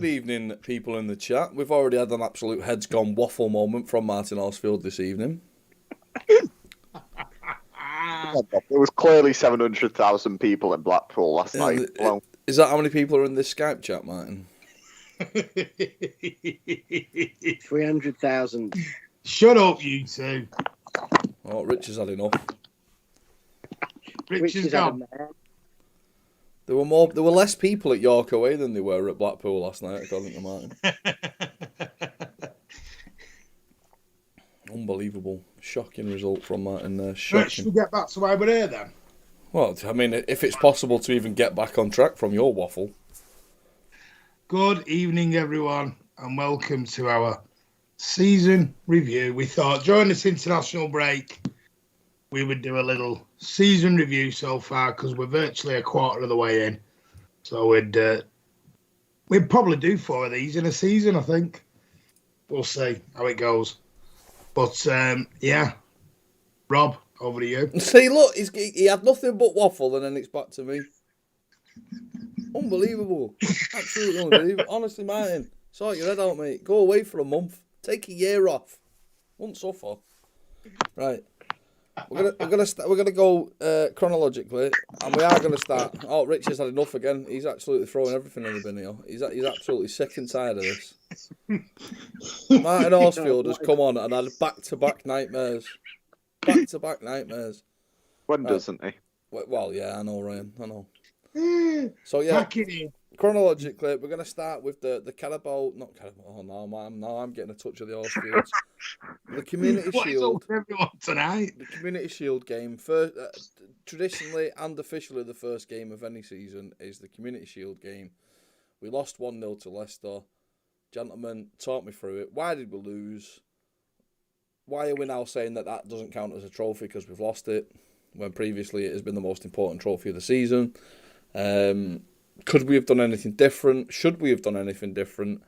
good evening, people in the chat. We've already had an absolute heads gone waffle moment from Martin Horsfield this evening. There was clearly 700,000 people in Blackpool last night. Is that how many people are in this Skype chat, Martin? 300,000. Shut up, you two. Oh, Rich has had enough. Rich is gone. There were less people at York away than there were at Blackpool last night, according to Martin. Unbelievable. Shocking result from Martin there. Shocking. Should we get back to why we're here then? Well, I mean, if it's possible to even get back on track from your waffle. Good evening, everyone, and welcome to our season review. We thought during this international break, we would do a little season review so far because we're virtually a quarter of the way in. So we'd probably do 4 of these in a season, I think. We'll see how it goes. But, yeah, Rob, over to you. See, look, he had nothing but waffle and then it's back to me. Unbelievable. Absolutely unbelievable. Honestly, Martin, sort your head out, mate. Go away for a month. Take a year off. Won't suffer. Right. We're gonna go chronologically, and we are gonna start. Oh, Rich has had enough again. He's absolutely throwing everything in the bin here. He's absolutely sick and tired of this. Martin Horsfield has come on and had back-to-back nightmares. Back-to-back nightmares. When doesn't he? Well, yeah, I know, Ryan. I know. So yeah, chronologically, we're gonna start with the Carabao. Not Carabao. Oh no, I'm getting a touch of the Horsfields. The Community Shield. Everyone tonight. The Community Shield game. Traditionally and officially, the first game of any season is the Community Shield game. We lost 1-0 to Leicester. Gentlemen, talk me through it. Why did we lose? Why are we now saying that doesn't count as a trophy because we've lost it, when previously it has been the most important trophy of the season? Could we have done anything different? Should we have done anything different?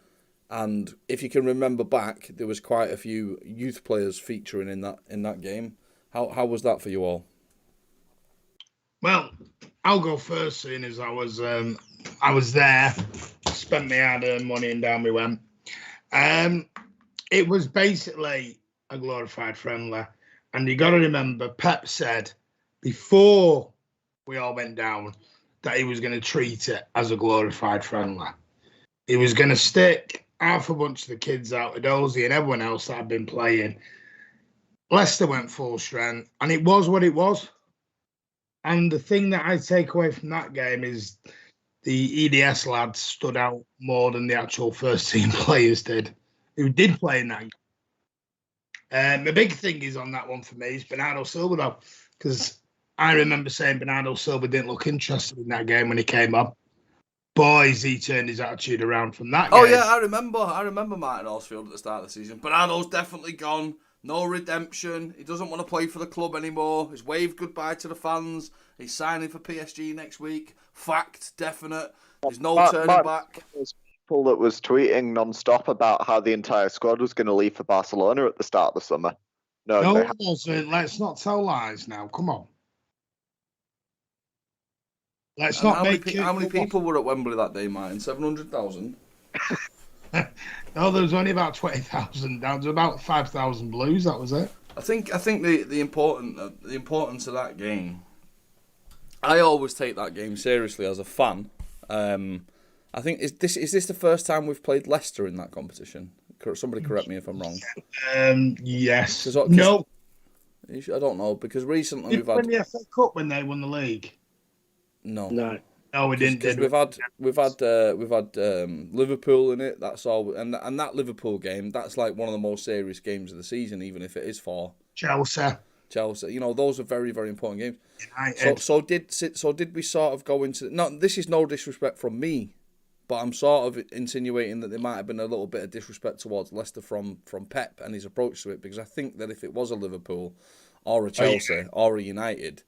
And if you can remember back, there was quite a few youth players featuring in that game. How was that for you all? Well, I'll go first, seeing as I was there, spent my hard-earned money, and down we went. It was basically a glorified friendly, and you got to remember, Pep said before we all went down that he was going to treat it as a glorified friendly. He was going to stick half a bunch of the kids out with Dozy and everyone else that had been playing. Leicester went full strength, and it was what it was. And the thing that I take away from that game is the EDS lads stood out more than the actual first team players did, who did play in that game. The big thing is on that one for me is Bernardo Silva, though, because I remember saying Bernardo Silva didn't look interested in that game when he came up. Boys, he turned his attitude around from that game. Oh, yeah, I remember Martin Horsfield at the start of the season. Bernardo's definitely gone. No redemption. He doesn't want to play for the club anymore. He's waved goodbye to the fans. He's signing for PSG next week. Fact, definite. There's no turning back. People that was tweeting non-stop about how the entire squad was going to leave for Barcelona at the start of the summer. No, let's not tell lies now. Come on. Let's not make how many people were at Wembley that day, Martin? 700,000? No, there was only about 20,000 down to about 5,000 Blues. That was it. I think the importance of that game. I always take that game seriously as a fan. I think is this the first time we've played Leicester in that competition? Somebody correct me if I'm wrong. Yes. No. I don't know because recently we've had the FA Cup when they won the league. No, we didn't. Because we've had Liverpool in it. That's all, and that Liverpool game. That's like one of the most serious games of the season, even if it is for Chelsea. You know, those are very, very important games. So did we sort of go into? No, this is no disrespect from me, but I'm sort of insinuating that there might have been a little bit of disrespect towards Leicester from Pep and his approach to it, because I think that if it was a Liverpool or a Chelsea or a United,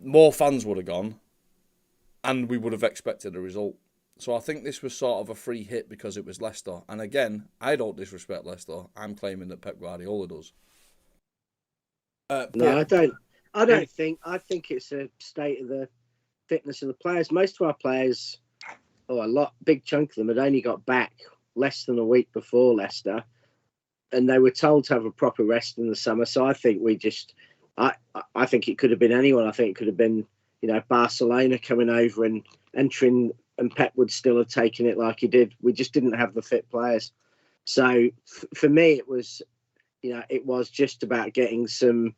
more fans would have gone and we would have expected a result. So I think this was sort of a free hit because it was Leicester. And again, I don't disrespect Leicester. I'm claiming that Pep Guardiola does. No, I don't. I don't think. I think it's a state of the fitness of the players. Most of our players big chunk of them had only got back less than a week before Leicester, and they were told to have a proper rest in the summer. So I think I think it could have been anyone. I think it could have been, Barcelona coming over and entering, and Pep would still have taken it like he did. We just didn't have the fit players. So for me, it was just about getting some,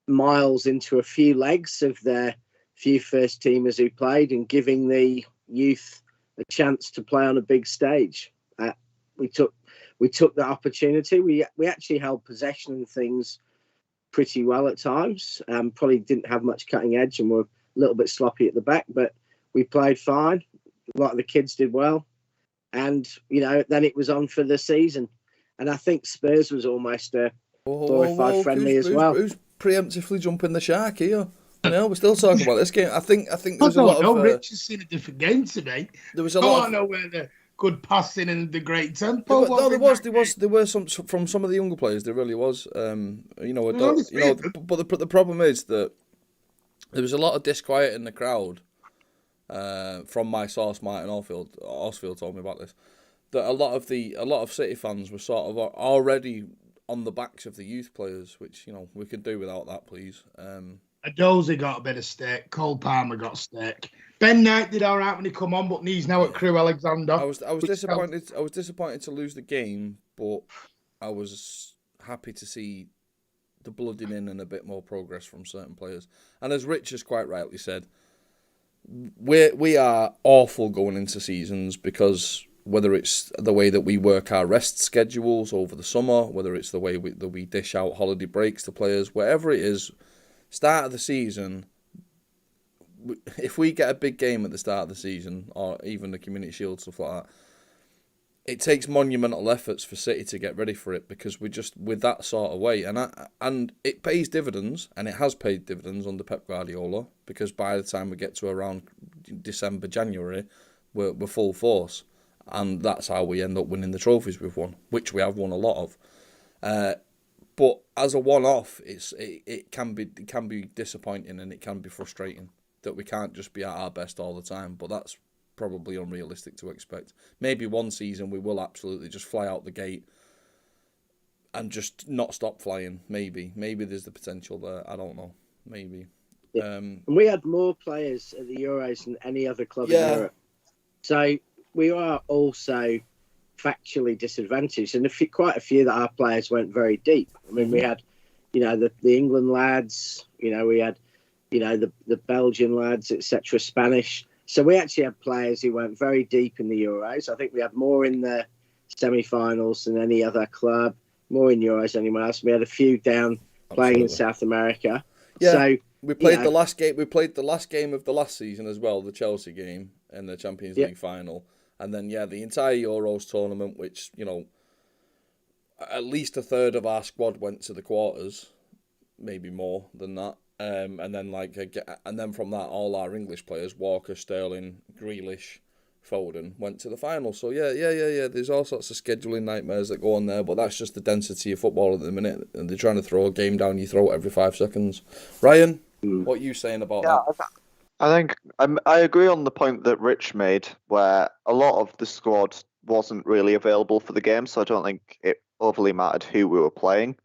miles into a few legs of their few first teamers who played, and giving the youth a chance to play on a big stage. We took that opportunity. We actually held possession and things pretty well at times. Probably didn't have much cutting edge and were a little bit sloppy at the back, but we played fine. A lot of the kids did well, and then it was on for the season. And I think Spurs was almost a 4 or 5 friendly as well. Who's preemptively jumping the shark here? We're still talking about this game. I think there was a lot of. Rich has seen a different game today. There was a lot. I know where the good passing and the great tempo. There were some from some of the younger players. There really was. But the problem is that there was a lot of disquiet in the crowd. From my source, Martin Horsfield told me about this. That a lot of City fans were sort of already on the backs of the youth players, which we could do without that, please. Adozie got a bit of steak. Cole Palmer got steak. Ben Knight did all right when he come on, but he's now at Crewe Alexander. I was disappointed. I was disappointed to lose the game, but I was happy to see the blooding in and a bit more progress from certain players. And as Rich has quite rightly said, we are awful going into seasons, because whether it's the way that we work our rest schedules over the summer, whether it's the way that we dish out holiday breaks to players, whatever it is, start of the season, if we get a big game at the start of the season, or even the Community Shield, stuff like that, it takes monumental efforts for City to get ready for it, because we're just with that sort of way. And it pays dividends, and it has paid dividends under Pep Guardiola, because by the time we get to around December, January, we're full force. And that's how we end up winning the trophies we've won, which we have won a lot of. But as a one-off, it can be disappointing, and it can be frustrating that we can't just be at our best all the time. But that's probably unrealistic to expect. Maybe one season we will absolutely just fly out the gate and just not stop flying. Maybe there's the potential there. I don't know. Maybe. Yeah. And we had more players at the Euros than any other club in Europe. So we are also factually disadvantaged, and quite a few that our players went very deep. I mean, we had, the England lads, we had, the Belgian lads, etc., Spanish. So we actually had players who went very deep in the Euros. I think we had more in the semi-finals than any other club, more in Euros than anyone else. We had a few down playing in South America. Yeah, so we played the last game. We played the last game of the last season as well, the Chelsea game in the Champions League final. And then, the entire Euros tournament, which, at least a third of our squad went to the quarters, maybe more than that. And then from that, all our English players, Walker, Sterling, Grealish, Foden, went to the final. So, yeah. There's all sorts of scheduling nightmares that go on there, but that's just the density of football at the minute. And they're trying to throw a game down your throat every 5 seconds. Ryan, what are you saying about that? I think I agree on the point that Rich made, where a lot of the squad wasn't really available for the game, so I don't think it overly mattered who we were playing.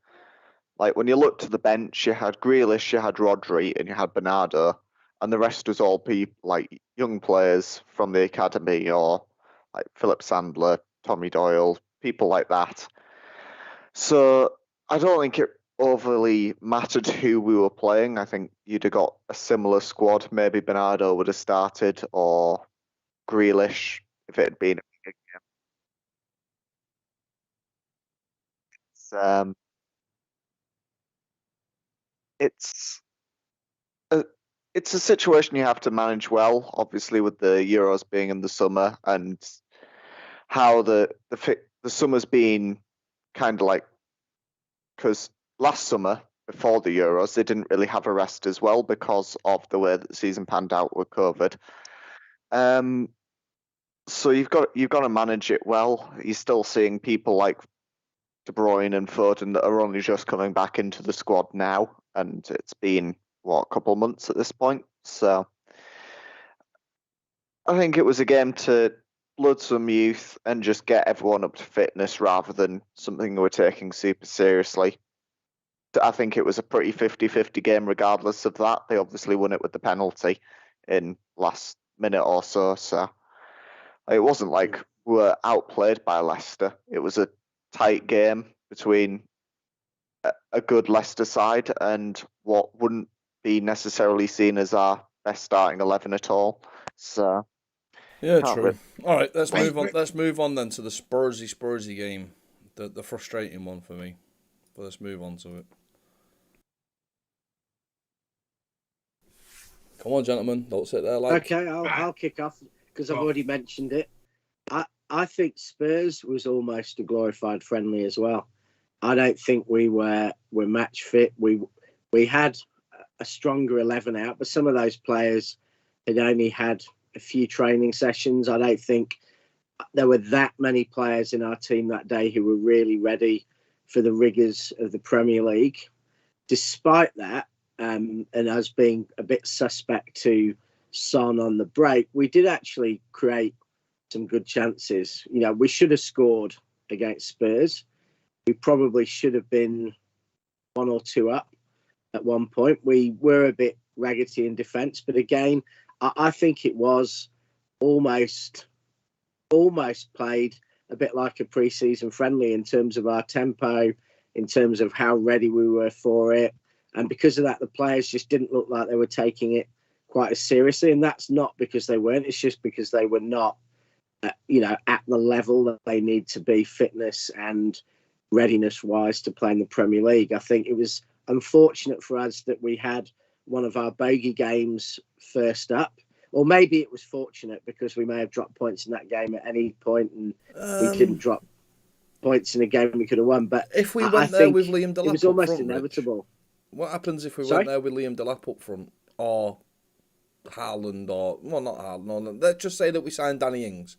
Like, when you looked to the bench, you had Grealish, you had Rodri, and you had Bernardo, and the rest was all people like young players from the academy, or like Philip Sandler, Tommy Doyle, people like that. So I don't think it overly mattered who we were playing. I think you'd have got a similar squad. Maybe Bernardo would have started, or Grealish if it had been a big game. It's a situation you have to manage well, obviously, with the Euros being in the summer, and how the summer's been kind of like, because last summer, before the Euros, they didn't really have a rest as well because of the way that the season panned out with COVID. So you've got to manage it well. You're still seeing people like De Bruyne and Foden that are only just coming back into the squad now, and it's been a couple of months at this point. So I think it was a game to blood some youth and just get everyone up to fitness rather than something we were taking super seriously. I think it was a pretty 50-50 game regardless of that. They obviously won it with the penalty in last minute or so. So it wasn't like we were outplayed by Leicester. It was a tight game between a good Leicester side and what wouldn't be necessarily seen as our best starting 11 at all. So yeah, true. All right, let's move on. Let's move on then to the Spursy game, the frustrating one for me. But let's move on to it. Come on, gentlemen, don't sit there like. Okay, I'll kick off because I've already mentioned it. I think Spurs was almost a glorified friendly as well. I don't think we were match fit. We had a stronger 11 out, but some of those players had only had a few training sessions. I don't think there were that many players in our team that day who were really ready for the rigours of the Premier League. Despite that, and us being a bit suspect to Son on the break, we did actually create some good chances. You know, we should have scored against Spurs. We probably should have been 1 or 2 up at one point. We were a bit raggedy in defence, but again, I think it was almost played a bit like a pre-season friendly in terms of our tempo, in terms of how ready we were for it. And because of that, the players just didn't look like they were taking it quite as seriously. And that's not because they weren't. It's just because they were not, at the level that they need to be fitness and readiness-wise to play in the Premier League. I think it was unfortunate for us that we had one of our bogey games first up. Or maybe it was fortunate because we may have dropped points in that game at any point and we didn't drop points in a game we could have won. But if we went there with Liam Delap, it was almost inevitable. Rich, what happens if we went there with Liam Delap up front or Haaland or not Haaland? Let's just say that we signed Danny Ings.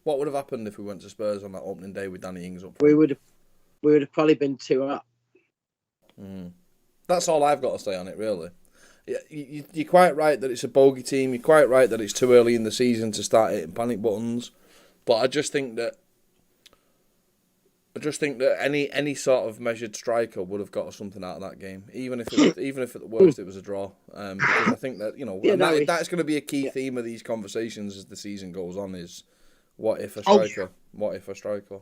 What would have happened if we went to Spurs on that opening day with Danny Ings up front? We would have probably been 2 up. That's all I've got to say on it, really. You're quite right that it's a bogey team. You're quite right that it's too early in the season to start hitting panic buttons. But I just think that any sort of measured striker would have got us something out of that game, even if at the worst it was a draw. Because I think that that's going to be a key theme of these conversations as the season goes on. Is what if a striker? What if a striker?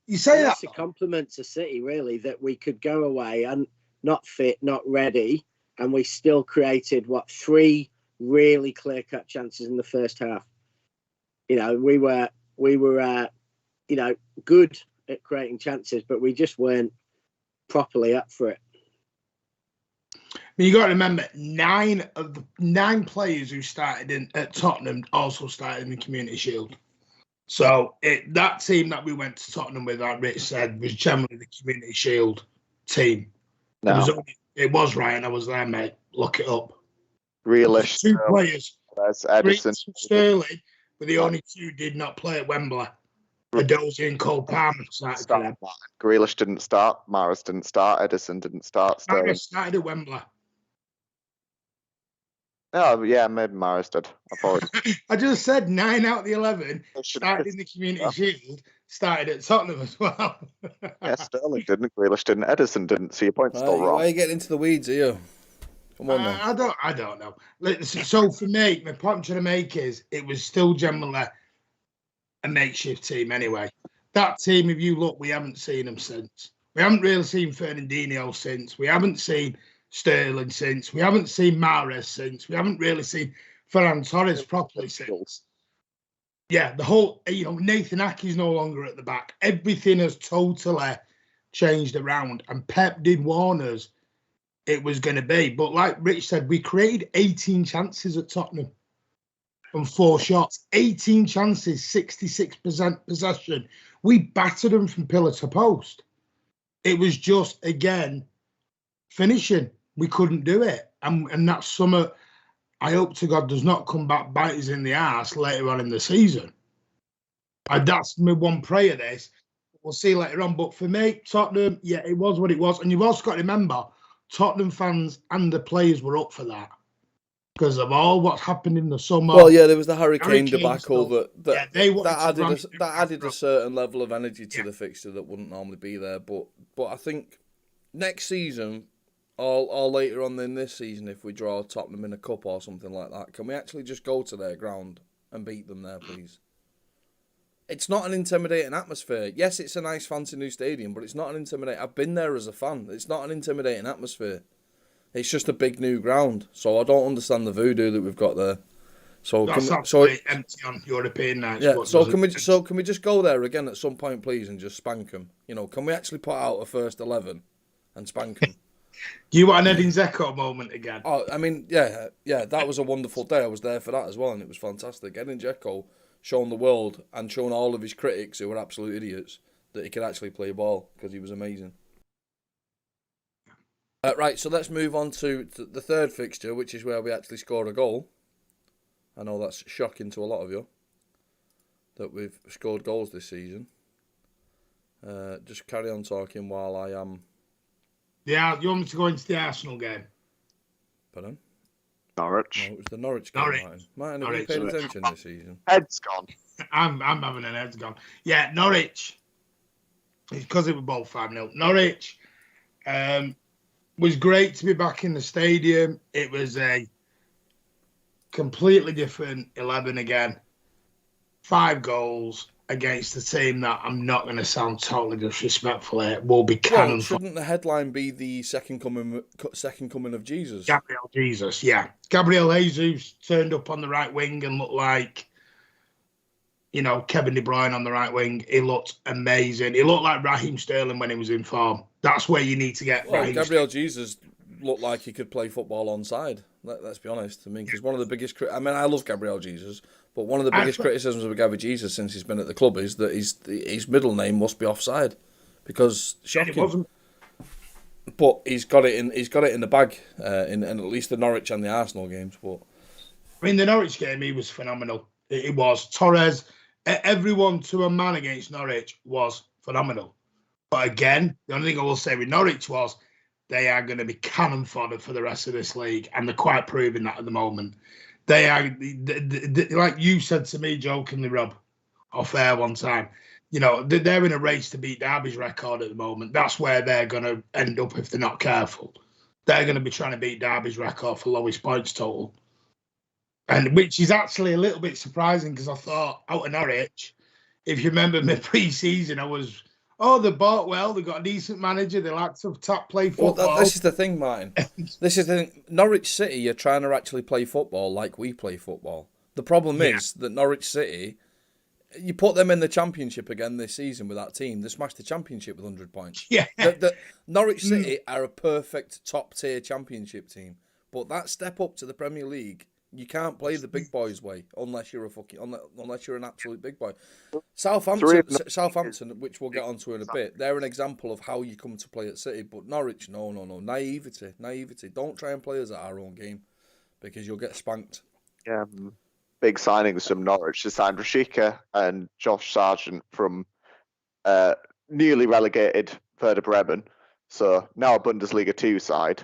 You say that's a compliment to City, really, that we could go away and not fit, not ready, and we still created 3 really clear-cut chances in the first half. We were good at creating chances, but we just weren't properly up for it. You got to remember, 9 of the 9 players who started at Tottenham also started in the Community Shield. So that team that we went to Tottenham with, like Rich said, was generally the Community Shield team. No. It was Ryan. I was there, mate. Look it up. Grealish. 2 players. That's Edison. Sterling, but the only 2 did not play at Wembley. Adozi and Cole Palmer started for them. Grealish didn't start. Mahrez didn't start. Edison didn't start. Sterling started at Wembley. Oh, yeah, maybe Mahrez did. I just said 9 out of the 11 started in the Community Shield, started at Tottenham as well. Yeah, Sterling didn't, Grealish didn't, Edison didn't, so your point's still wrong. Why are you getting into the weeds here? Come on, I don't know. So for me, my point I'm trying to make is it was still generally a makeshift team anyway. That team, if you look, we haven't seen them since. We haven't really seen Fernandinho since. We haven't seen Sterling since. We haven't seen Mahrez since. We haven't really seen Ferran Torres properly since. Yeah, the whole, Nathan Ake's no longer at the back. Everything has totally changed around. And Pep did warn us it was going to be. But like Rich said, we created 18 chances at Tottenham from 4 shots. 18 chances, 66% possession. We battered them from pillar to post. It was just, again, finishing. We couldn't do it. And that's something I hope to God does not come back bite us in the arse later on in the season. And that's my one prayer this. We'll see later on. But for me, Tottenham, yeah, it was what it was. And you've also got to remember, Tottenham fans and the players were up for that. because of all what's happened in the summer. Well, yeah, there was the Hurricane debacle stuff. that added a certain level of energy to the fixture that wouldn't normally be there. But I think next season, or later on in this season, if we draw Tottenham in a cup or something like that, can we actually just go to their ground and beat them there, please? It's not an intimidating atmosphere. Yes, it's a nice fancy new stadium, but it's not an intimidating... I've been there as a fan. It's not an intimidating atmosphere. It's just a big new ground. So I don't understand the voodoo that we've got there. So empty on European nights. Yeah. So can we just go there again at some point, please, and just spank them? You know, can we actually put out a first 11 and spank them? Do you want an Edin Dzeko moment again? Oh, I mean, yeah, that was a wonderful day. I was there for that as well, and it was fantastic. Edin Dzeko showing the world and showing all of his critics, who were absolute idiots, that he could actually play ball, because he was amazing. Right, so let's move on to the third fixture, which is where we actually scored a goal. I know that's shocking to a lot of you, that we've scored goals this season. Just carry on talking while I am... Yeah, you want me to go into the Arsenal game? Pardon? Norwich. No, it was the Norwich game, Martin. Have you paid attention this season? Head's gone. I'm having an head's gone. Yeah, Norwich. Because it was both 5-0. Norwich was great to be back in the stadium. It was a completely different 11 again. 5 goals against a team that, I'm not going to sound totally disrespectful here, will be cannon. Well, shouldn't the headline be the second coming of Jesus? Gabriel Jesus, yeah. Gabriel Jesus turned up on the right wing and looked like, you know, Kevin De Bruyne on the right wing. He looked amazing. He looked like Raheem Sterling when he was in form. That's where you need to get Raheem Gabriel Jesus looked like he could play football onside. Let's be honest. I mean, because one of the biggest... I mean, I love Gabriel Jesus, but one of the biggest criticisms of Gabriel Jesus since he's been at the club is that his middle name must be offside, because shocking. It wasn't. But he's got it in the bag in at least the Norwich and the Arsenal games. But I mean, the Norwich game, he was phenomenal. It was. Torres, everyone to a man against Norwich was phenomenal. But again, the only thing I will say with Norwich was they are going to be cannon fodder for the rest of this league, and they're quite proving that at the moment. They are, like you said to me jokingly, Rob, off air one time, you know, they're in a race to beat Derby's record at the moment. That's where they're going to end up if they're not careful. They're going to be trying to beat Derby's record for lowest points total. And which is actually a little bit surprising, because I thought out of Norwich, if you remember my pre-season, I was... Oh, they bought well. They got a decent manager. They like to play football. Well, this is the thing, Martin. This is the thing. Norwich City are trying to actually play football like we play football. The problem is that Norwich City, you put them in the Championship again this season with that team, they smashed the Championship with 100 points. Yeah. The Norwich City are a perfect top-tier Championship team. But that step up to the Premier League, you can't play the big boys' way unless you're an absolute big boy. Southampton, which we'll get onto in a bit, they're an example of how you come to play at City. But Norwich, no, naivety. Don't try and play us at our own game, because you'll get spanked. Yeah, big signings from Norwich. They signed Rashica and Josh Sargent from newly relegated Werder Bremen, so now a Bundesliga 2 side.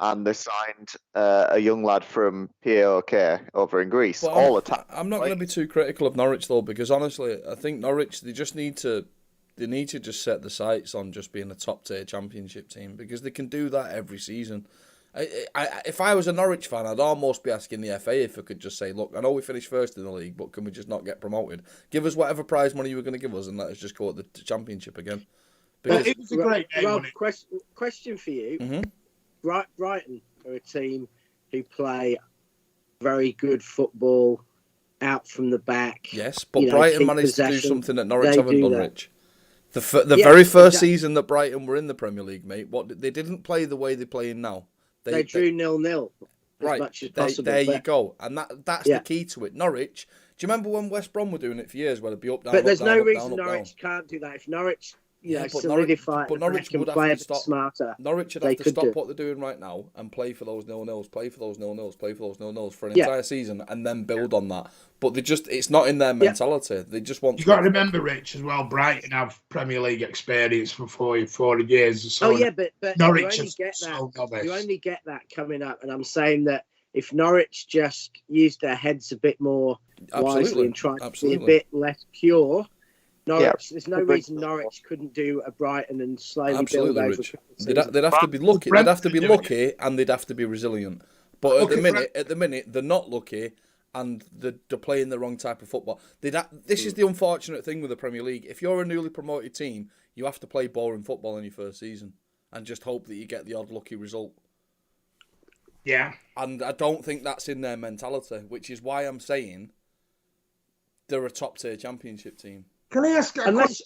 And they signed a young lad from PAOK over in Greece. I'm not going to be too critical of Norwich though, because honestly, I think Norwich they need to just set the sights on just being a top tier Championship team, because they can do that every season. If I was a Norwich fan, I'd almost be asking the FA if I could just say, look, I know we finished first in the league, but can we just not get promoted? Give us whatever prize money you were going to give us, and let us just go at the Championship again. Because it was a great game. Rob, question for you. Mm-hmm. Brighton are a team who play very good football out from the back. Yes, but Brighton managed to do something that Norwich haven't done, Rich. The very first season that Brighton were in the Premier League, mate, they didn't play the way they're playing now. They drew 0-0 as much as possible. There you go. And that's the key to it. Norwich, do you remember when West Brom were doing it for years, where they'd be up, down, but there's up, no down, reason up, down, Norwich can't do that. If Norwich... but solidify Norwich would have to stop. Smarter. Norwich would have to stop what they're doing right now and play for those 0-0s, play for those 0-0s for an entire season, and then build on that. But it's not in their mentality. They just want. You got to remember, Rich, as well. Brighton have Premier League experience for 40 years. So but Norwich you only get that coming up, and I'm saying that if Norwich just used their heads a bit more wisely and tried to be a bit less pure, Norwich, there's no reason Norwich couldn't do a Brighton and slowly build over. They'd have to be lucky. They'd have to be lucky, and they'd have to be resilient. But at the minute, they're not lucky, and they're playing the wrong type of football. This is the unfortunate thing with the Premier League. If you're a newly promoted team, you have to play boring football in your first season and just hope that you get the odd lucky result. Yeah. And I don't think that's in their mentality, which is why I'm saying they're a top-tier championship team. Can I ask unless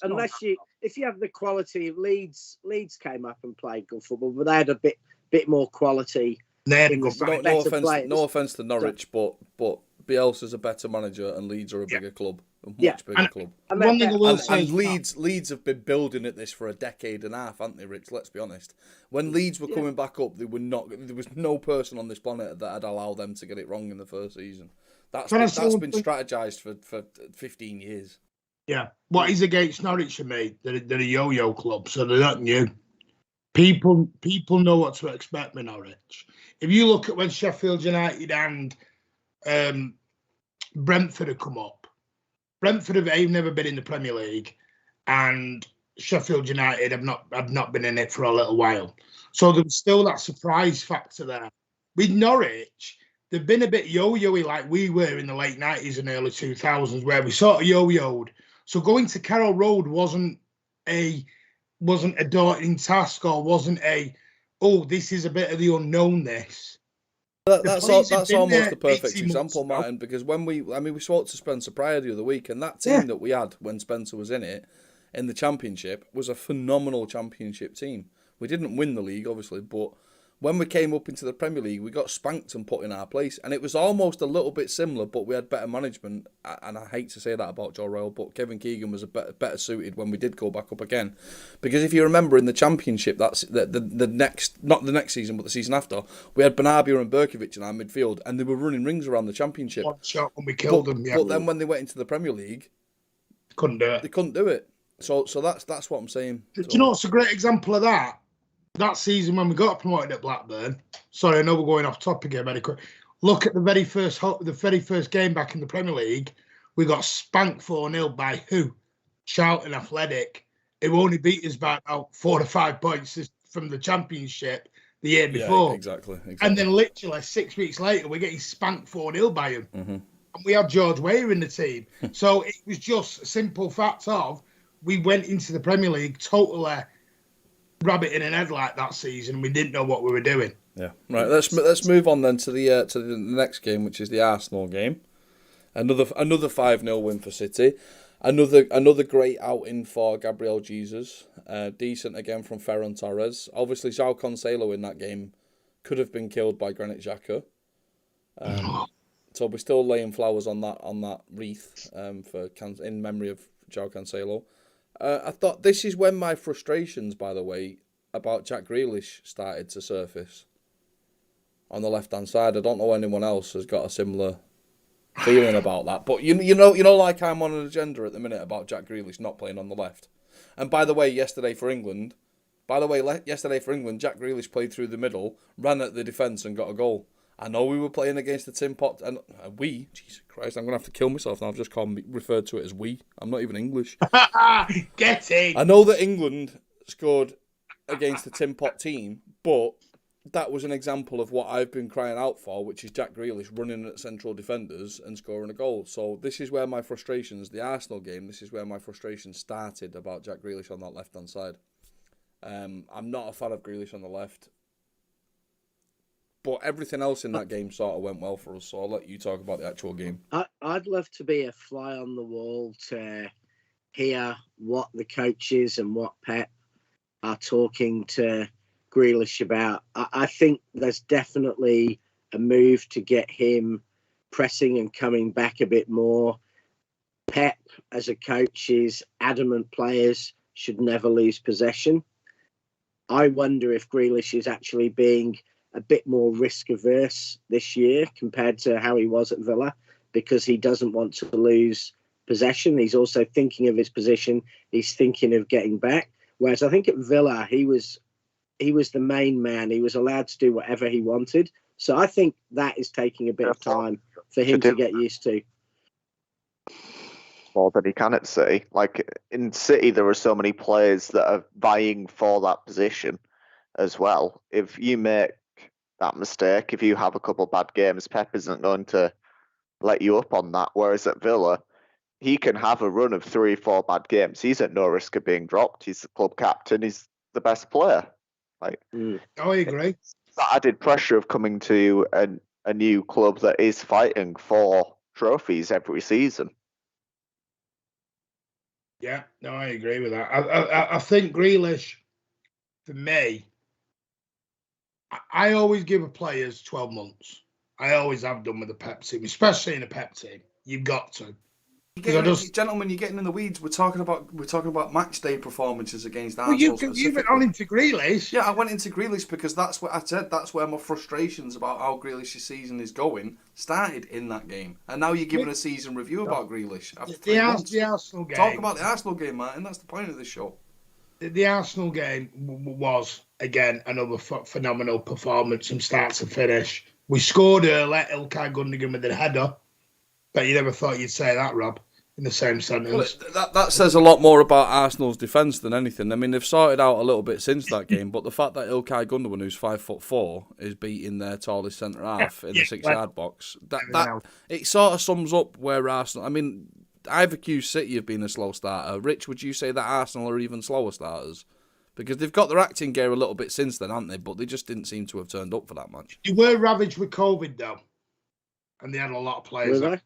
if you have the quality of Leeds came up and played good football, but they had a bit more quality. No offense to Norwich, but Bielsa's a better manager and Leeds are a bigger club, a much bigger club. And Leeds have been building at this for a decade and a half, haven't they, Rich? Let's be honest. When Leeds were coming back up, there was no person on this planet that had allowed them to get it wrong in the first season. That's been strategized for 15 years. Yeah, what is against Norwich for me? They're a yo-yo club, so they're not new. People know what to expect with Norwich. If you look at when Sheffield United and Brentford have come up, Brentford have never been in the Premier League, and Sheffield United have not been in it for a little while. So there's still that surprise factor there. With Norwich, they've been a bit yo-yo-y like we were in the late 90s and early 2000s, where we sort of yo-yoed. So going to Carroll Road wasn't a daunting task, or wasn't this is a bit of the unknown. That's almost the perfect example, Martin, because we spoke to Spencer Pryor the other week, and that team that we had when Spencer was in it, in the Championship, was a phenomenal Championship team. We didn't win the league, obviously, but when we came up into the Premier League, we got spanked and put in our place. And it was almost a little bit similar, but we had better management. And I hate to say that about Joe Royle, but Kevin Keegan was better suited when we did go back up again. Because if you remember in the Championship, that's not the next season, but the season after, we had Benabia and Berkovic in our midfield, and they were running rings around the Championship. One shot when we killed them. Yeah. But then when they went into the Premier League, they couldn't do it. So that's what I'm saying. Do you know what's a great example of that? That season when we got promoted at Blackburn. Sorry, I know we're going off topic here very quick. Look at the very first game back in the Premier League. We got spanked 4-0 by who? Charlton Athletic. It only beat us by about 4 or 5 points from the Championship the year before. Yeah, exactly. And then literally 6 weeks later, we're getting spanked 4-0 by him. Mm-hmm. And we had George Weah in the team. So it was just a simple fact of we went into the Premier League totally rabbit in an headlight that season. We didn't know what we were doing. Yeah, right. Let's move on then to the next game, which is the Arsenal game. Another 5-0 win for City. Another great outing for Gabriel Jesus. Decent again from Ferran Torres. Obviously, João Cancelo in that game could have been killed by Granit Xhaka. So we're still laying flowers on that wreath in memory of João Cancelo. I thought this is when my frustrations, by the way, about Jack Grealish started to surface on the left-hand side. I don't know anyone else has got a similar feeling about that. But you know, like I'm on an agenda at the minute about Jack Grealish not playing on the left. And by the way, yesterday for England, Jack Grealish played through the middle, ran at the defence and got a goal. I know we were playing against the Tin Pot, and Jesus Christ, I'm going to have to kill myself now. I've just referred to it as we. I'm not even English. Get in! I know that England scored against the Tin Pot team, but that was an example of what I've been crying out for, which is Jack Grealish running at central defenders and scoring a goal. So this is where my frustrations, the Arsenal game, this is where my frustrations started about Jack Grealish on that left-hand side. I'm not a fan of Grealish on the left. But everything else in that game sort of went well for us, so I'll let you talk about the actual game. I'd love to be a fly on the wall to hear what the coaches and what Pep are talking to Grealish about. I think there's definitely a move to get him pressing and coming back a bit more. Pep, as a coach, is adamant players should never lose possession. I wonder if Grealish is actually being a bit more risk averse this year compared to how he was at Villa, because he doesn't want to lose possession. He's also thinking of his position. He's thinking of getting back. Whereas I think at Villa, he was he was the main man. He was allowed to do whatever he wanted. So I think that is taking a bit of time for him to get used to. More than he can at City. Like in City, there are so many players that are vying for that position as well. If you make that mistake, if you have a couple of bad games, Pep isn't going to let you up on that. Whereas at Villa, he can have a run of 3 or 4 bad games. He's at no risk of being dropped. He's the club captain. He's the best player. Like, I agree. That added pressure of coming to a new club that is fighting for trophies every season. Yeah, no, I agree with that. I think Grealish, for me, I always give a players 12 months. I always have done with a Pep team, especially in a Pep team. You've got to. Gentlemen, you're getting in the weeds. We're talking about match day performances against Arsenal. You went on into Grealish. Yeah, I went into Grealish because that's what I said. That's where my frustrations about how Grealish's season is going started in that game. And now you're giving a season review about Grealish after 3 months. The Arsenal game. Talk about the Arsenal game, Martin. That's the point of this show. The Arsenal game was, again, another phenomenal performance from start to finish. We scored early, Ilkay Gundogan with a header. But you never thought you'd say that, Rob, in the same sentence. Well, that says a lot more about Arsenal's defence than anything. I mean, they've sorted out a little bit since that game, but the fact that Ilkay Gundogan, who's 5'4", is beating their tallest centre half in the 6-yard box, that it sort of sums up where Arsenal. I mean, I've accused City of being a slow starter. Rich, would you say that Arsenal are even slower starters? Because they've got their acting gear a little bit since then, haven't they? But they just didn't seem to have turned up for that match. You were ravaged with COVID, though, and they had a lot of players. Were they?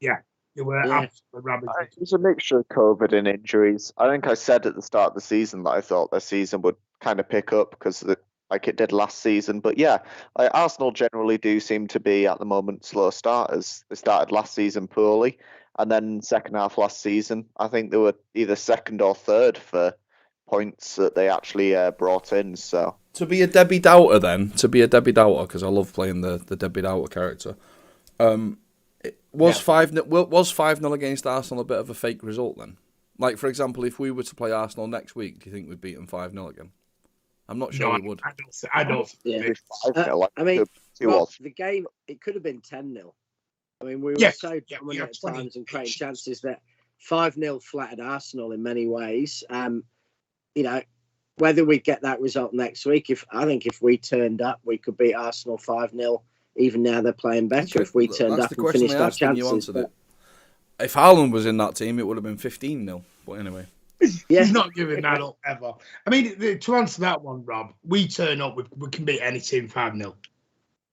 Yeah, they were absolutely ravaged. It was a mixture of COVID and injuries. I think I said at the start of the season that I thought their season would kind of pick up because like it did last season. But yeah, Arsenal generally do seem to be at the moment slow starters. They started last season poorly, and then second half last season, I think they were either second or third for points that they actually brought in. So to be a Debbie Doubter, because I love playing the Debbie Doubter character. Was 5-0 against Arsenal a bit of a fake result then? Like, for example, if we were to play Arsenal next week, do you think we'd beat them 5-0 again? I'm not sure we would. I don't. Yeah. The game, it could have been 10-0. I mean, we were so dominant at times and creating chances that 5-0 flattered Arsenal in many ways. Whether we get that result next week, I think if we turned up, we could beat Arsenal 5-0. Even now they're playing better. If we turned up and finished our chances. If Haaland was in that team, it would have been 15-0. But anyway. He's not giving that up ever. I mean, to answer that one, Rob, we turn up, we can beat any team 5-0.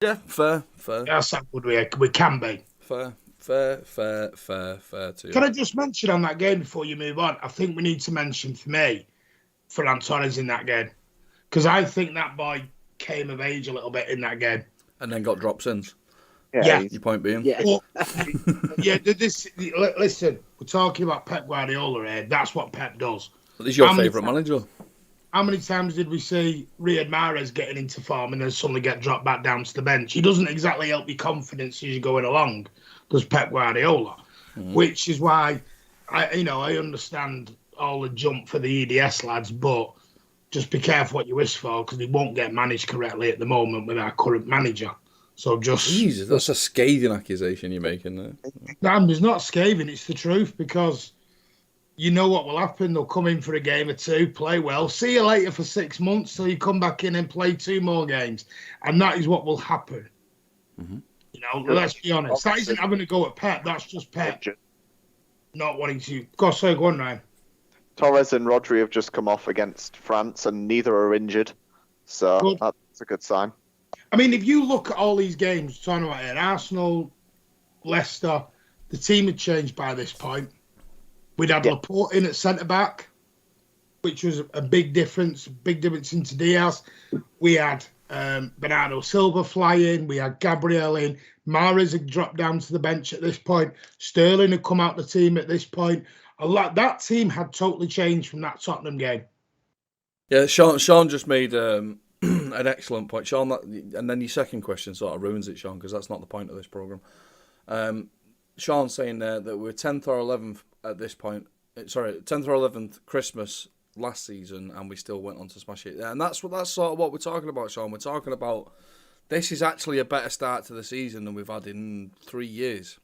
Yeah, fair. That's how good we can be. Fair too. Can I just mention on that game before you move on? I think we need to mention, for me, Ferran Torres in that game. Because I think that boy came of age a little bit in that game. And then got dropped since. Yeah. Your point being? Yeah. Well, listen, we're talking about Pep Guardiola here. That's what Pep does. Well, he's your favourite manager. How many times did we see Riyad Mahrez getting into form and then suddenly get dropped back down to the bench? He doesn't exactly help your confidence as you're going along, does Pep Guardiola. Which is why, I understand all the jump for the EDS lads, but just be careful what you wish for because he won't get managed correctly at the moment with our current manager. So Jesus, that's a scathing accusation you're making there. Damn, it's not scathing, it's the truth because you know what will happen. They'll come in for a game or two, play well, see you later for 6 months till you come back in and play 2 more games. And that is what will happen. Mm-hmm. Let's be honest. That isn't having to go at Pep, that's just Pep not wanting to. Go on, Ryan. Torres and Rodri have just come off against France and neither are injured. So that's a good sign. I mean, if you look at all these games, talking about it, Arsenal, Leicester, the team had changed by this point. We'd had Laporte in at centre-back, which was a big difference into Diaz. We had Bernardo Silva fly in. We had Gabriel in. Mahrez had dropped down to the bench at this point. Sterling had come out the team at this point. That team had totally changed from that Tottenham game. Yeah, Sean just made an excellent point. Sean, and then your second question sort of ruins it, Sean, because that's not the point of this programme. Sean's saying that we're 10th or 11th at this point. Sorry, 10th or 11th Christmas last season, and we still went on to smash it. And that's sort of what we're talking about, Sean. We're talking about this is actually a better start to the season than we've had in 3 years.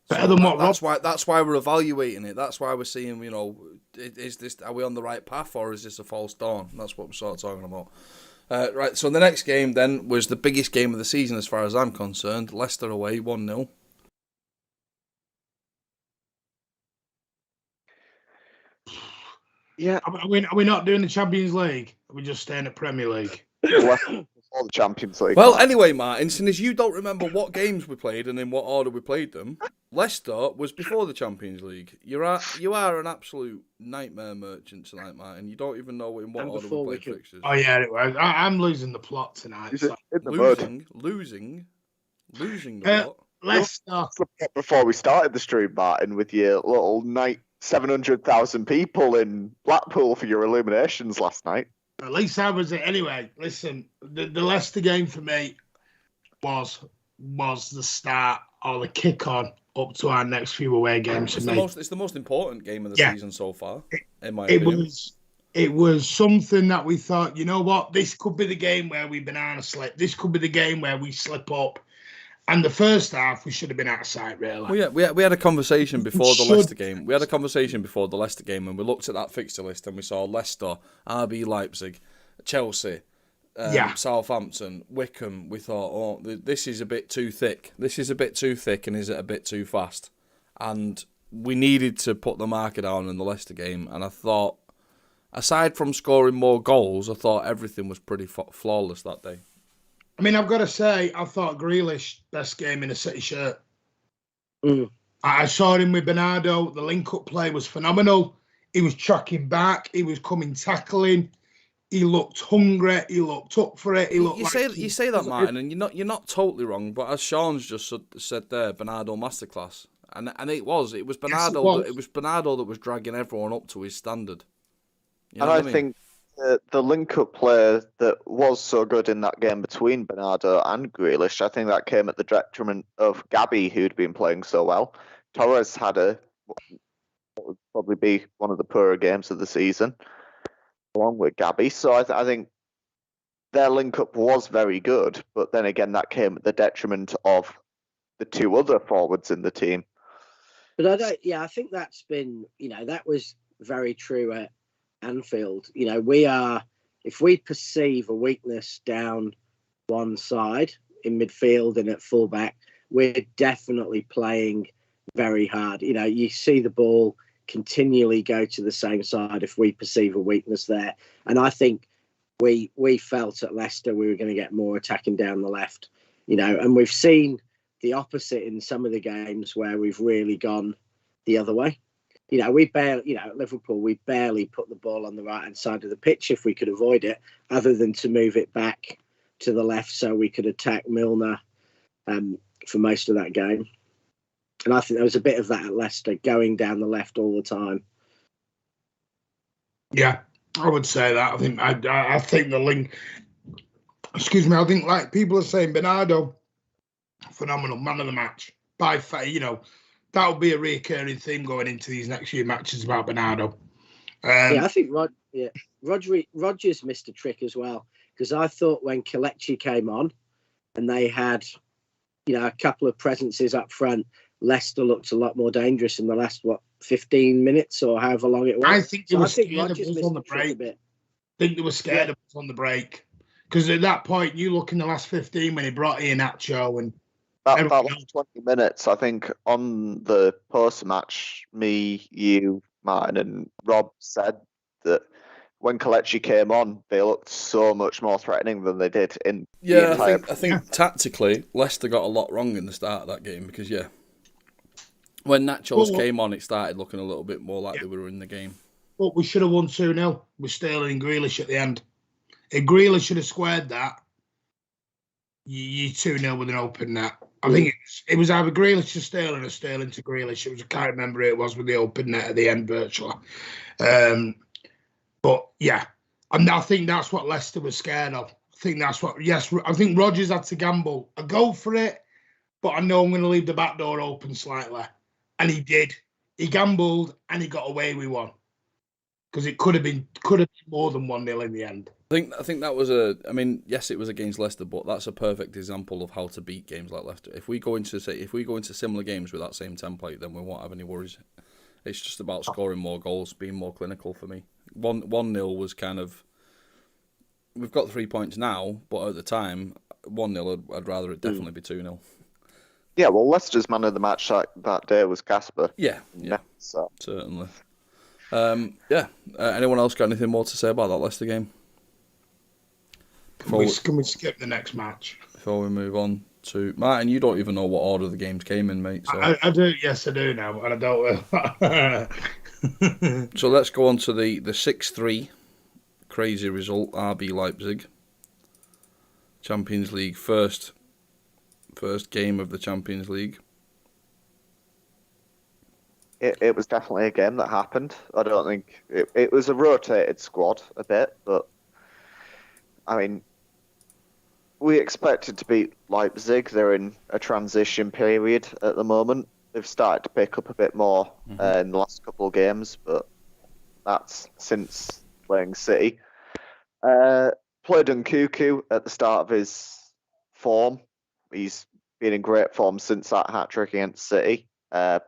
Better than what that's why we're evaluating it. That's why we're seeing, are we on the right path, or is this a false dawn? That's what we're sort of talking about. Right, so the next game then was the biggest game of the season as far as I'm concerned. Leicester away, 1-0. Yeah. Are we not doing the Champions League? Are we just staying at Premier League? Before the Champions League. Well, anyway, Martin, since you don't remember what games we played and in what order we played them, Leicester was before the Champions League. You are an absolute nightmare merchant tonight, Martin. You don't even know in what order we played fixtures. Oh, yeah, it was. I'm losing the plot tonight. Losing the plot. Leicester. Before we started the stream, Martin, with your little night 700,000 people in Blackpool for your illuminations last night. At least I was it. Anyway, listen, the Leicester game for me was the start or the kick on up to our next few away games. It's the most important game of the season so far, in my opinion. It was something that we thought, you know what, this could be the game where we banana slip. This could be the game where we slip up. And the first half, we should have been out of sight, really. Well, yeah, we had a conversation before the Leicester game. We had a conversation before the Leicester game, and we looked at that fixture list, and we saw Leicester, RB Leipzig, Chelsea, Southampton, Wickham. We thought, this is a bit too thick. This is a bit too thick, and is it a bit too fast? And we needed to put the marker down in the Leicester game, and I thought, aside from scoring more goals, I thought everything was pretty flawless that day. I mean, I've got to say, I thought Grealish, best game in a City shirt. I saw him with Bernardo. The link-up play was phenomenal. He was tracking back. He was coming tackling. He looked hungry. He looked up for it. You say that, Martin, and you're not totally wrong. But as Sean's just said there, Bernardo masterclass, and it was Bernardo. Yes, it was Bernardo that was dragging everyone up to his standard. You know I think the link-up play that was so good in that game between Bernardo and Grealish, I think that came at the detriment of Gabby, who'd been playing so well. Torres had what would probably be one of the poorer games of the season, along with Gabby. So I think their link-up was very good, but then again, that came at the detriment of the two other forwards in the team. But I think that's been, that was very true at Anfield. If we perceive a weakness down one side in midfield and at fullback, we're definitely playing very hard. You see the ball continually go to the same side if we perceive a weakness there. And I think we felt at Leicester we were going to get more attacking down the left, and we've seen the opposite in some of the games where we've really gone the other way. We barely, at Liverpool, we barely put the ball on the right-hand side of the pitch if we could avoid it, other than to move it back to the left so we could attack Milner for most of that game. And I think there was a bit of that at Leicester, going down the left all the time. Yeah, I would say that. I think the link... Excuse me, I think, like people are saying, Bernardo, phenomenal, man of the match. By far, that'll be a recurring theme going into these next few matches about Bernardo. I think Rodgers missed a trick as well, because I thought when Kelechi came on and they had, a couple of presences up front, Leicester looked a lot more dangerous in the last 15 minutes or however long it was. I think they were scared of us on the break. I think they were scared of us on the break, because at that point, you look in the last 15 when he brought Iheanacho and. That last 20 minutes, I think, on the post-match, me, you, Martin, and Rob said that when Kelechi came on, they looked so much more threatening than they did in the entire... I think tactically, Leicester got a lot wrong in the start of that game, because, when Nachos came on, it started looking a little bit more like they were in the game. But we should have won 2-0 with Sterling and Grealish at the end. If Grealish should have squared that, you 2-0 with an open net. I think it was either Grealish to Sterling or Sterling to Grealish. I can't remember who it was with the open net at the end virtually. But yeah, and I think that's what Leicester was scared of. I think Rodgers had to gamble. I go for it, but I know I'm going to leave the back door open slightly. And he did. He gambled and he got away with one. because it could have been more than 1-0 in the end. I think that was yes, it was against Leicester, but that's a perfect example of how to beat games like Leicester. If we go into similar games with that same template, then we won't have any worries. It's just about scoring more goals, being more clinical for me. 1-0 was kind of, we've got 3 points now, but at the time, 1-0, I'd rather it definitely be 2-0. Yeah, well, Leicester's man of the match that day was Casper. Yeah, so. Certainly. Anyone else got anything more to say about that Leicester game? Can we skip the next match? Before we move on to... Martin, you don't even know what order the games came in, mate. So. I do, yes, I do now, and I don't... So let's go on to the 6-3 crazy result, RB Leipzig. Champions League, first game of the Champions League. It was definitely a game that happened. I don't think... It was a rotated squad a bit, but... I mean... We expected to beat Leipzig. They're in a transition period at the moment. They've started to pick up a bit more in the last couple of games, but that's since playing City. Played Nkunku at the start of his form. He's been in great form since that hat-trick against City,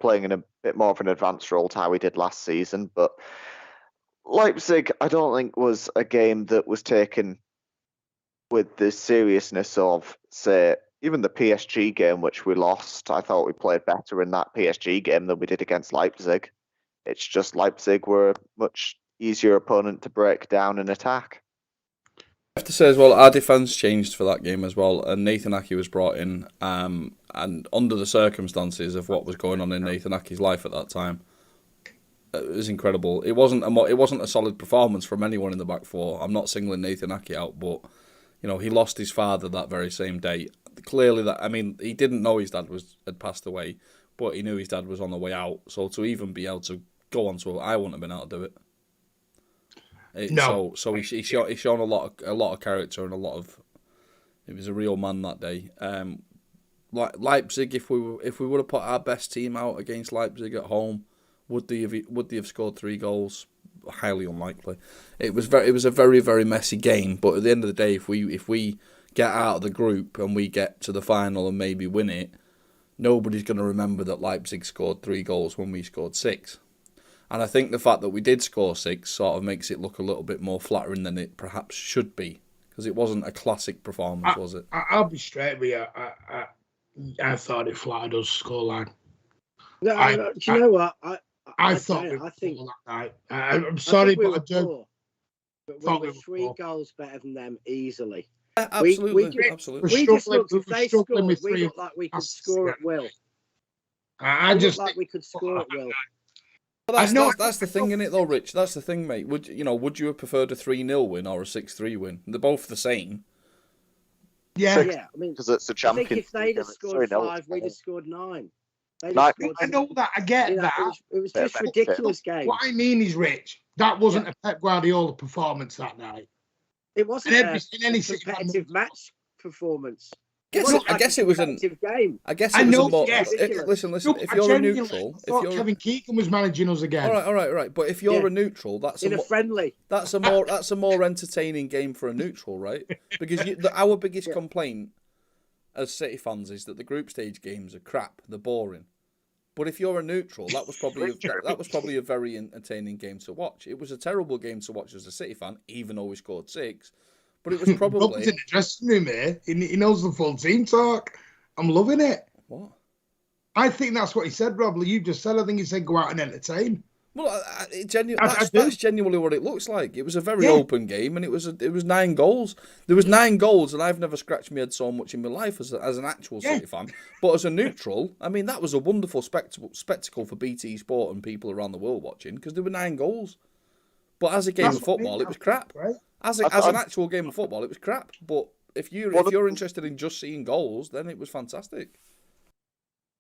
playing in a bit more of an advanced role to how he did last season. But Leipzig, I don't think, was a game that was taken with the seriousness of, say, even the PSG game, which we lost. I thought we played better in that PSG game than we did against Leipzig. It's just Leipzig were a much easier opponent to break down and attack. I have to say as well, our defence changed for that game as well, and Nathan Ake was brought in, and under the circumstances of what was going on in Nathan Ake's life at that time, it was incredible. It wasn't a solid performance from anyone in the back four. I'm not singling Nathan Ake out, but he lost his father that very same day. Clearly, he didn't know his dad had passed away, but he knew his dad was on the way out. So to even be able to go on to it, I wouldn't have been able to do it. No. So he's shown a lot of character and a lot of. He was a real man that day. Leipzig, if we would have put our best team out against Leipzig at home, would they have scored 3 goals? Highly unlikely. It was a very, very messy game, but at the end of the day, if we get out of the group and we get to the final and maybe win it, nobody's going to remember that Leipzig scored 3 goals when we scored 6. And I think the fact that we did score 6 sort of makes it look a little bit more flattering than it perhaps should be, because it wasn't a classic performance, was it? I'll be straight with you. I thought it flattered us scoreline. No, do you know what? I think that night. I'm sorry, but I do. But we were 3 goals better than them easily. Yeah, absolutely. We just looked, if they scored, we looked like we could score at will. I just think we could score at will. Well, that's the thing, innit, though, Rich? That's the thing, mate. Would you have preferred a 3-0 win or a 6-3 win? They're both the same. Yeah. Yeah, I mean, because it's a champion. I think if they'd have scored 5, we'd have scored 9. I know that. I get that. It was just ridiculous game. What I mean is, Rich, that wasn't a Pep Guardiola performance that night. It wasn't a competitive match performance. I guess it was a game. I guess it was a more. Listen. If you're a neutral, Kevin Keegan was managing us again. All right. But if you're a neutral, that's a friendly. That's a more entertaining game for a neutral, right? Because our biggest complaint as City fans is that the group stage games are crap. They're boring. But if you're a neutral, that was probably a very entertaining game to watch. It was a terrible game to watch as a City fan, even though we scored 6. But it was probably... Rob's in the dressing room here. He knows the full team talk. I'm loving it. What? I think that's what he said, Rob. You just said, I think he said go out and entertain. Well, that's genuinely what it looks like. It was a very open game, and it was 9 goals. There was 9 goals, and I've never scratched my head so much in my life as an actual City fan. But as a neutral, I mean, that was a wonderful spectacle for BT Sport and people around the world watching, because there were 9 goals. But as a game of football, it was crap. Right? As an actual game of football, it was crap. But if you're interested in just seeing goals, then it was fantastic.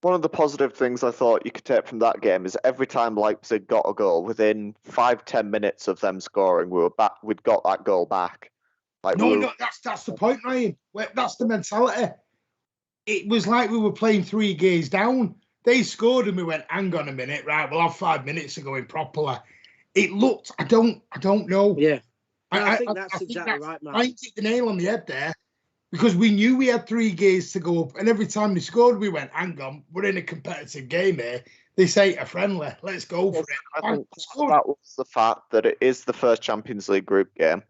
One of the positive things I thought you could take from that game is every time Leipzig got a goal, within 5-10 minutes of them scoring, we'd got that goal back. No, that's the point, Ryan. That's the mentality. It was like we were playing 3 gears down. They scored and we went, hang on a minute, right, we'll have 5 minutes to go in properly. it looked. I don't know. Yeah. No, I think that's exactly right, Mark. I hit the nail on the head there, because we knew we had 3 games to go up, and every time they scored, we went, hang on, we're in a competitive game here. This ain't a friendly. Let's go for it. I think that was the fact that it is the first Champions League group game.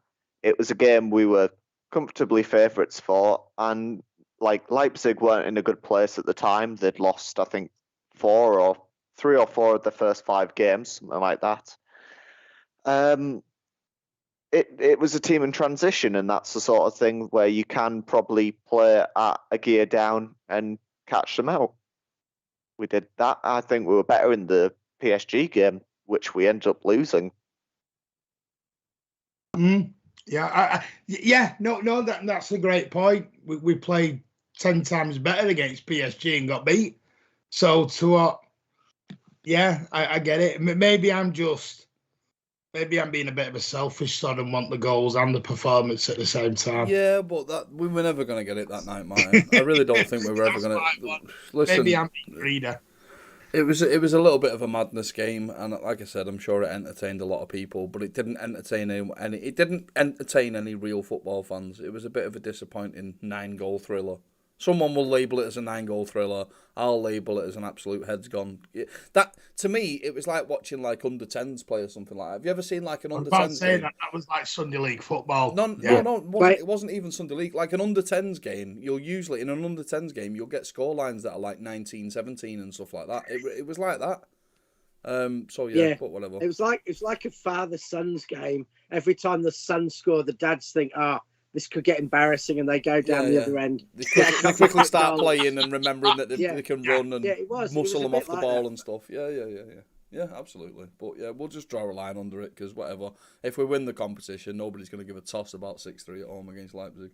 It was a game we were comfortably favourites for, and like Leipzig weren't in a good place at the time. They'd lost, I think, 3 or 4 of the first 5 games, something like that. It was a team in transition, and that's the sort of thing where you can probably play at a gear down and catch them out. We did that. I think we were better in the PSG game, which we ended up losing. Yeah. No. That's a great point. We played 10 times better against PSG and got beat. So I get it. Maybe I'm being a bit of a selfish sod and want the goals and the performance at the same time. Yeah, but we were never going to get it that night, Martin. I really don't think we were ever going to. Listen, maybe I'm being greedy. It was a little bit of a madness game, and like I said, I'm sure it entertained a lot of people, but it didn't entertain any. It didn't entertain any real football fans. It was a bit of a disappointing 9-goal thriller. Someone will label it as a 9-goal thriller. I'll label it as an absolute heads gone. That, to me, it was like watching like under-10s play or something like that. Have you ever seen like an under-10s game? That was like Sunday League football. No, it wasn't even Sunday League. Like an under-10s game, you'll usually, in an under-10s game, you'll get scorelines that are like 19-17 and stuff like that. It was like that. But whatever. It was like a father-son's game. Every time the son scored, the dads think, this could get embarrassing, and they go down the other end. They quickly start playing and remembering that they can run and muscle them off the ball and stuff. Yeah, absolutely. But yeah, we'll just draw a line under it, because whatever. If we win the competition, nobody's going to give a toss about 6-3 at home against Leipzig.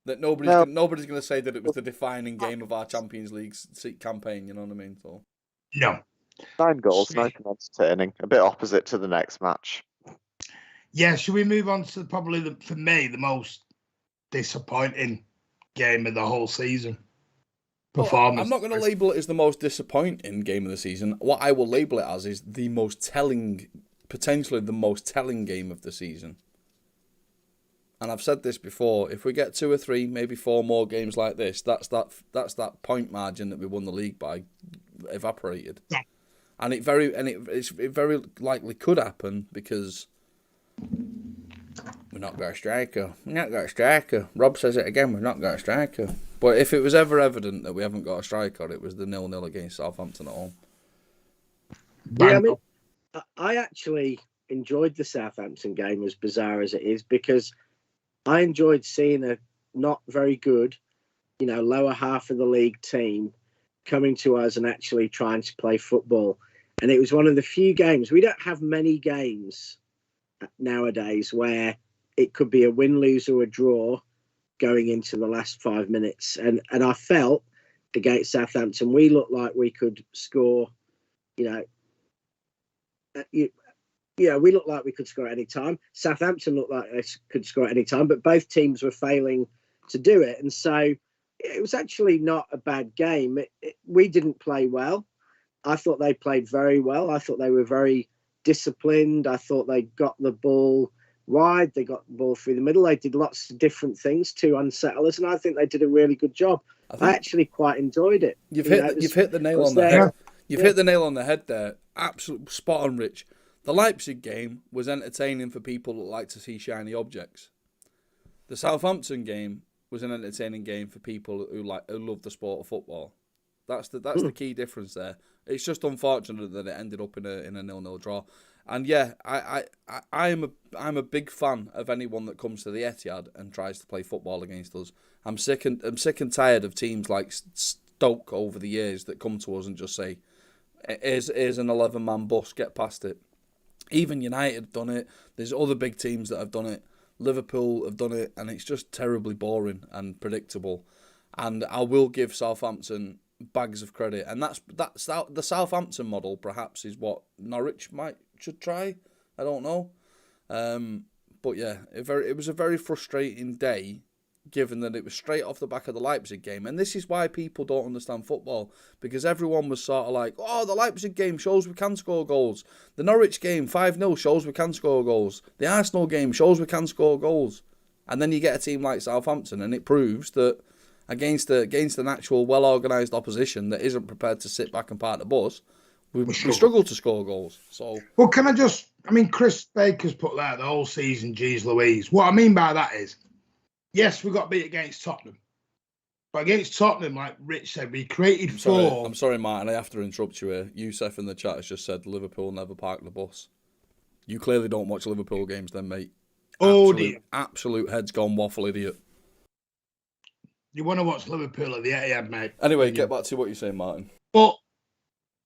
That nobody's going to say that it was the defining game of our Champions League campaign. You know what I mean? So no. 9 goals, nice and entertaining. A bit opposite to the next match. Yeah, should we move on to probably for me the most disappointing game of the whole season? Performance. I'm not going to label it as the most disappointing game of the season. What I will label it as is the most telling, potentially the most telling game of the season. And I've said this before: if we get 2 or 3, maybe 4 more games like this, that's that point margin that we won the league by evaporated. Yeah. And it very likely could happen, because we're not got a striker. Rob says it again, we're not got a striker. But if it was ever evident that we haven't got a striker, it was the 0-0 against Southampton at home. Yeah, I mean, I actually enjoyed the Southampton game, as bizarre as it is, because I enjoyed seeing a not very good, lower half of the league team coming to us and actually trying to play football. And it was one of the few games. We don't have many games nowadays where it could be a win, lose, or a draw going into the last 5 minutes. And I felt against Southampton, we looked like we could score, we looked like we could score at any time. Southampton looked like they could score at any time, but both teams were failing to do it. And so it was actually not a bad game. We didn't play well. I thought they played very well. I thought they were very disciplined. I thought they got the ball wide. They got the ball through the middle. They did lots of different things to unsettle us, and I think they did a really good job. I actually quite enjoyed it. You've hit the nail on the head. Hit the nail on the head there. Absolute spot on, Rich. The Leipzig game was entertaining for people that like to see shiny objects. The Southampton game was an entertaining game for people who love the sport of football. That's the key difference there. It's just unfortunate that it ended up in a 0-0 draw. And yeah, I'm a big fan of anyone that comes to the Etihad and tries to play football against us. I'm sick and tired of teams like Stoke over the years that come to us and just say, "Here's an 11-man bus, get past it." Even United have done it. There's other big teams that have done it. Liverpool have done it, and it's just terribly boring and predictable. And I will give Southampton bags of credit, and that's the Southampton model. Perhaps is what Norwich should try. I don't know, but yeah, it was a very frustrating day given that it was straight off the back of the Leipzig game. And this is why people don't understand football, because everyone was sort of like, oh, the Leipzig game shows we can score goals. The Norwich game, 5-0, shows we can score goals. The Arsenal game shows we can score goals. And then you get a team like Southampton, and it proves that against an actual well-organised opposition that isn't prepared to sit back and park the bus, we struggle to score goals. So, well, Chris Baker's put there the whole season, geez Louise. What I mean by that is, yes, we got beat against Tottenham. But against Tottenham, like Rich said, we created four. I'm sorry, Martin, I have to interrupt you here. Youssef in the chat has just said Liverpool never parked the bus. You clearly don't watch Liverpool games then, mate. Absolute heads gone waffle idiot. You want to watch Liverpool at the Etihad, mate. Anyway, get back to what you're saying, Martin. But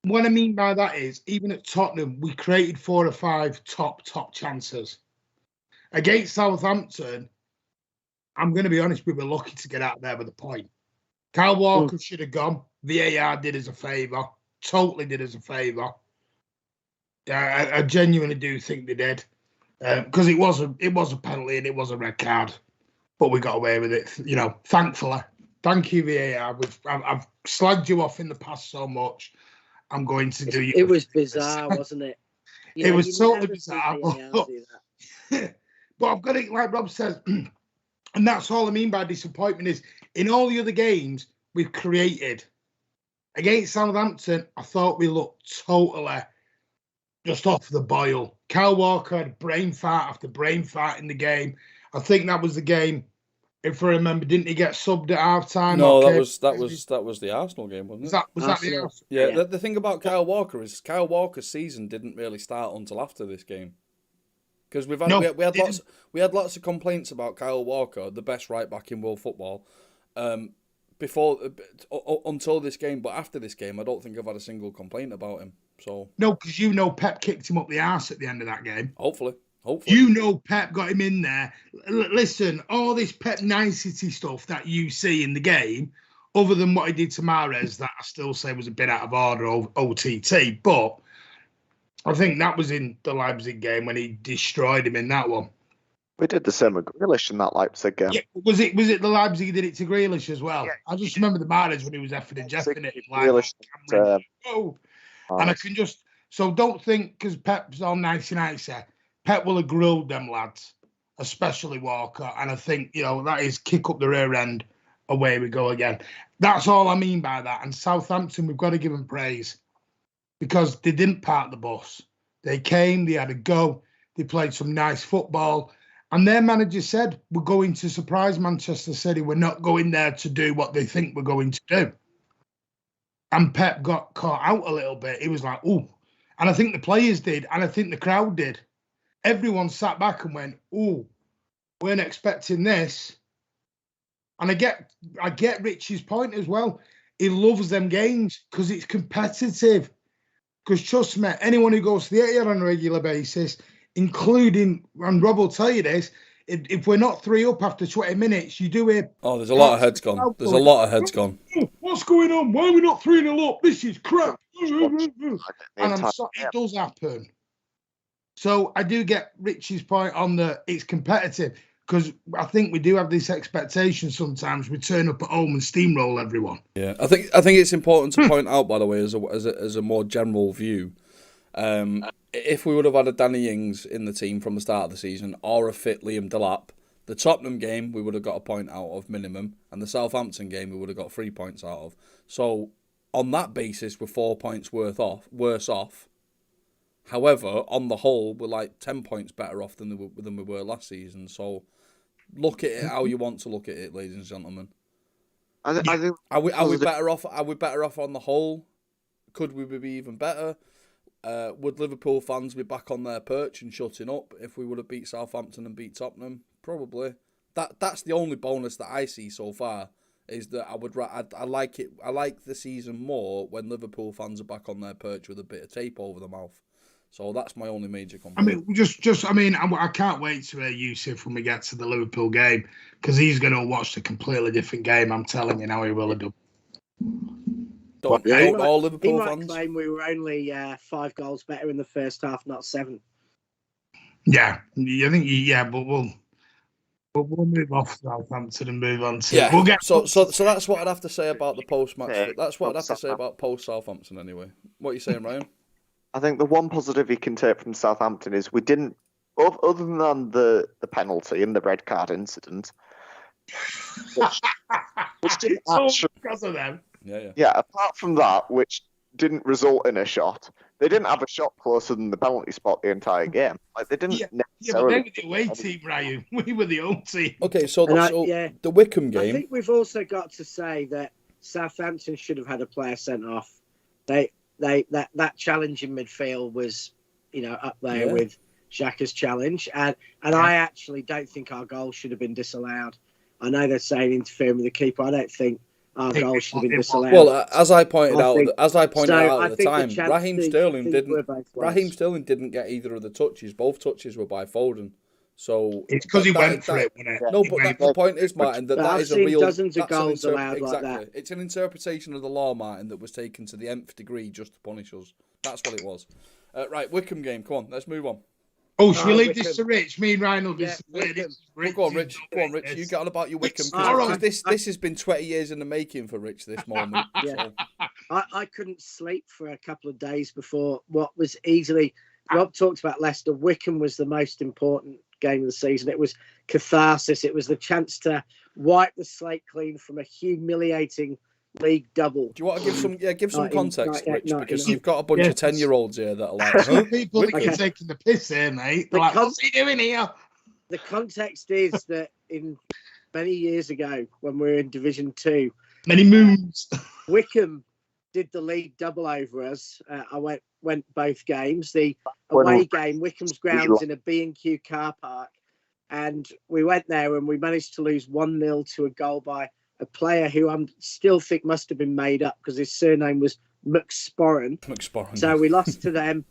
what I mean by that is, even at Tottenham, we created 4 or 5 top chances. Against Southampton, I'm going to be honest, we were lucky to get out there with a point. Kyle Walker should have gone. VAR did us a favour. Totally did us a favour. I genuinely do think they did. Because it was a penalty and it was a red card. But we got away with it, thankfully. Thank you, VAR. I've slagged you off in the past so much. I'm going to do you. It was bizarre, wasn't it? It was totally bizarre. But I've got it, like Rob says, and that's all I mean by disappointment is, in all the other games, we've created. Against Southampton, I thought we looked totally just off the boil. Kyle Walker had brain fart after brain fart in the game. I think that was the game, if I remember, didn't he get subbed at half-time? No, that was the Arsenal game, wasn't it? Was that the Arsenal? Yeah, the thing about Kyle Walker is Kyle Walker's season didn't really start until after this game. Because we had lots of complaints about Kyle Walker, the best right back in world football, until this game. But after this game, I don't think I've had a single complaint about him. So no, because Pep kicked him up the arse at the end of that game. Hopefully. Pep got him in there. Listen, all this Pep nicety stuff that you see in the game, other than what he did to Mahrez, that I still say was a bit out of order, OTT. But I think that was in the Leipzig game when he destroyed him in that one. We did the same with Grealish in that Leipzig game. Yeah, was it the Leipzig who did it to Grealish as well? Yeah, I just remember the Mahrez when he was effing and jeffing it. And I can just... So don't think, because Pep's all nicey, Pep will have grilled them lads, especially Walker. And I think, that is kick up the rear end, away we go again. That's all I mean by that. And Southampton, we've got to give them praise, because they didn't park the bus. They came, they had a go, they played some nice football. And their manager said, we're going to surprise Manchester City. We're not going there to do what they think we're going to do. And Pep got caught out a little bit. He was like, ooh. And I think the players did, and I think the crowd did. Everyone sat back and went, ooh, weren't expecting this. And I get Richie's point as well. He loves them games because it's competitive. Because trust me, anyone who goes to the Etihad on a regular basis, including, and Rob will tell you this, if we're not 3 up after 20 minutes, you do hear... Oh, there's a lot of heads gone. There's a lot of heads gone. What's going on? Why are we not 3-0 up? This is crap. And I'm sorry, it does happen. So I do get Richie's point on it's competitive, because I think we do have this expectation sometimes. We turn up at home and steamroll everyone. Yeah, I think it's important to point out, by the way, as a more general view, if we would have had a Danny Ings in the team from the start of the season, or a fit Liam Delap, the Tottenham game we would have got a point out of minimum, and the Southampton game we would have got 3 points out of. So on that basis, we're 4 points worse off. However, on the whole, we're like 10 points better off than we were last season. So look at it how you want to look at it, ladies and gentlemen. I think are we better off? Are we better off on the whole? Could we be even better? Would Liverpool fans be back on their perch and shutting up if we would have beat Southampton and beat Tottenham? Probably. That's the only bonus that I see so far, is that I like it. I like the season more when Liverpool fans are back on their perch with a bit of tape over the mouth. So that's my only major complaint. I can't wait to hear Yusuf when we get to the Liverpool game, because he's going to watch a completely different game. I'm telling you now, he will have done. Don't all Liverpool fans? He might claim we were only 5 goals better in the first half, not 7. Yeah, I think, but But we'll move off Southampton and move on to. Yeah. We'll get So that's what I'd have to say about the post-match. Yeah, That's what I'd have to say about post-Southampton anyway. What are you saying, Ryan? I think the one positive you can take from Southampton is we didn't, other than the penalty and the red card incident, which didn't actually, because of them. Yeah, apart from that, which didn't result in a shot, they didn't have a shot closer than the penalty spot the entire game. Like they didn't necessarily. Yeah, but they were the away team, Ryan. We were the home team. Okay, so the Wickham game. I think we've also got to say that Southampton should have had a player sent off. That challenge in midfield was, up there with Xhaka's challenge, and I actually don't think our goal should have been disallowed. I know they're saying interfering with the keeper. I don't think our goal should have been disallowed. Well, as I pointed out at the time, Raheem Sterling didn't get either of the touches. Both touches were by Foden. So it's because he went for it, wasn't it? No, but the point is, Martin, that is a real. Dozens of goals allowed like that. It's an interpretation of the law, Martin, that was taken to the nth degree just to punish us. That's what it was. Right, Wickham game. Come on, let's move on. Oh, should we leave this to Rich? Me and Ryan will be Go on, Rich. You get on about your Wickham. Because this has been 20 years in the making for Rich, this moment. Yeah. So. I couldn't sleep for a couple of days before what was easily... Rob talked about Leicester. Wickham was the most important game of the season. It was catharsis. It was the chance to wipe the slate clean from a humiliating league double. Do you want to give some context, Rich? Because you've got a bunch of 10-year-olds here that are like, huh? People think you're taking the piss here, mate. They're like, what's he doing here? The context is that in many years ago, when we were in Division 2, many moons, Wickham did the league double over us. I went both games. The away game, Wickham's grounds in a B&Q car park, and we went there and we managed to lose 1-0 to a goal by a player who I still think must have been made up because his surname was McSporran. So we lost to them,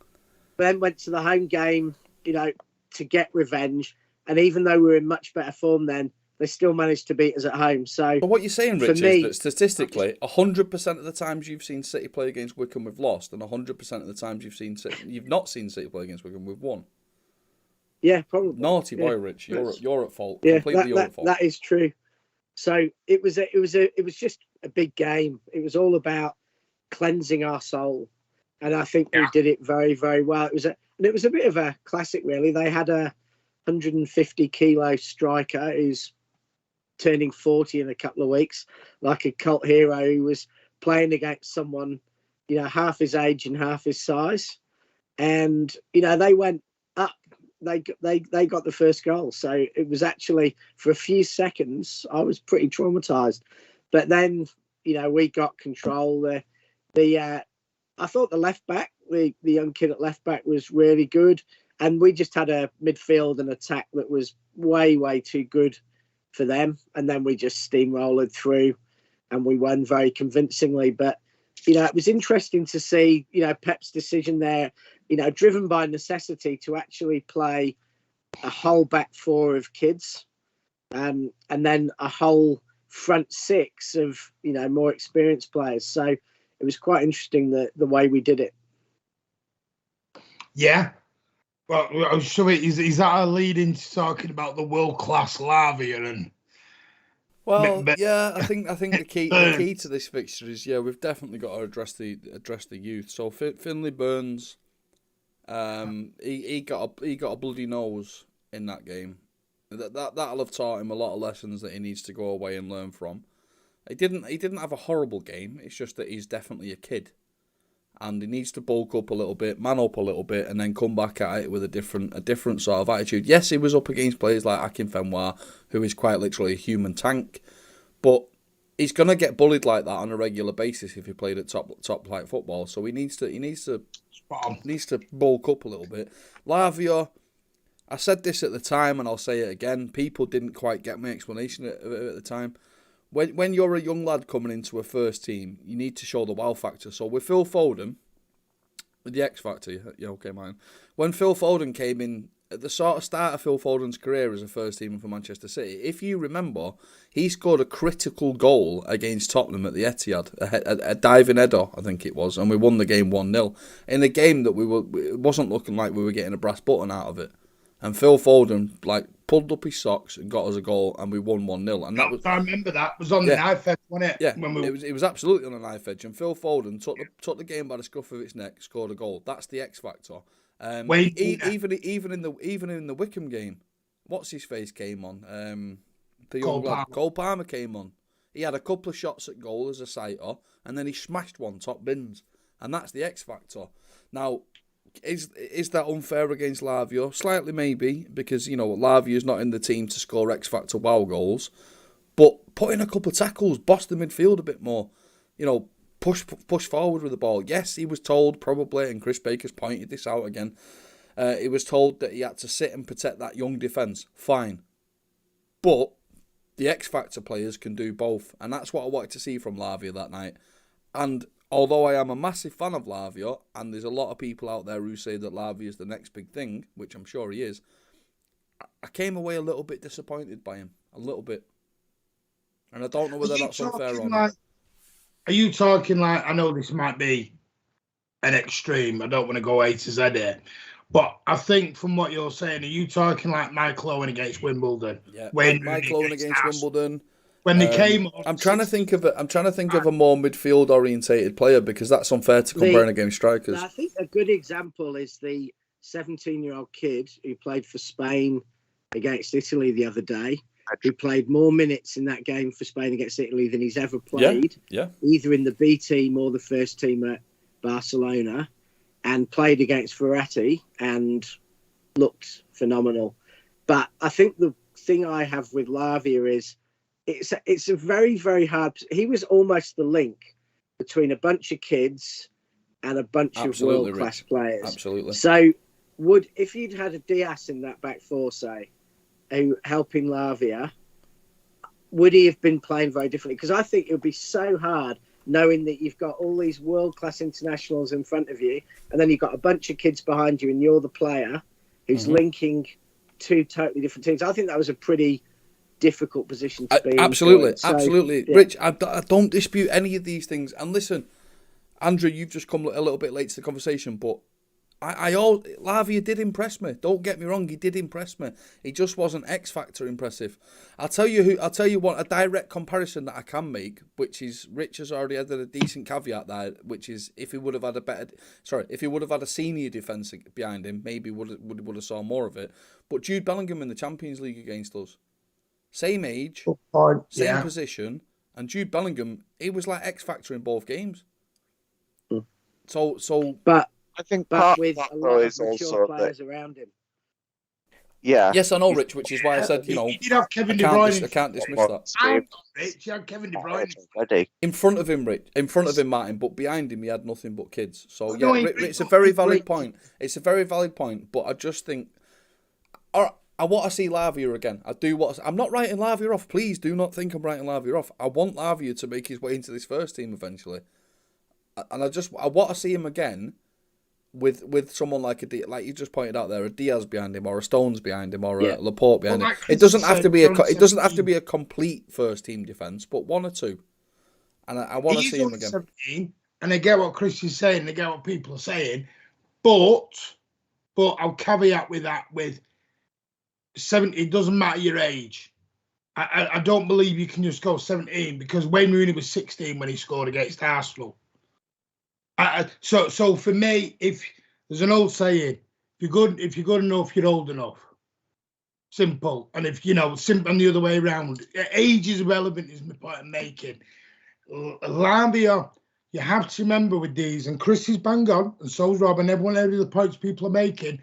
then went to the home game, to get revenge. And even though we were in much better form then, they still managed to beat us at home. So, but what you're saying, Rich, is that statistically, 100% of the times you've seen City play against Wickham, we've lost, and 100% of the times you've not seen City play against Wickham, we've won. Yeah, probably. Naughty boy, Rich. You're at fault. Yeah, completely your fault. That is true. So it was just a big game. It was all about cleansing our soul, and I think we did it very, very well. It was a bit of a classic, really. They had a 150-kilo striker who's turning 40 in a couple of weeks, like a cult hero who was playing against someone, half his age and half his size, and they went up. They got the first goal. So it was actually, for a few seconds, I was pretty traumatized. But then, we got control. I thought the left back, the young kid at left back, was really good. And we just had a midfield and attack that was way, way too good for them. And then we just steamrolled through and we won very convincingly. But, it was interesting to see, Pep's decision there, driven by necessity to actually play a whole back four of kids and then a whole front six of, more experienced players. So it was quite interesting the way we did it. Yeah. Well, so is that a lead into talking about the world-class Lavia and... Well, yeah, I think the key to this fixture is we've definitely got to address the youth. So Finlay Burns, he got a bloody nose in that game. That'll have taught him a lot of lessons that he needs to go away and learn from. He didn't have a horrible game. It's just that he's definitely a kid, and he needs to bulk up a little bit, man up a little bit, and then come back at it with a different sort of attitude. Yes, he was up against players like Akinfenwa, who is quite literally a human tank, but he's gonna get bullied like that on a regular basis if he played at top flight football. So he needs to bulk up a little bit. Lavia, I said this at the time, and I'll say it again. People didn't quite get my explanation at the time. When you're a young lad coming into a first team, you need to show the wow factor. So with Phil Foden, with the X factor, okay, mine. When Phil Foden came in at the sort of start of Phil Foden's career as a first teamer for Manchester City, if you remember, he scored a critical goal against Tottenham at the Etihad, a diving header, I think it was, and we won the game 1-0 in a game that it wasn't looking like we were getting a brass button out of it. And Phil Foden pulled up his socks and got us a goal, and we won 1-0. And that was, I remember that. It was on the knife edge, wasn't it? Yeah, it was absolutely on a knife edge. And Phil Foden took the game by the scruff of its neck, scored a goal. That's the X factor. Even in the Wickham game, what's his face came on? The young lad, Cole Palmer came on. He had a couple of shots at goal as a sighter, and then he smashed one top bins, and that's the X factor. Now, is that unfair against Lavia? Slightly, maybe, because Lavia's not in the team to score X factor wow goals. But put in a couple of tackles, boss the midfield a bit more. Push forward with the ball. Yes, he was told probably, and Chris Baker's pointed this out again. He was told that he had to sit and protect that young defence. Fine, but the X factor players can do both, and that's what I wanted to see from Lavia that night. And although I am a massive fan of Lavia, and there's a lot of people out there who say that Lavia is the next big thing, which I'm sure he is, I came away a little bit disappointed by him, a little bit. And I don't know whether that's unfair or not. Are you talking like, I know this might be an extreme, I don't want to go A to Z here, but I think from what you're saying, are you talking like Michael Owen against Wimbledon? Yeah, Michael Owen against Wimbledon. When they came on, I'm trying to think of a more midfield orientated player, because that's unfair to compare against strikers. I think a good example is the 17-year-old kid who played for Spain against Italy the other day, who played more minutes in that game for Spain against Italy than he's ever played, either in the B team or the first team at Barcelona, and played against Verratti and looked phenomenal. But I think the thing I have with Lavia is it's a very, very hard... He was almost the link between a bunch of kids and a bunch of world-class players. Absolutely. So if you'd had a Diaz in that back four, say, who helping Lavia, would he have been playing very differently? Because I think it would be so hard knowing that you've got all these world-class internationals in front of you, and then you've got a bunch of kids behind you, and you're the player who's linking two totally different teams. I think that was a pretty difficult position to be in. Absolutely. Yeah. Rich, I don't dispute any of these things. And listen, Andrew, you've just come a little bit late to the conversation, but Lavia did impress me. Don't get me wrong, he did impress me. He just wasn't X Factor impressive. I'll tell you what, a direct comparison that I can make, which is Rich has already added a decent caveat there, which is if he would have had a senior defence behind him, maybe would have saw more of it. But Jude Bellingham in the Champions League against us, same age, same position, and Jude Bellingham, he was like X Factor in both games. But I think but with a lot of mature players around him. Yeah. Yes, I know, Rich, which is why I said, he did have Kevin De Bruyne. I can't dismiss that. Rich, he had Kevin De Bruyne. In front of him, Rich. In front of him, Martin, but behind him, he had nothing but kids. So, yeah, it's a very valid point. It's a very valid point, but I just think... I want to see Lavia again. I'm not writing Lavia off. Please do not think I'm writing Lavia off. I want Lavia to make his way into this first team eventually. And I want to see him again with someone like you just pointed out there, a Diaz behind him, or a Stones behind him, or a Laporte behind him. It doesn't have to be a complete first team defence, but one or two. And I want to see him again. 17, and I get what Chris is saying, I get what people are saying, but I'll caveat with that with 17. It doesn't matter your age. I don't believe you can just go 17, because Wayne Rooney was 16 when he scored against Arsenal. So for me, if there's an old saying, if you're good enough, you're old enough. Simple. And if simple and the other way around, age is irrelevant, is my point I'm making. Lavia, you have to remember with these, and Chris is bang on, and so's Rob, and everyone else the points people are making.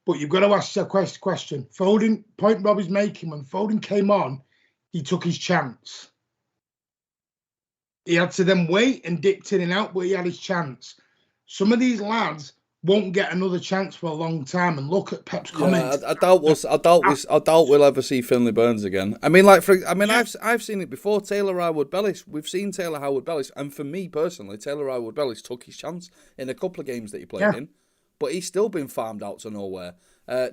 But you've got to ask yourself a question. Foden, point Rob is making, when Foden came on, he took his chance. He had to then wait and dipped in and out, but he had his chance. Some of these lads won't get another chance for a long time. And look at Pep's comments. I doubt we'll ever see Finlay Burns again. I mean, I've seen it before. Taylor Howard-Bellis. We've seen Taylor Howard-Bellis, and for me personally, Taylor Howard-Bellis took his chance in a couple of games that he played in, but he's still been farmed out to nowhere.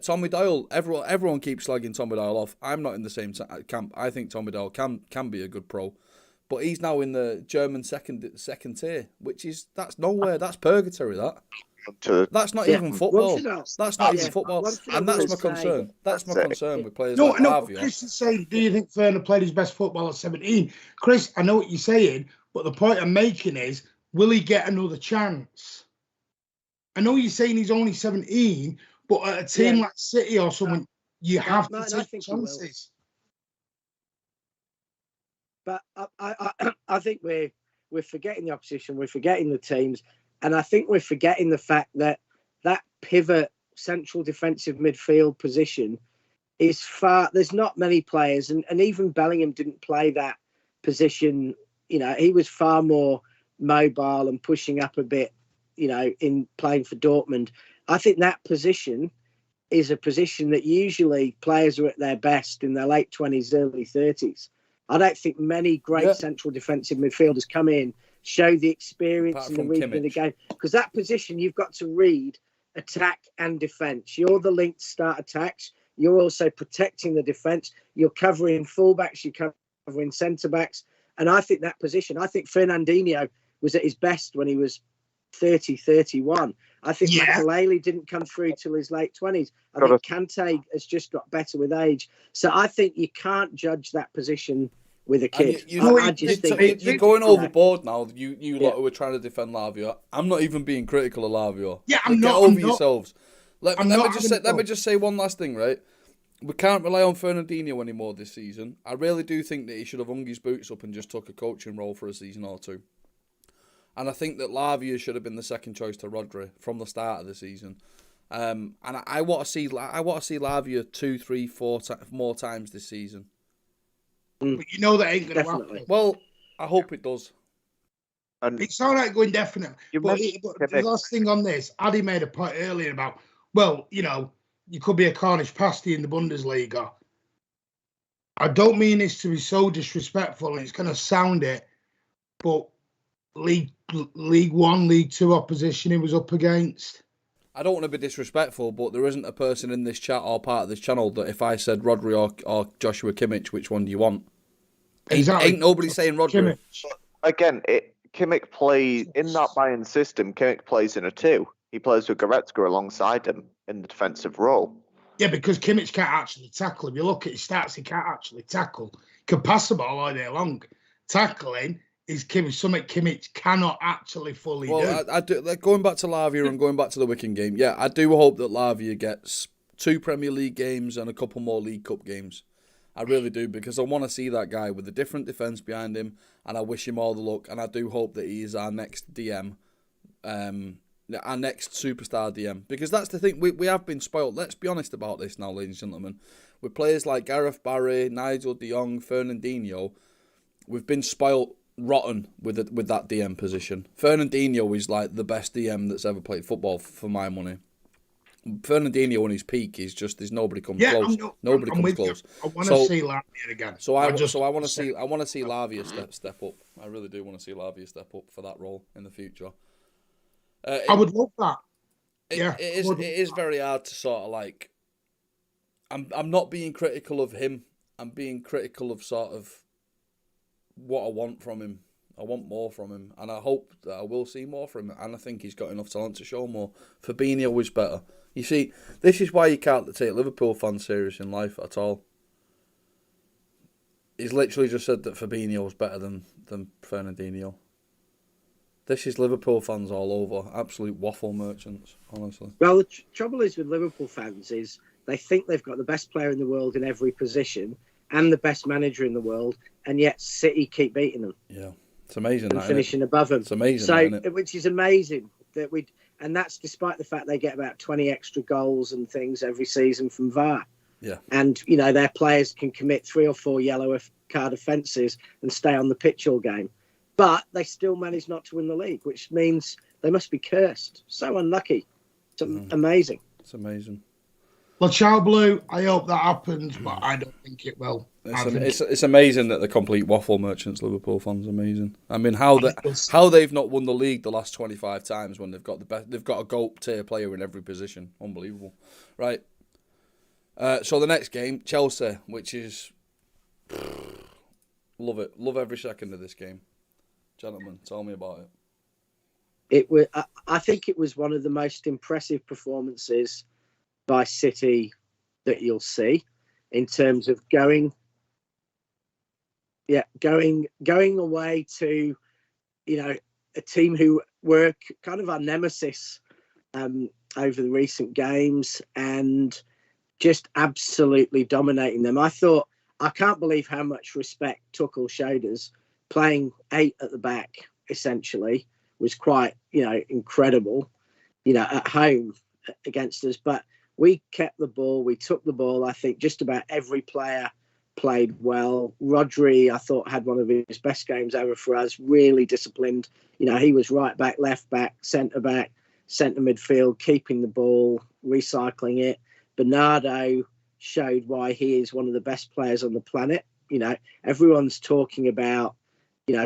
Tommy Doyle. Everyone keeps slagging Tommy Doyle off. I'm not in the same camp. I think Tommy Doyle can be a good pro. But he's now in the German second tier, that's nowhere. That's purgatory, that. That's not Yeah. even football. One thing That's not even yeah, football. one thing I And that's will my say- concern. That's my That's it. concern with players No, like no. Lavia. Chris is saying, do you think Ferner played his best football at 17? Chris, I know what you're saying, but the point I'm making is, will he get another chance? I know you're saying he's only 17, but at a team like City or someone, you have to Martin, I take think he will. chances. But I think we're forgetting the opposition, we're forgetting the teams, and I think we're forgetting the fact that pivot central defensive midfield position is far. There's not many players, and even Bellingham didn't play that position. You know, he was far more mobile and pushing up a bit. You know, in playing for Dortmund, I think that position is a position that usually players are at their best in their late 20s, early 30s. I don't think many great central defensive midfielders come in, show the experience and the reading of the game. Because that position, you've got to read attack and defence. You're the link to start attacks. You're also protecting the defence. You're covering fullbacks. You're covering centre-backs. And I think that position, I think Fernandinho was at his best when he was 30, 31. I think Makelele didn't come through till his late 20s. I think Kante has just got better with age. So I think you can't judge that position with a kid. I just think you're going overboard now. You lot who are trying to defend Lavia. I'm not even being critical of Lavia. Yeah, I'm Get not. over I'm yourselves. Let me just say one last thing, right? We can't rely on Fernandinho anymore this season. I really do think that he should have hung his boots up and just took a coaching role for a season or two. And I think that Lavia should have been the second choice to Rodri from the start of the season. And I want to see Lavia 2, 3, 4 more times this season. But you know that ain't going to happen. Well, I hope it does. And it's all right going definite. But the last thing on this, Addy made a point earlier about, well, you know, you could be a Cornish pasty in the Bundesliga. I don't mean this to be so disrespectful, and it's going to sound it, but League 1, League 2 opposition he was up against. I don't want to be disrespectful, but there isn't a person in this chat or part of this channel that if I said Rodri or Joshua Kimmich, which one do you want? Exactly. Ain't nobody saying Rodri. Kimmich. Again, Kimmich plays in that Bayern system. Kimmich plays in a 2. He plays with Goretzka alongside him in the defensive role. Yeah, because Kimmich can't actually tackle. If you look at his stats, he can't actually tackle. He can pass the ball all day long. Tackling is something Kimmich cannot actually fully do. I do. Like, going back to Lavia and going back to the Wickham game, yeah, I do hope that Lavia gets 2 Premier League games and a couple more League Cup games. I really do, because I want to see that guy with a different defence behind him, and I wish him all the luck, and I do hope that he is our next DM, our next superstar DM, because that's the thing, we have been spoilt. Let's be honest about this now, ladies and gentlemen. With players like Gareth Barry, Nigel de Jong, Fernandinho, we've been spoilt rotten with that DM position. Fernandinho is like the best DM that's ever played football for my money. Fernandinho on his peak is just there's nobody comes close. Nobody comes close. I want to see Lavia again. So I want to see Lavia step up. I really do want to see Lavia step up for that role in the future. I would love that. It is very hard to sort of like. I'm not being critical of him. I'm being critical of sort of what I want from him. I want more from him, and I hope that I will see more from him. And I think he's got enough talent to show more. Fabinho is better. You see, this is why you can't take Liverpool fans serious in life at all. He's literally just said that Fabinho is better than Fernandinho. This is Liverpool fans all over. Absolute waffle merchants, honestly. Well, the trouble is with Liverpool fans is they think they've got the best player in the world in every position and the best manager in the world, and yet City keep beating them. Yeah, it's amazing. And finishing above them. It's amazing. So, which is amazing that and that's despite the fact they get about 20 extra goals and things every season from VAR. Yeah. And, you know, their players can commit 3 or 4 yellow card offences and stay on the pitch all game. But they still manage not to win the league, which means they must be cursed. So unlucky. It's amazing. It's amazing. Well, Chow Blue, I hope that happens, but I don't think it will. It's amazing that the complete waffle merchants, Liverpool fans, amazing. I mean, how they've not won the league the last 25 times when they've got a GOAT tier player in every position, unbelievable, right? So the next game, Chelsea, which is love it, love every second of this game. Gentlemen, tell me about it. it was. I think it was one of the most impressive performances by City that you'll see in terms of going away to, a team who were kind of our nemesis over the recent games and just absolutely dominating them. I can't believe how much respect Tuchel showed us. Playing 8 at the back, essentially, was quite, incredible, at home against us. But we kept the ball. We took the ball. I think just about every player played well. Rodri, I thought, had one of his best games ever for us. Really disciplined. He was right back, left back, centre midfield, keeping the ball, recycling it. Bernardo showed why he is one of the best players on the planet. Everyone's talking about,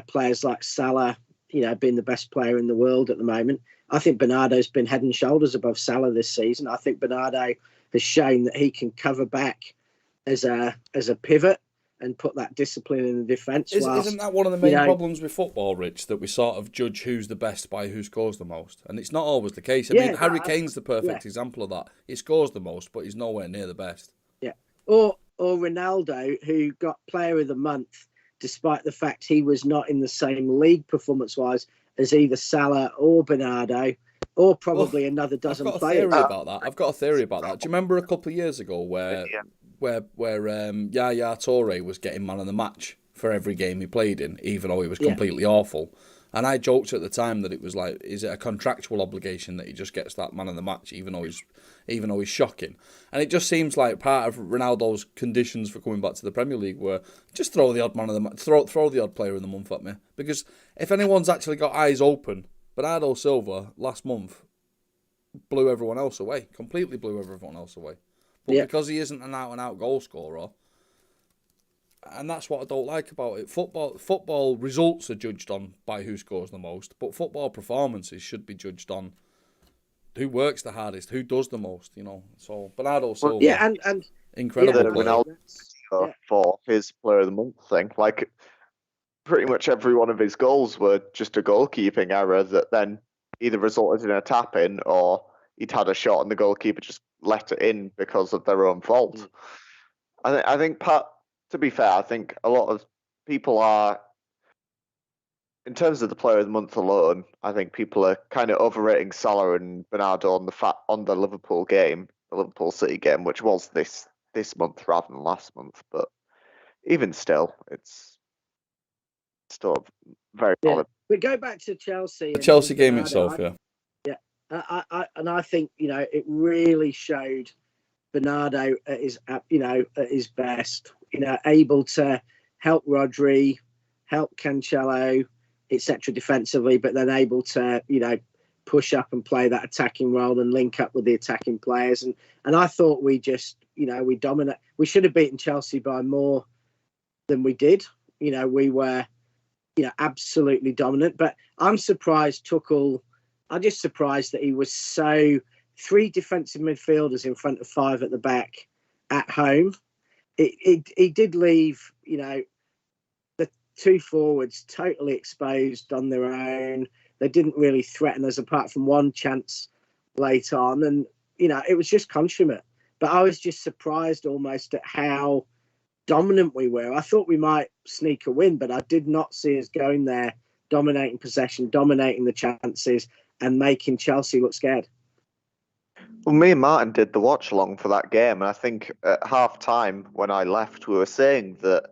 players like Salah, being the best player in the world at the moment. I think Bernardo's been head and shoulders above Salah this season. I think Bernardo has shown that he can cover back as a pivot and put that discipline in the defence. Isn't that one of the main problems with football, Rich, that we sort of judge who's the best by who scores the most? And it's not always the case. I mean, Harry Kane's the perfect example of that. He scores the most, but he's nowhere near the best. Yeah. Or Ronaldo, who got Player of the Month, despite the fact he was not in the same league performance-wise as either Salah or Bernardo, or probably another dozen players. I've got a theory about that. Do you remember a couple of years ago where Yaya Toure was getting man of the match for every game he played in, even though he was completely awful? And I joked at the time that it was like, is it a contractual obligation that he just gets that man of the match, even though he's shocking? And it just seems like part of Ronaldo's conditions for coming back to the Premier League were just throw the odd man of the match, throw the odd player of the month at me. Because if anyone's actually got eyes open, Bernardo Silva last month blew everyone else away, completely blew everyone else away. But because he isn't an out-and-out goal scorer, and that's what I don't like about it. Football results are judged on by who scores the most, but football performances should be judged on who works the hardest, who does the most. So Bernardo Silva, and that incredible. Ronaldo for his Player of the Month thing. Like, pretty much every one of his goals were just a goalkeeping error that then either resulted in a tap in or he'd had a shot and the goalkeeper just let it in because of their own fault. I think Pat. To be fair, I think a lot of people are, in terms of the Player of the Month alone, I think people are kind of overrating Salah and Bernardo on the Liverpool game, the Liverpool City game, which was this month rather than last month. But even still, it's still very solid. But go back to Chelsea. The Chelsea game itself, I think it really showed Bernardo at his best. Able to help Rodri, help Cancelo, etc. defensively, but then able to, push up and play that attacking role and link up with the attacking players. And I thought we just, we dominate. We should have beaten Chelsea by more than we did. We were, absolutely dominant. But I'm surprised I'm just surprised that he was 3 defensive midfielders in front of 5 at the back at home. He did leave, the 2 forwards totally exposed on their own. They didn't really threaten us apart from one chance late on. And, it was just consummate. But I was just surprised almost at how dominant we were. I thought we might sneak a win, but I did not see us going there, dominating possession, dominating the chances and making Chelsea look scared. Well, me and Martin did the watch along for that game, and I think at half time when I left, we were saying that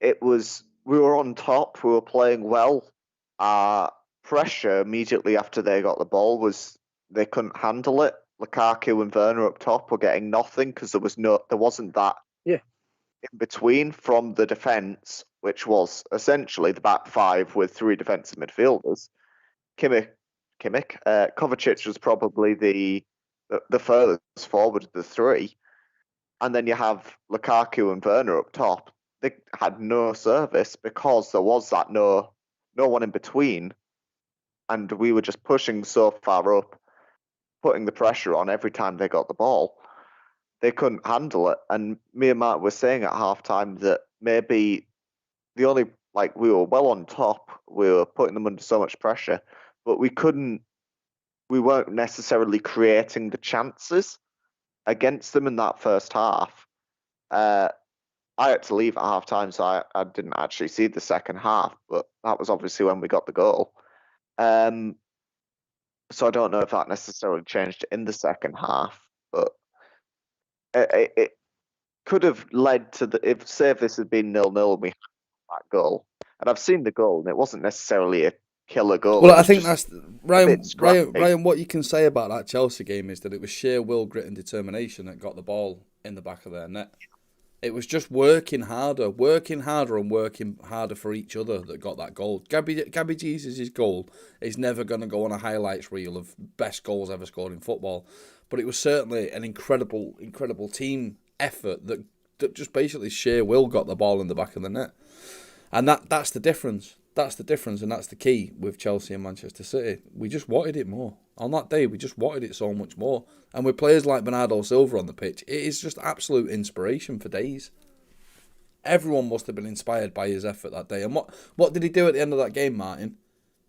we were on top, we were playing well. Our pressure immediately after they got the ball was they couldn't handle it. Lukaku and Werner up top were getting nothing because there wasn't that in between from the defence, which was essentially the back 5 with 3 defensive midfielders. Kovacic was probably the furthest forward of the 3. And then you have Lukaku and Werner up top. They had no service because there was that no one in between. And we were just pushing so far up, putting the pressure on every time they got the ball. They couldn't handle it. And me and Matt were saying at halftime that maybe we were well on top. We were putting them under so much pressure. but we weren't necessarily creating the chances against them in that first half. I had to leave at half time, so I didn't actually see the second half, but that was obviously when we got the goal. So I don't know if that necessarily changed in the second half, but it could have led to if this had been 0-0 and we had that goal. And I've seen the goal, and it wasn't necessarily a killer goal. Well, I think that's Ryan. scrappy. Ryan, what you can say about that Chelsea game is that it was sheer will, grit, and determination that got the ball in the back of their net. It was just working harder, and working harder for each other that got that goal. Gabby Jesus' goal is never going to go on a highlights reel of best goals ever scored in football, but it was certainly an incredible team effort that just basically sheer will got the ball in the back of the net, and that's the difference. That's the difference, and that's the key with Chelsea and Manchester City. We just wanted it more. On that day, we just wanted it so much more. And with players like Bernardo Silva on the pitch, it is just absolute inspiration for days. Everyone must have been inspired by his effort that day. And what did he do at the end of that game, Martin?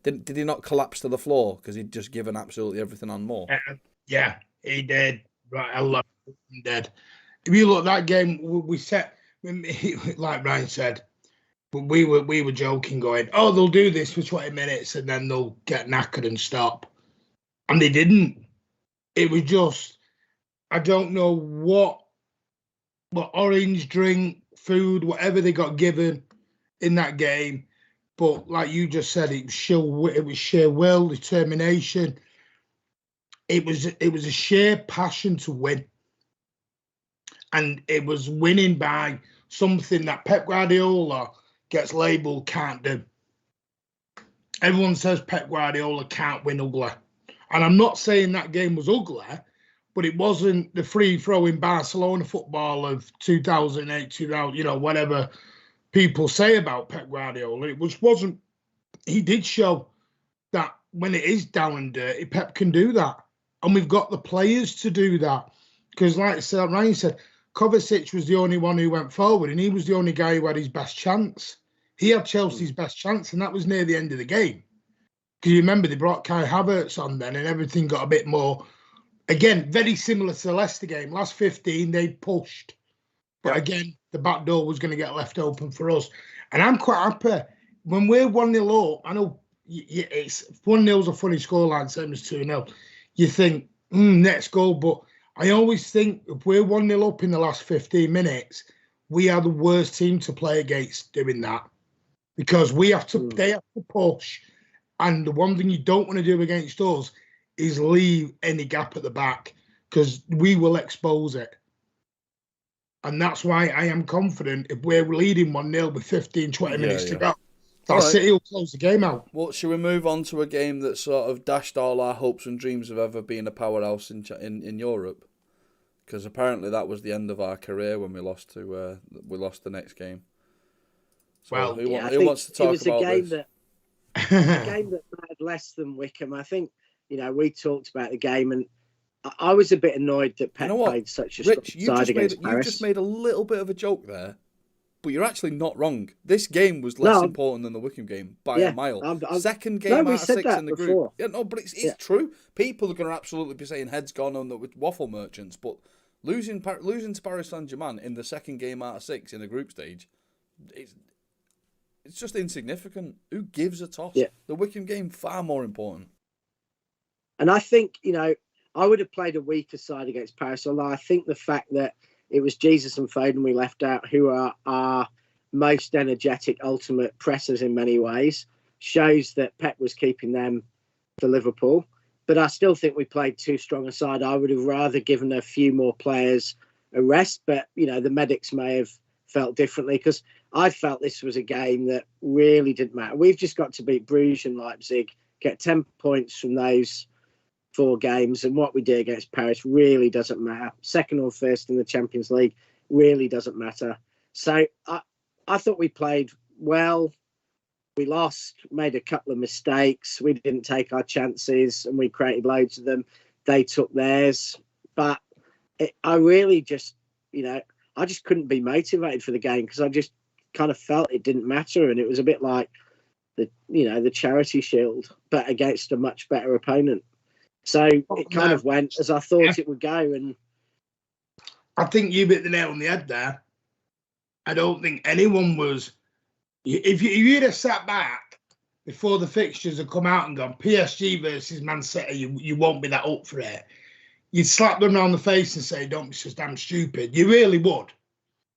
Did he not collapse to the floor because he'd just given absolutely everything on more? Yeah, he did. Right, I love him, he did. If you look at that game, we set, like Ryan said, but we were joking, going, "Oh, they'll do this for 20 minutes and then they'll get knackered and stop," and they didn't. It was just, I don't know what orange drink, food, whatever they got given in that game, but like you just said, it was sheer will, determination. It was a sheer passion to win, and it was winning by something that Pep Guardiola gets labelled can't do. Everyone says Pep Guardiola can't win ugly. And I'm not saying that game was ugly, but it wasn't the free-throwing Barcelona football of 2008, 2000, whatever people say about Pep Guardiola. It wasn't. He did show that when it is down and dirty, Pep can do that. And we've got the players to do that. Because like Ryan said, Kovacic was the only one who went forward, and he was the only guy who had his best chance. He had Chelsea's best chance, and that was near the end of the game. Because you remember, they brought Kai Havertz on then, and everything got a bit more, again, very similar to the Leicester game. Last 15, they pushed. But again, the back door was going to get left open for us. And I'm quite happy. When we're 1-0 up, I know it's 1-0's a funny scoreline, same as 2-0. You think, next goal, but I always think if we're 1-0 up in the last 15 minutes, we are the worst team to play against doing that. Because they have to push. And the one thing you don't want to do against us is leave any gap at the back, because we will expose it. And that's why I am confident if we're leading 1-0 with 15, 20 minutes to go, that City will close the game out. Well, should we move on to a game that sort of dashed all our hopes and dreams of ever being a powerhouse in Europe? Because apparently that was the end of our career when we lost the next game. So well, who wants to talk about this? A game that mattered less than Wickham. I think, we talked about the game, and I was a bit annoyed that Pep played such a strong side against Paris. You just made a little bit of a joke there, but you're actually not wrong. This game was less important than the Wickham game by a mile. Second game out of 6 in the group. Yeah, no, but it's true. People are going to absolutely be saying heads gone on with waffle merchants, but losing to Paris Saint-Germain in the second game out of 6 in a group stage, it's just insignificant. Who gives a toss? Yeah. The Wickham game, far more important. And I think, I would have played a weaker side against Paris, although I think the fact that it was Jesus and Foden we left out, who are our most energetic, ultimate pressers in many ways, shows that Pep was keeping them for Liverpool. But I still think we played too strong a side. I would have rather given a few more players a rest, but, the medics may have felt differently, because I felt this was a game that really didn't matter. We've just got to beat Bruges and Leipzig, get 10 points from those 4 games, and what we do against Paris really doesn't matter. Second or first in the Champions League really doesn't matter. So I thought we played well. We lost, made a couple of mistakes. We didn't take our chances, and we created loads of them. They took theirs. But I really just, I just couldn't be motivated for the game, because I just kind of felt it didn't matter. And it was a bit like, the Charity Shield, but against a much better opponent. So it kind of went as I thought it would go. And I think you hit the nail on the head there. I don't think anyone was. If you'd have sat back before the fixtures had come out and gone PSG versus Man City, you won't be that up for it. You'd slap them around the face and say, "Don't be so damn stupid." You really would.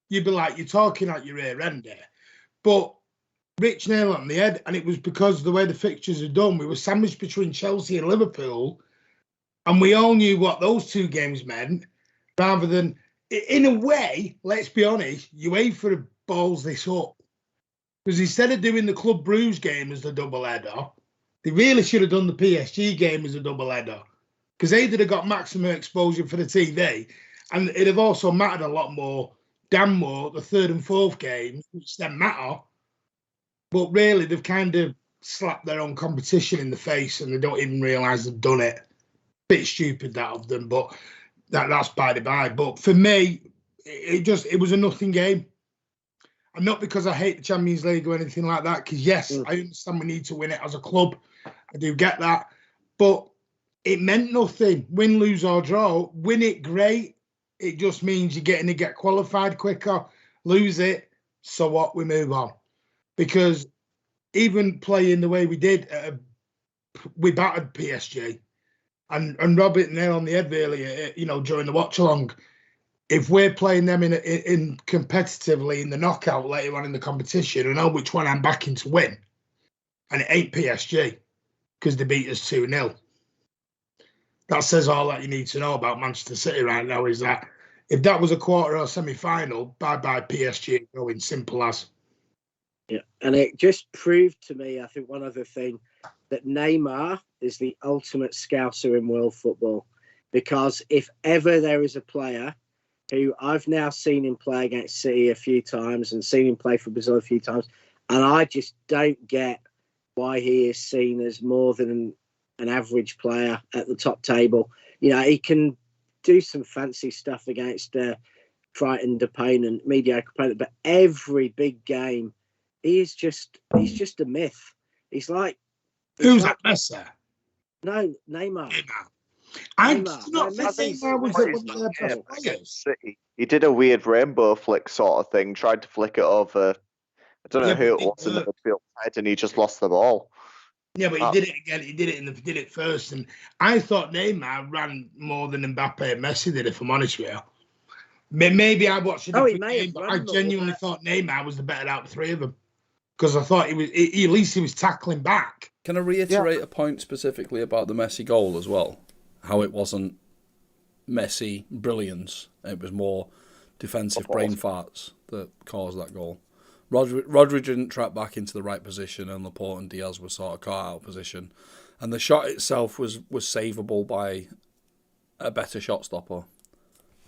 You'd be like, "You're talking out your ear end here." But Rich nailed it on the head, and it was because of the way the fixtures are done. We were sandwiched between Chelsea and Liverpool, and we all knew what those two games meant, rather than, in a way, let's be honest, UEFA balls this up. Because instead of doing the Club Bruges game as the double-header, they really should have done the PSG game as a double-header. Because they'd have got maximum exposure for the TV, and it'd have also mattered a lot more, damn more, the third and fourth games, which then matter. But really, they've kind of slapped their own competition in the face, and they don't even realise they've done it. Bit stupid, that of them, but that's by the by. But for me, it was a nothing game. And not because I hate the Champions League or anything like that, because yes, I understand we need to win it as a club. I do get that. But it meant nothing. Win, lose or draw. Win it, great. It just means you're getting to get qualified quicker. Lose it, so what? We move on. Because even playing the way we did, we battered PSG. And Robert nailed on the head really, during the watch along. If we're playing them in competitively in the knockout later on in the competition, I know which one I'm backing to win, and it ain't PSG because they beat us 2-0. That says all that you need to know about Manchester City right now. Is that if that was a quarter or semi-final, bye PSG, going simple as. Yeah, and it just proved to me, I think, one other thing, that Neymar is the ultimate scouser in world football. Because if ever there is a player who I've now seen him play against City a few times and seen him play for Brazil a few times, and I just don't get why he is seen as more than an average player at the top table. He can do some fancy stuff against a frightened opponent, mediocre opponent, but every big game, he's just a myth. He's like... Who's that Messi? No, Neymar. I think he did a weird rainbow flick sort of thing, tried to flick it over. I don't know who it was in the midfield side, and he just lost the ball. Yeah, but he did it again. He did it first, and I thought Neymar ran more than Mbappe and Messi did. If I'm honest with you, maybe I watched it. Game, but I genuinely thought Neymar was the better out of the three of them because I thought at least he was tackling back. Can I reiterate a point specifically about the Messi goal as well? How it wasn't Messi brilliance. It was more defensive brain farts that caused that goal. Rodri didn't track back into the right position, and Laporte and Diaz were sort of caught out of position. And the shot itself was savable by a better shot stopper.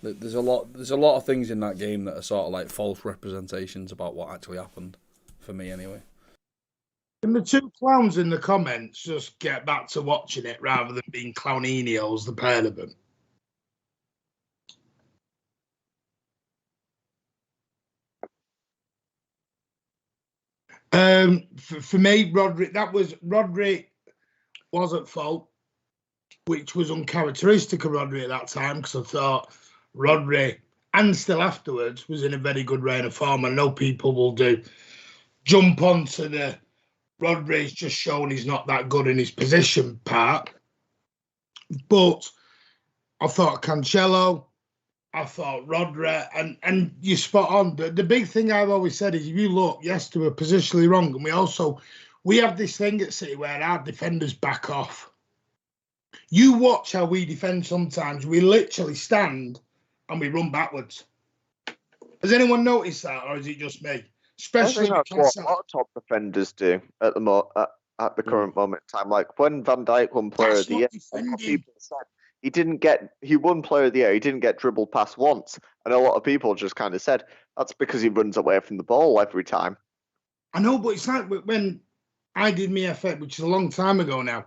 There's a lot of things in that game that are sort of like false representations about what actually happened, for me anyway. Can the two clowns in the comments just get back to watching it rather than being clowninios, the pair of them? For me, Rodri was at fault, which was uncharacteristic of Rodri at that time, because I thought Rodri, and still afterwards, was in a very good reign of form. I know people will jump onto the Rodri's just shown he's not that good in his position part. But I thought Cancelo, I thought Rodri, and you're spot on. The big thing I've always said is if you look, yes, they were positionally wrong. And we have this thing at City where our defenders back off. You watch how we defend sometimes. We literally stand and we run backwards. Has anyone noticed that, or is it just me? Especially I think that's what a lot of top defenders do at the current moment in time. Like when Van Dijk won Player of the Year, people said he won Player of the Year. He didn't get dribbled past once, and a lot of people just kind of said that's because he runs away from the ball every time. I know, but it's like when I did my FA, which is a long time ago now.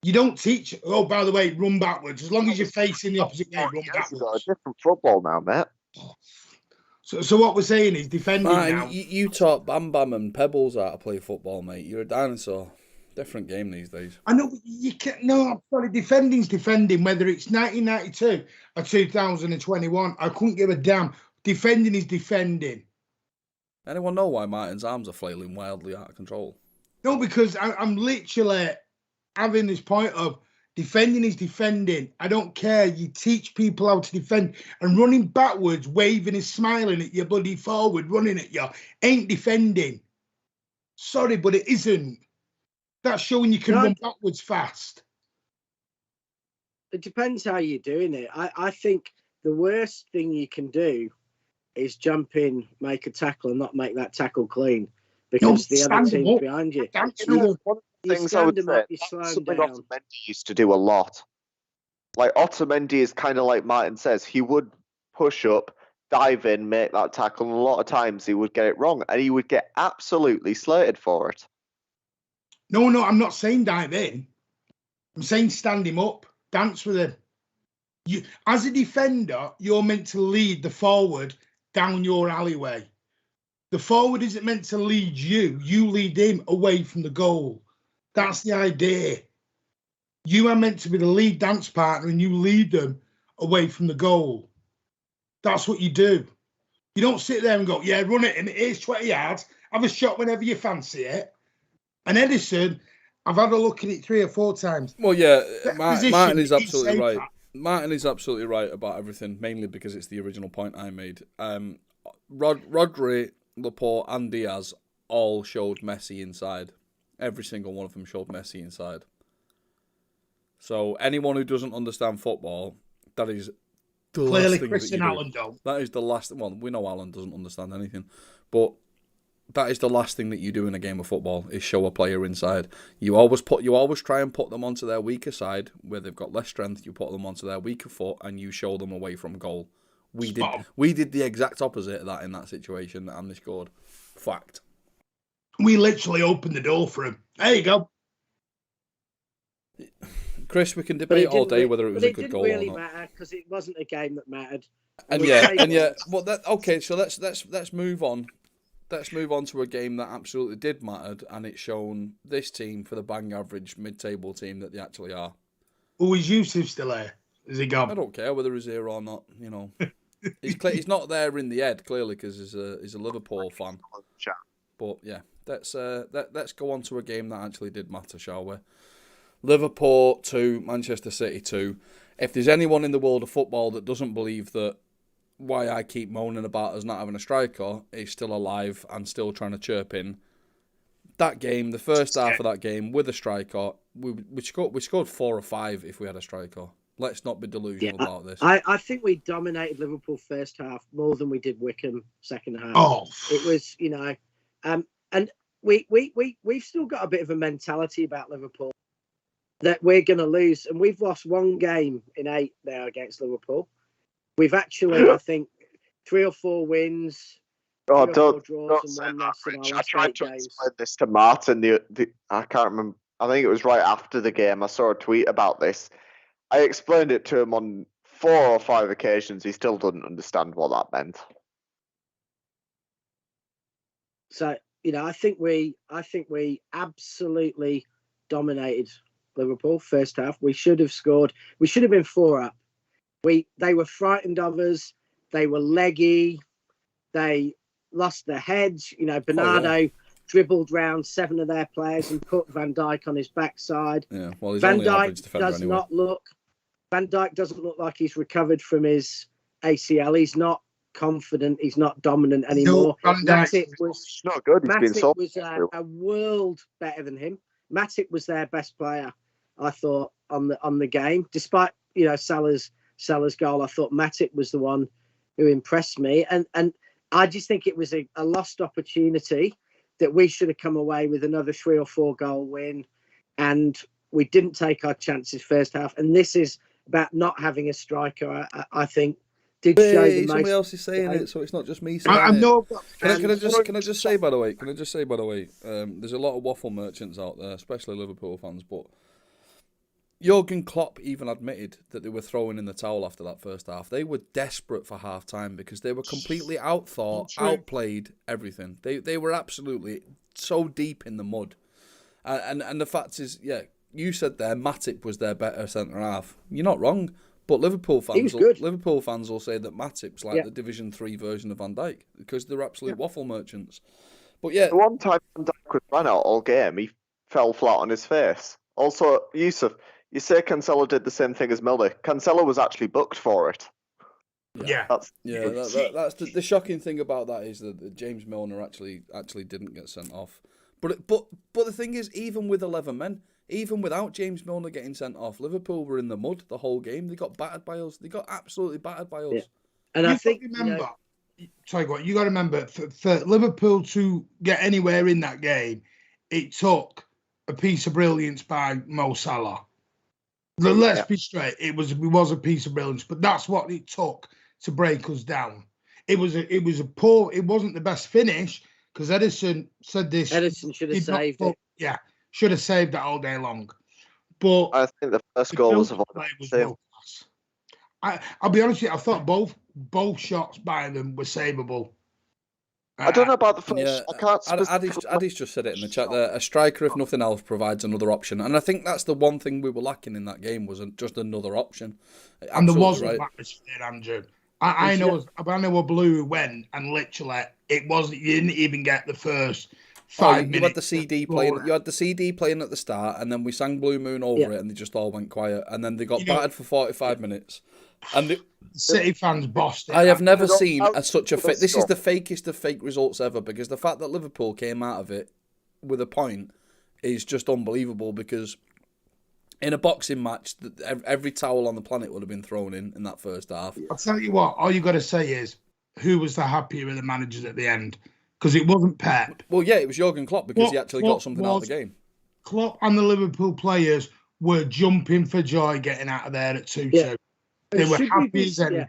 You don't teach. Oh, by the way, run backwards. As long as you're facing the opposite way, run backwards. It's a different football now, mate. So what we're saying is defending Man, now. you taught Bam Bam and Pebbles how to play football, mate. You're a dinosaur. Different game these days. I know you can't. No, I'm sorry. Defending's defending. Whether it's 1992 or 2021, I couldn't give a damn. Defending is defending. Anyone know why Martin's arms are flailing wildly out of control? No, because I'm literally having this point of defending is defending. I don't care. You teach people how to defend, and running backwards, waving and smiling at your bloody forward, running at you, ain't defending. Sorry, but it isn't. That's showing you can run backwards fast. It depends how you're doing it. I think the worst thing you can do is jump in, make a tackle, and not make that tackle clean because the other team's behind you. One of the things I would say, that's something Otamendi used to do a lot. Like, Otamendi is kind of like Martin says, he would push up, dive in, make that tackle, and a lot of times he would get it wrong, and he would get absolutely slated for it. No, I'm not saying dive in. I'm saying stand him up, dance with him. You, as a defender, you're meant to lead the forward down your alleyway. The forward isn't meant to lead you. You lead him away from the goal. That's the idea. You are meant to be the lead dance partner and you lead them away from the goal. That's what you do. You don't sit there and go, yeah, run it in. Here's 20 yards. Have a shot whenever you fancy it. And Edison, I've had a look at it 3 or 4 times. Well, yeah, Martin is absolutely right. Martin is absolutely right about everything, mainly because it's the original point I made. Rodri, Laporte, and Diaz all showed Messi inside. Every single one of them showed Messi inside. So anyone who doesn't understand football, that is the clearly last thing Chris that you and do. Alan don't. That is the last. Well, we know Alan doesn't understand anything, but that is the last thing that you do in a game of football is show a player inside. You always try and put them onto their weaker side where they've got less strength. You put them onto their weaker foot and you show them away from goal. We did the exact opposite of that in that situation, and they scored. Fact. We literally opened the door for him. There you go. Chris, we can debate all day whether it was a good goal or not. It didn't really matter because it wasn't a game that mattered. And yeah. Well, okay. So let's move on. Let's move on to a game that absolutely did matter, and it's shown this team for the bang average mid-table team that they actually are. Oh, is Yusuf still there? Is he gone? I don't care whether he's here or not. You know, he's not there in the head clearly because he's a Liverpool fan. But yeah, let's go on to a game that actually did matter, shall we? Liverpool 2, Manchester City 2. If there's anyone in the world of football that doesn't believe that why I keep moaning about us not having a striker is still alive and still trying to chirp in, that game, the first half of that game with a striker, we scored 4 or 5 if we had a striker. Let's not be delusional about this. I think we dominated Liverpool first half more than we did Wickham second half. Oh, it was, and we've still got a bit of a mentality about Liverpool that we're going to lose, and we've lost 1 game in 8 there against Liverpool. We've actually, I think, 3 or 4 wins. Oh, don't say that, Rich. I tried to explain this to Martin. I can't remember. I think it was right after the game. I saw a tweet about this. I explained it to him on 4 or 5 occasions. He still didn't understand what that meant. So, I think we absolutely dominated Liverpool first half. We should have scored. We should have been 4 up. They were frightened of us. They were leggy. They lost their heads. Bernardo dribbled round 7 of their players and put Van Dijk on his backside. Yeah, well, he's Van only average Dijk defender does anyway. not look. Van Dijk doesn't look like he's recovered from his ACL. He's not confident. He's not dominant anymore. No, Matip was not good. He's been was a world better than him. Matip was their best player, I thought, on the game. Despite Salah's goal, I thought Matip was the one who impressed me, and I just think it was a lost opportunity that we should have come away with another 3 or 4 goal win, and we didn't take our chances first half. And this is about not having a striker. I think did show the most. Somebody else is saying it, so it's not just me saying I know. Can I just say by the way? There's a lot of waffle merchants out there, especially Liverpool fans, but Jurgen Klopp even admitted that they were throwing in the towel after that first half. They were desperate for half time because they were completely outthought, outplayed everything. They were absolutely so deep in the mud. And the fact is, yeah, you said there Matip was their better centre half. You're not wrong. But Liverpool fans will say that Matip's like the Division 3 version of Van Dijk because they're absolute waffle merchants. But yeah, the one time Van Dijk was ran out all game, he fell flat on his face. Also, Yusuf, you say Cancelo did the same thing as Milner. Cancelo was actually booked for it. That's the shocking thing about that is that James Milner actually didn't get sent off. But the thing is, even with 11 men, even without James Milner getting sent off, Liverpool were in the mud the whole game. They got battered by us. They got absolutely battered by us. Yeah. And I think you got to remember for Liverpool to get anywhere in that game, it took a piece of brilliance by Mo Salah. Let's be straight. It was a piece of brilliance, but that's what it took to break us down. It was a poor. It wasn't the best finish because Edison said this. Edison should have saved it. Yeah, should have saved that all day long. But I think the first goal was world class. I'll be honest with you. I thought both shots by them were savable. I don't know about the first. Yeah, I can't. Addy's just said it in the chat there. A striker, if nothing else, provides another option, and I think that's the one thing we were lacking in that game was just another option. And there was an atmosphere, Andrew. I know a Blue who went, and literally it wasn't. You didn't even get the first 5 minutes. You had the CD playing. You had the CD playing at the start, and then we sang Blue Moon over it, and they just all went quiet, and then they got battered for 45 minutes. And the City fans bossed it. I have never seen such a fake. This is the fakest of fake results ever because the fact that Liverpool came out of it with a point is just unbelievable because in a boxing match, every towel on the planet would have been thrown in that first half. I'll tell you what, all you got to say is who was the happier of the managers at the end because it wasn't Pep. Well, yeah, it was Jurgen Klopp because he actually got something out of the game. Klopp and the Liverpool players were jumping for joy getting out of there at 2-2. Yeah. They were happy as anything.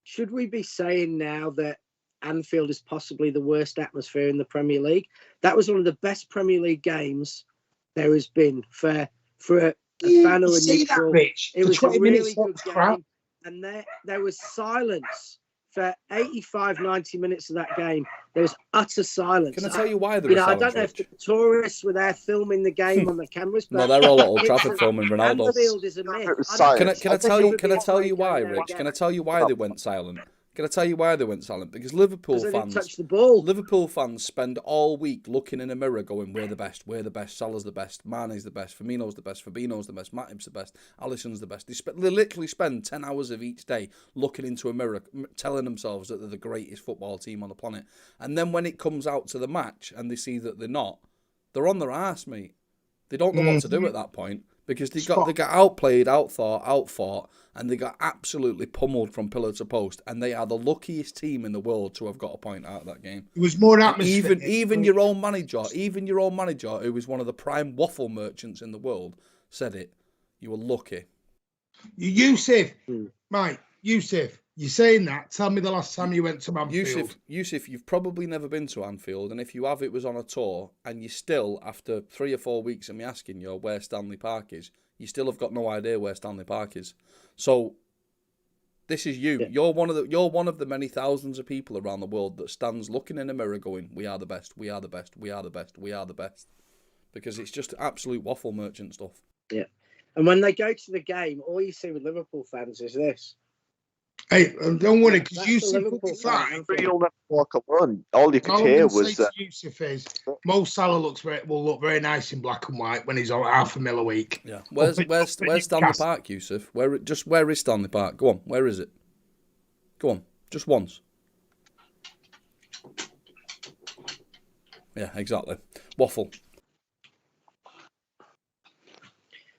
Should we be saying now that Anfield is possibly the worst atmosphere in the Premier League? That was one of the best Premier League games there has been for a fan or a neutral. It was a really good game, and there was silence for 85, 90 minutes of that game. There was utter silence. Can I tell you why there was silence? I don't know if the tourists were there filming the game on the cameras. But no, they're all at Old Trafford filming Ronaldo. Anfield is a myth. Can I tell you why, Rich? Can I tell you why they went silent? Can I tell you why they went silent? Because Liverpool fans touch the ball. Liverpool fans spend all week looking in a mirror going, we're the best, Salah's the best, Mane's the best, Firmino's the best, Fabinho's the best, Matip's the best, Alisson's the best. They literally spend 10 hours of each day looking into a mirror, telling themselves that they're the greatest football team on the planet. And then when it comes out to the match and they see that they're not, they're on their arse, mate. They don't know what to do at that point. Because they got outplayed, outthought, outfought, and they got absolutely pummeled from pillar to post. And they are the luckiest team in the world to have got a point out of that game. It was more atmosphere. Even your own manager, who is one of the prime waffle merchants in the world, said it. You were lucky. Yusuf, Mike, you're saying that. Tell me the last time you went to Anfield. Yusuf, you've probably never been to Anfield, and if you have, it was on a tour, and you still, after 3 or 4 weeks of me asking you where Stanley Park is, you still have got no idea where Stanley Park is. So, this is you. Yeah. You're one of the many thousands of people around the world that stands looking in a mirror going, we are the best, we are the best, we are the best, we are the best. Because it's just absolute waffle merchant stuff. Yeah. And when they go to the game, all you see with Liverpool fans is this. Hey, don't worry, because Yusuf will be fine. You'll never walk alone. All you could hear was Yusuf is Mo Salah will look very nice in black and white when he's on half a mil a week. Yeah, where's Stanley Park, Yusuf? Where is Stanley Park? Go on, where is it? Go on, just once. Yeah, exactly. Waffle.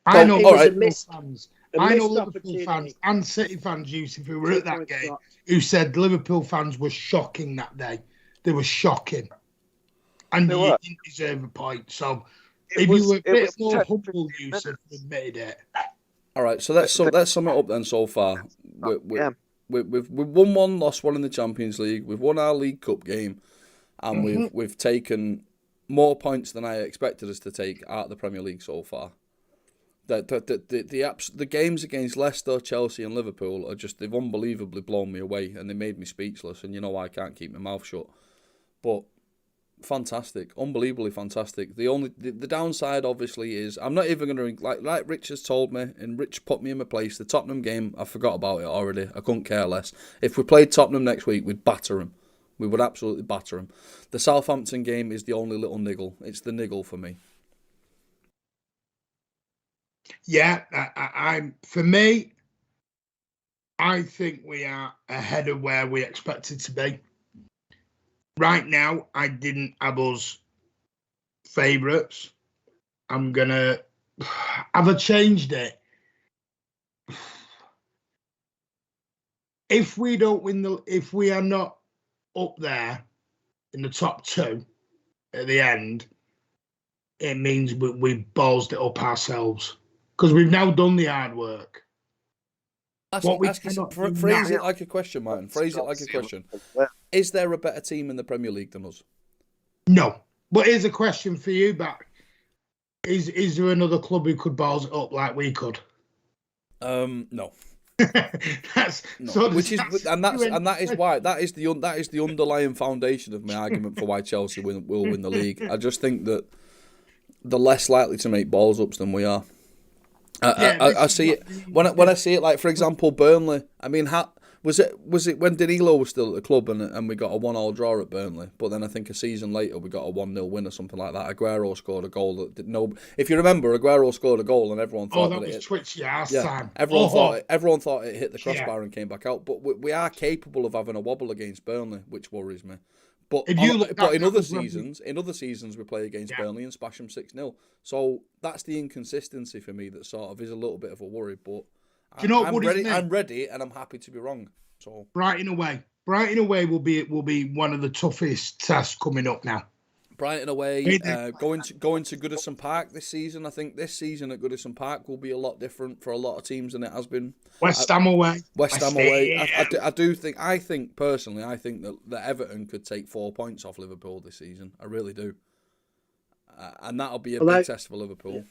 I know Liverpool fans. I know Liverpool fans and City fans, Yusuf, who were at that game, who said Liverpool fans were shocking that day. They were shocking. And you didn't deserve a point. So if you were a bit more humble, Yusuf, admitted it. All right, so let's sum it up then so far. We've won one, lost one in the Champions League. We've won our League Cup game. And we've taken more points than I expected us to take out of the Premier League so far. The games against Leicester, Chelsea, and Liverpool they've unbelievably blown me away, and they made me speechless. And you know I can't keep my mouth shut. But fantastic, unbelievably fantastic. The downside obviously is I'm not even going to like Rich has told me, and Rich put me in my place. The Tottenham game, I forgot about it already. I couldn't care less. If we played Tottenham next week, we'd batter them. We would absolutely batter them. The Southampton game is the only little niggle. It's the niggle for me. Yeah, for me, I think we are ahead of where we expected to be. Right now, I didn't have us favourites. Have I changed it? If we are not up there in the top two at the end, it means we've ballsed it up ourselves. Because we've now done the hard work. Phrase it like a question, Martin. Phrase it like a question. Is there a better team in the Premier League than us? No. But here's a question for you back. Is there another club who could balls it up like we could? No. That is the underlying foundation of my argument for why Chelsea will win the league. I just think that they're less likely to make balls ups than we are. I see it when I see it, like for example Burnley. I mean, was it when Danilo was still at the club and we got a 1-1 draw at Burnley, but then I think a season later we got a 1-0 win or something like that. Aguero scored a goal that did no. If you remember, Aguero scored a goal and everyone thought that was twitchy ass time. Everyone thought it hit the crossbar and came back out. But we are capable of having a wobble against Burnley, which worries me. But in other seasons we play against Burnley and smash them 6-0. So that's the inconsistency for me that sort of is a little bit of a worry. But I'm ready and I'm happy to be wrong. So Brighton away will be one of the toughest tests coming up now. Brighton away, going to Goodison Park this season. I think this season at Goodison Park will be a lot different for a lot of teams than it has been. West Ham away. I think personally that Everton could take 4 points off Liverpool this season. I really do. And that'll be a big test for Liverpool.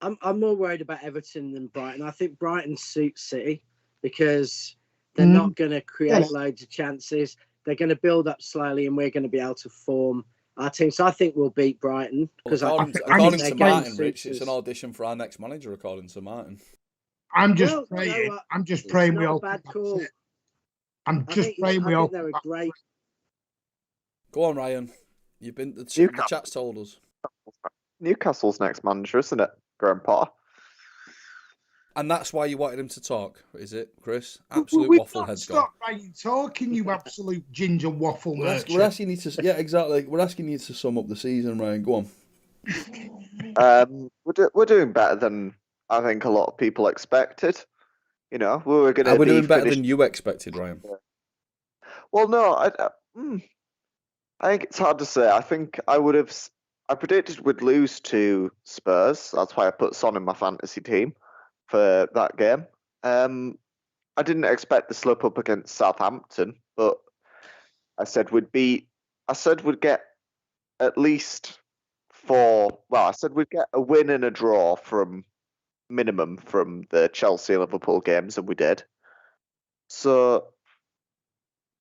I'm more worried about Everton than Brighton. I think Brighton suits City because they're not going to create loads of chances. They're going to build up slowly, and we're going to be able to form our team. So I think we'll beat Brighton. Because according to Martin, Rich, it's an audition for our next manager. According to Martin, I'm just praying. I'm just praying we all. Bad call. I'm just praying we all. They're great. Go on, Ryan. You've been the chat's told us. Newcastle's next manager, isn't it, Grandpa? And that's why you wanted him to talk, is it, Chris? Absolute wafflehead's Stop talking, you absolute ginger waffle merchant. We're asking you to, exactly. We're asking you to sum up the season, Ryan. Go on. We're doing better than I think a lot of people expected. You know, we're doing better than you expected, Ryan. Well, no, I think it's hard to say. I think I predicted we'd lose to Spurs. That's why I put Son in my fantasy team for that game. I didn't expect the slip up against Southampton, but I said we'd get at least 4. Well, I said we'd get a win and a draw minimum from the Chelsea and Liverpool games, and we did. So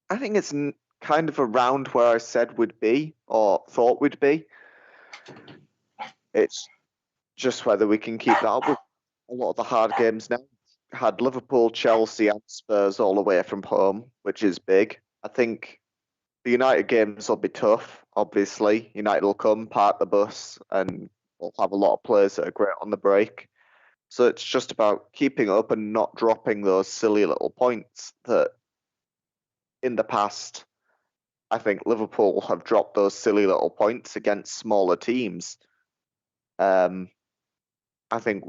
I think it's kind of around where I said we'd be or thought we'd be. It's just whether we can keep that up. With a lot of the hard games now had Liverpool, Chelsea, and Spurs all away from home, which is big. I think the United games will be tough. Obviously, United will come, park the bus, and we'll have a lot of players that are great on the break. So it's just about keeping up and not dropping those silly little points that in the past, I think Liverpool have dropped those silly little points against smaller teams. I think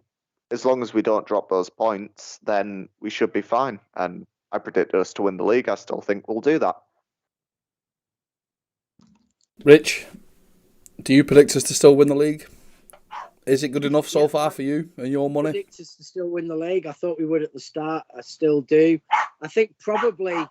as long as we don't drop those points, then we should be fine. And I predict us to win the league. I still think we'll do that. Rich, do you predict us to still win the league? Is it good enough so far for you and your money? I predict us to still win the league. I thought we would at the start. I still do. I think probably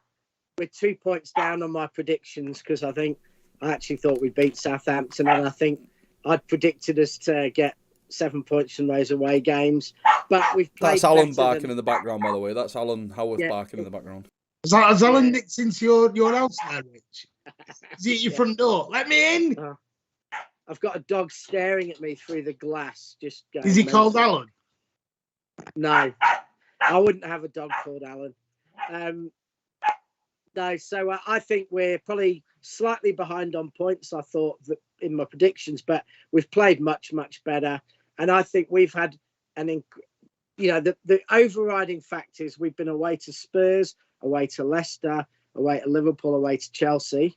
we're 2 points down on my predictions because I actually thought we'd beat Southampton, and I think I'd predicted us to get 7 points from those away games. But we've played. That's Alan barking in the background, by the way. That's Alan Howarth barking in the background. Has Alan nicked into your house there, Rich? Is he at your front door? Let me in. I've got a dog staring at me through the glass. Just going, is he called Alan? No, I wouldn't have a dog called Alan. No, so I think we're probably slightly behind on points. I thought that in my predictions, but we've played much, much better. And I think we've had the overriding fact is we've been away to Spurs, away to Leicester, away to Liverpool, away to Chelsea,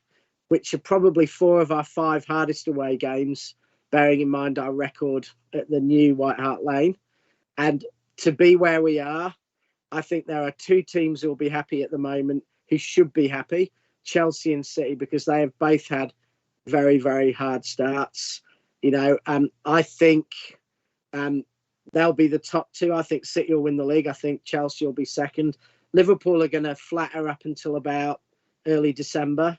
which are probably 4 of our 5 hardest away games, bearing in mind our record at the new White Hart Lane. And to be where we are, I think there are 2 teams who will be happy at the moment, who should be happy, Chelsea and City, because they have both had very, very hard starts. I think they'll be the top 2. I think City will win the league. I think Chelsea will be second. Liverpool are going to flatter up until about early December.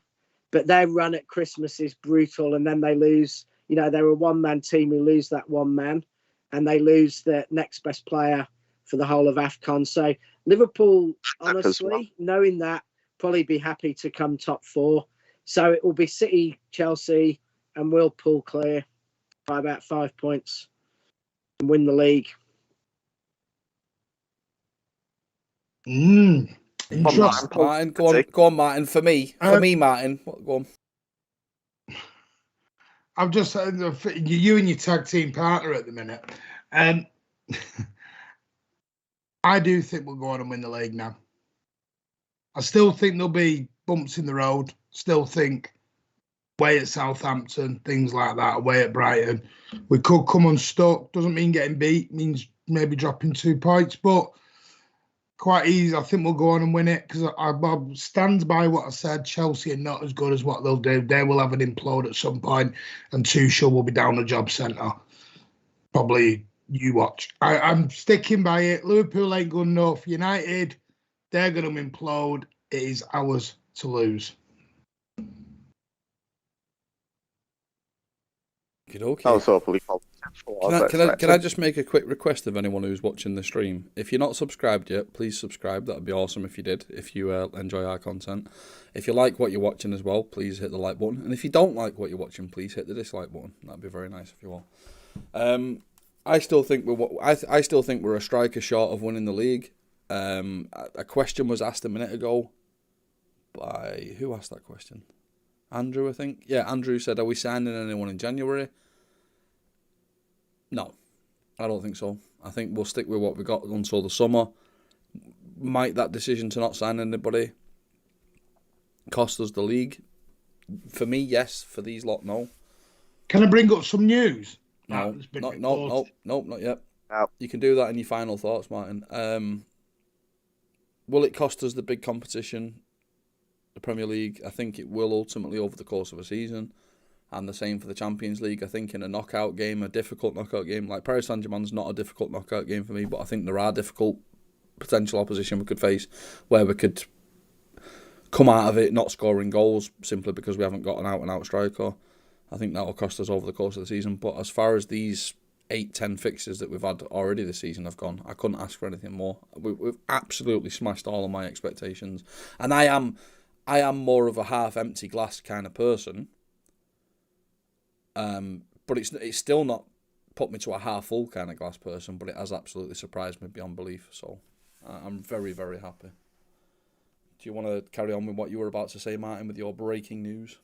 But their run at Christmas is brutal, and then they lose. They're a one-man team who lose that one man, and they lose the next best player for the whole of AFCON. So Liverpool, honestly, knowing that, probably be happy to come top 4. So it will be City, Chelsea, and we'll pull clear by about 5 points and win the league. Martin, go on, Martin. For me, Martin, go on. I'm just saying, you and your tag team partner at the minute. I do think we'll go on and win the league now. I still think there'll be bumps in the road. Still think away at Southampton, things like that, away at Brighton. We could come unstuck. Doesn't mean getting beat. Means maybe dropping 2 points, but quite easy. I think we'll go on and win it because I stand by what I said. Chelsea are not as good as what they'll do. They will have an implode at some point, and Tuchel will be down the job centre. Probably you watch. I'm sticking by it. Liverpool ain't good enough. United, they're going to implode. It is ours to lose. Okay. That was hopefully Can I just make a quick request of anyone who's watching the stream? If you're not subscribed yet, please subscribe. That would be awesome if you did, if you enjoy our content. If you like what you're watching as well, please hit the like button. And if you don't like what you're watching, please hit the dislike button. That'd be very nice if you will. I still think we're a striker short of winning the league. A question was asked a minute ago by... Who asked that question? Andrew, I think. Yeah, Andrew said, are we signing anyone in January? No, I don't think so. I think we'll stick with what we got until the summer. Might that decision to not sign anybody cost us the league? For me, yes. For these lot, no. Can I bring up some news? No, not yet. No. You can do that in your final thoughts, Martin. Will it cost us the big competition, the Premier League? I think it will ultimately over the course of a season. And the same for the Champions League. I think in a knockout game, a difficult knockout game, like Paris Saint-Germain's not a difficult knockout game for me, but I think there are difficult potential opposition we could face where we could come out of it not scoring goals simply because we haven't got an out-and-out striker. I think that will cost us over the course of the season. But as far as these 8-10 fixtures that we've had already this season have gone, I couldn't ask for anything more. We've absolutely smashed all of my expectations. And I am more of a half-empty glass kind of person. But it's still not put me to a half-full kind of glass person, but it has absolutely surprised me beyond belief. So I'm very, very happy. Do you want to carry on with what you were about to say, Martin, with your breaking news?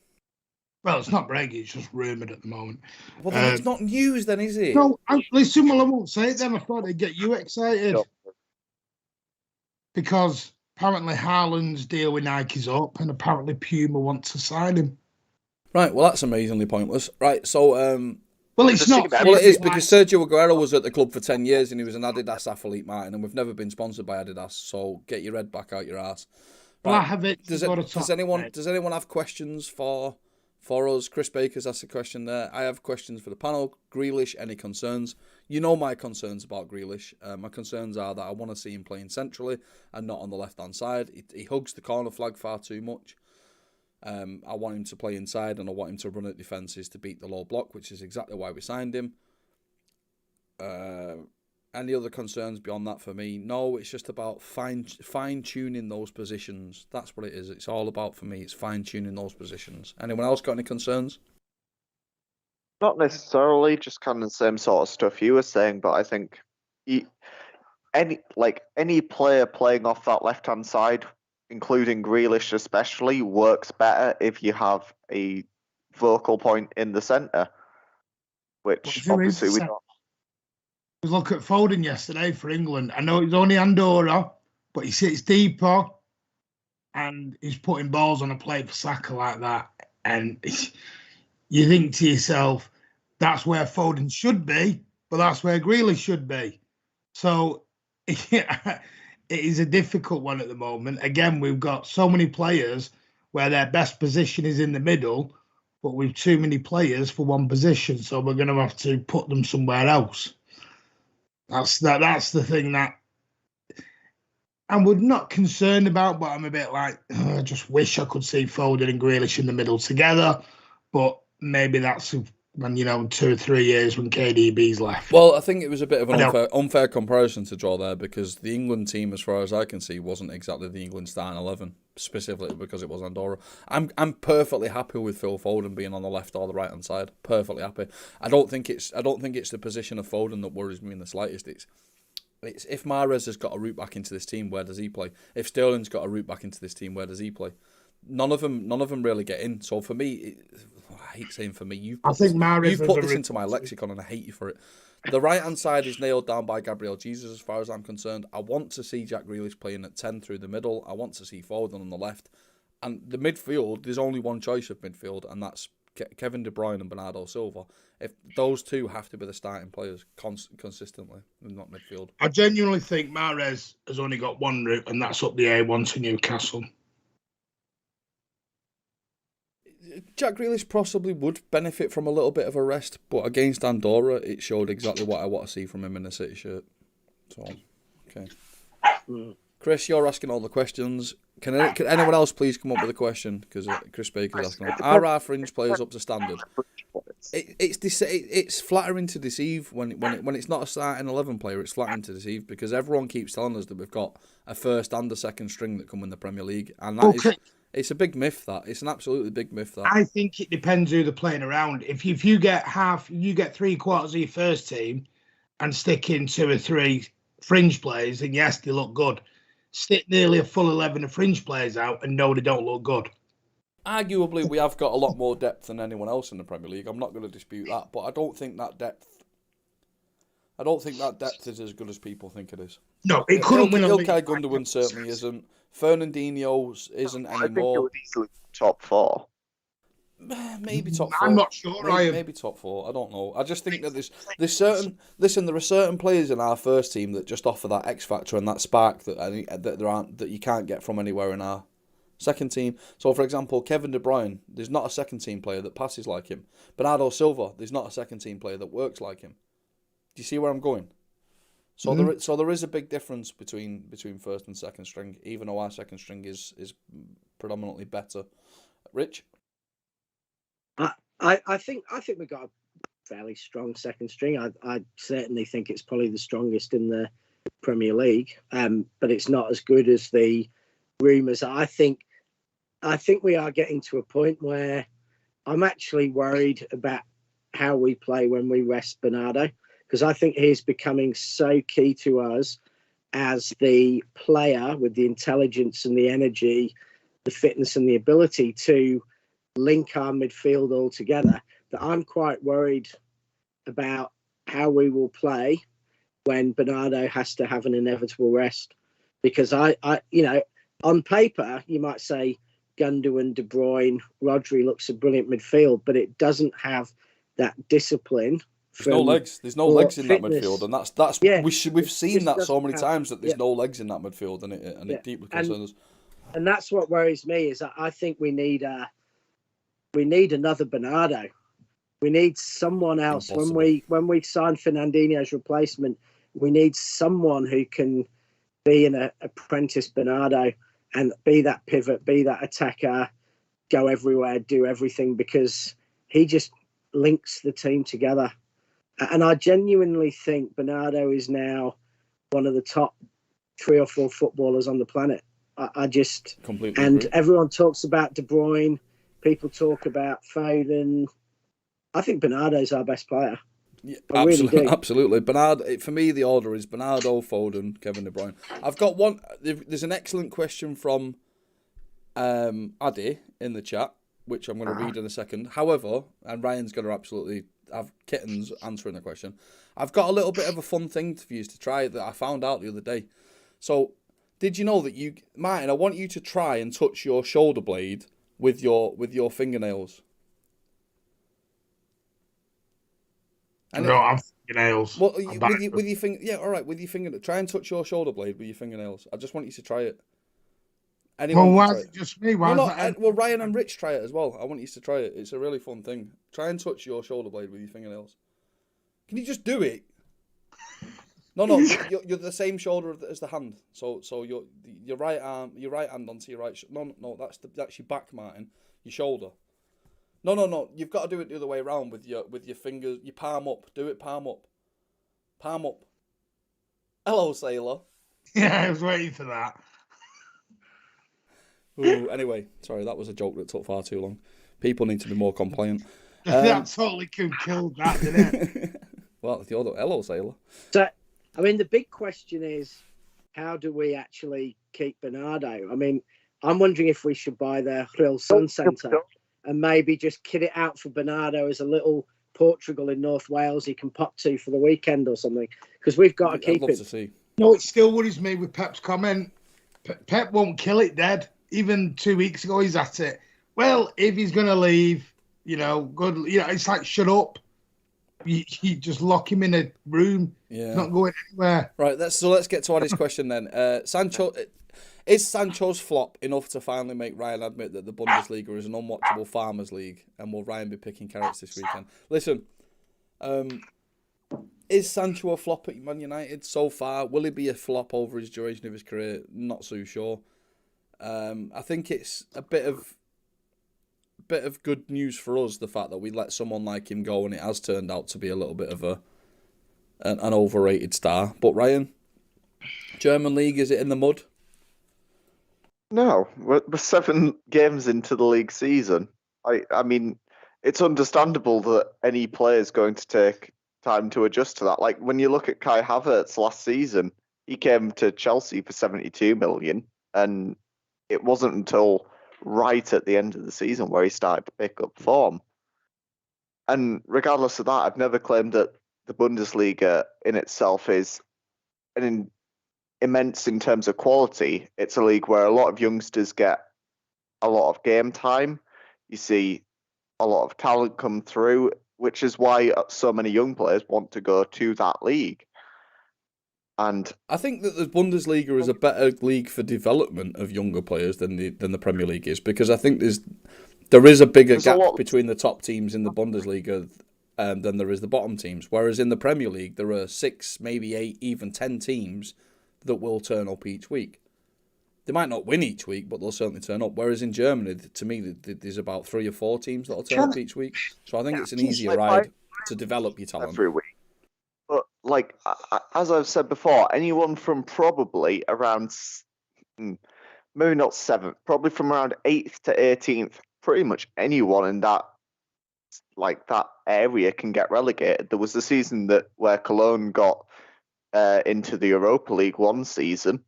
Well, it's not breaking, it's just rumoured at the moment. Well, then it's not news then, is it? No, listen, well, I won't say it then. I thought they'd get you excited. Sure. Because apparently Haaland's deal with Nike's up and apparently Puma want to sign him. Right, well, that's amazingly pointless. Right, so... well, it's not... Well, it is, because Sergio Aguero was at the club for 10 years and he was an Adidas athlete, Martin, and we've never been sponsored by Adidas, so get your head back out your ass. Right. Well, I have it. Does anyone have questions for us? Chris Baker's asked a question there. I have questions for the panel. Grealish, any concerns? You know my concerns about Grealish. My concerns are that I want to see him playing centrally and not on the left-hand side. He hugs the corner flag far too much. I want him to play inside and I want him to run at defences to beat the low block, which is exactly why we signed him. Any other concerns beyond that for me? No, it's just about fine tuning those positions. That's what it is. It's all about for me. It's fine tuning those positions. Anyone else got any concerns? Not necessarily, just kind of the same sort of stuff you were saying, but I think any player playing off that left-hand side, including Grealish especially, works better if you have a focal point in the centre, which obviously we don't. Look at Foden yesterday for England. I know it's only Andorra, but he sits deeper and he's putting balls on a plate for Saka like that. And you think to yourself, that's where Foden should be, but that's where Grealish should be. So it is a difficult one at the moment. Again, we've got so many players where their best position is in the middle, but we've too many players for one position. So we're going to have to put them somewhere else. That's the thing that I'm not concerned about, but I'm a bit like, I just wish I could see Foden and Grealish in the middle together. But maybe that's when, 2 or 3 years when KDB's left. Well, I think it was a bit of an unfair comparison to draw there, because the England team, as far as I can see, wasn't exactly the England starting 11, specifically because it was Andorra. I'm perfectly happy with Phil Foden being on the left or the right hand side. Perfectly happy. I don't think it's the position of Foden that worries me in the slightest. It's if Mahrez has got a route back into this team, where does he play? If Sterling's got a route back into this team, where does he play? None of them really get in. So for me, I hate saying for me, you've put this into my lexicon and I hate you for it. The right-hand side is nailed down by Gabriel Jesus as far as I'm concerned. I want to see Jack Grealish playing at 10 through the middle. I want to see Foden on the left. And the midfield, there's only one choice of midfield, and that's Kevin De Bruyne and Bernardo Silva. If those two have to be the starting players consistently, not midfield. I genuinely think Mahrez has only got one route, and that's up the A1 to Newcastle. Jack Grealish possibly would benefit from a little bit of a rest, but against Andorra, it showed exactly what I want to see from him in a City shirt. So, okay. Chris, you're asking all the questions. Can anyone else please come up with a question? Because Chris Baker's asking. Are our fringe players up to standard? It's flattering to deceive when it's not a starting 11 player. It's flattering to deceive because everyone keeps telling us that we've got a first and a second string that come in the Premier League, and that is. It's a big myth. That it's an absolutely big myth. That I think it depends who they're playing around. If you get 3/4 of your first team and stick in 2 or 3 fringe players, then yes, they look good. Stick nearly a full 11 of fringe players out, and no, they don't look good. Arguably, we have got a lot more depth than anyone else in the Premier League. I'm not going to dispute that, but I don't think that depth is as good as people think it is. No, it couldn't win a league. Ilkay Gundogan certainly isn't. Fernandinho isn't anymore. I think it would easily top 4. Maybe top 4. I'm not sure. Maybe top 4. I don't know. I just think that there's certain. Listen, there are certain players in our first team that just offer that X factor and that spark that you can't get from anywhere in our second team. So, for example, Kevin De Bruyne, there's not a second team player that passes like him. Bernardo Silva, there's not a second team player that works like him. Do you see where I'm going? So there is a big difference between first and second string, even though our second string is predominantly better. Rich? I think we got a fairly strong second string. I certainly think it's probably the strongest in the Premier League, but it's not as good as the rumours. I think we are getting to a point where I'm actually worried about how we play when we rest Bernardo, because I think he's becoming so key to us as the player with the intelligence and the energy, the fitness and the ability to link our midfield all together, that I'm quite worried about how we will play when Bernardo has to have an inevitable rest. Because I on paper, you might say Gundogan, De Bruyne, Rodri looks a brilliant midfield, but it doesn't have that discipline. There's no legs. There's no legs in that midfield, and that's we've seen that so many times that there's no legs in that midfield, and it deeply concerns us. And that's what worries me is that I think we need another Bernardo. We need someone else. Impossible. When we sign Fernandinho's replacement, we need someone who can be an apprentice Bernardo and be that pivot, be that attacker, go everywhere, do everything, because he just links the team together. And I genuinely think Bernardo is now one of the top 3 or 4 footballers on the planet. I just completely and agree. Everyone talks about De Bruyne. People talk about Foden. I think Bernardo's our best player. Yeah, I really do. Absolutely. Bernard, for me, the order is Bernardo, Foden, Kevin De Bruyne. I've got one. There's an excellent question from Addy in the chat, which I'm going to read in a second. However, and Ryan's going to absolutely have kittens answering the question. I've got a little bit of a fun thing for you to try that I found out the other day. So, did you know that Martin? I want you to try and touch your shoulder blade with your fingernails. I don't have fingernails. Well, with your finger, yeah, all right, with your finger. Try and touch your shoulder blade with your fingernails. I just want you to try it. Anyone Well, why can try is it just me? Why No, is that? well, Ryan and Rich try it as well. I want you to try it. It's a really fun thing. Try and touch your shoulder blade with your fingernails. Can you just do it? No, you're the same shoulder as the hand. So your right arm, your right hand onto your right. No, that's your back, Martin. Your shoulder. No. You've got to do it the other way around with your fingers. Your palm up. Do it palm up. Palm up. Hello, sailor. Yeah, I was waiting for that. Ooh, anyway, sorry, that was a joke that took far too long. People need to be more compliant. That totally killed that, didn't it? Well, the other hello, sailor. So, I mean, the big question is, how do we actually keep Bernardo? I mean, I'm wondering if we should buy the Real Sun Centre and maybe just kit it out for Bernardo as a little Portugal in North Wales he can pop to for the weekend or something, because we've got to keep I'd love him. to see. No, it still worries me with Pep's comment. Pep won't kill it dead. Even 2 weeks ago, he's at it. Well, if he's going to leave, good. It's like, shut up. You just lock him in a room. Yeah. He's not going anywhere. Right, let's get to Addy's question then. Sancho, is Sancho's flop enough to finally make Ryan admit that the Bundesliga is an unwatchable farmers league, and will Ryan be picking carrots this weekend? Listen, is Sancho a flop at Man United so far? Will he be a flop over his duration of his career? Not so sure. I think it's a bit of good news for us, the fact that we let someone like him go, and it has turned out to be a little bit of an overrated star. But Ryan, German league, is it in the mud? No, we're 7 games into the league season. I mean, it's understandable that any player is going to take time to adjust to that. Like, when you look at Kai Havertz last season, he came to Chelsea for 72 million, and it wasn't until right at the end of the season where he started to pick up form. And regardless of that, I've never claimed that the Bundesliga in itself is immense in terms of quality. It's a league where a lot of youngsters get a lot of game time. You see a lot of talent come through, which is why so many young players want to go to that league. And I think that the Bundesliga is a better league for development of younger players than the Premier League is, because I think there is a bigger gap between the top teams in the Bundesliga than there is the bottom teams. Whereas in the Premier League, there are 6, maybe 8, even 10 teams that will turn up each week. They might not win each week, but they'll certainly turn up. Whereas in Germany, to me, there's about 3 or 4 teams that'll turn up each week. So I think it's an easier ride to develop your talent. Every week. But, like, as I've said before, anyone from probably around, maybe not 7th, probably from around 8th to 18th, pretty much anyone in that area can get relegated. There was the season where Cologne got into the Europa League one season.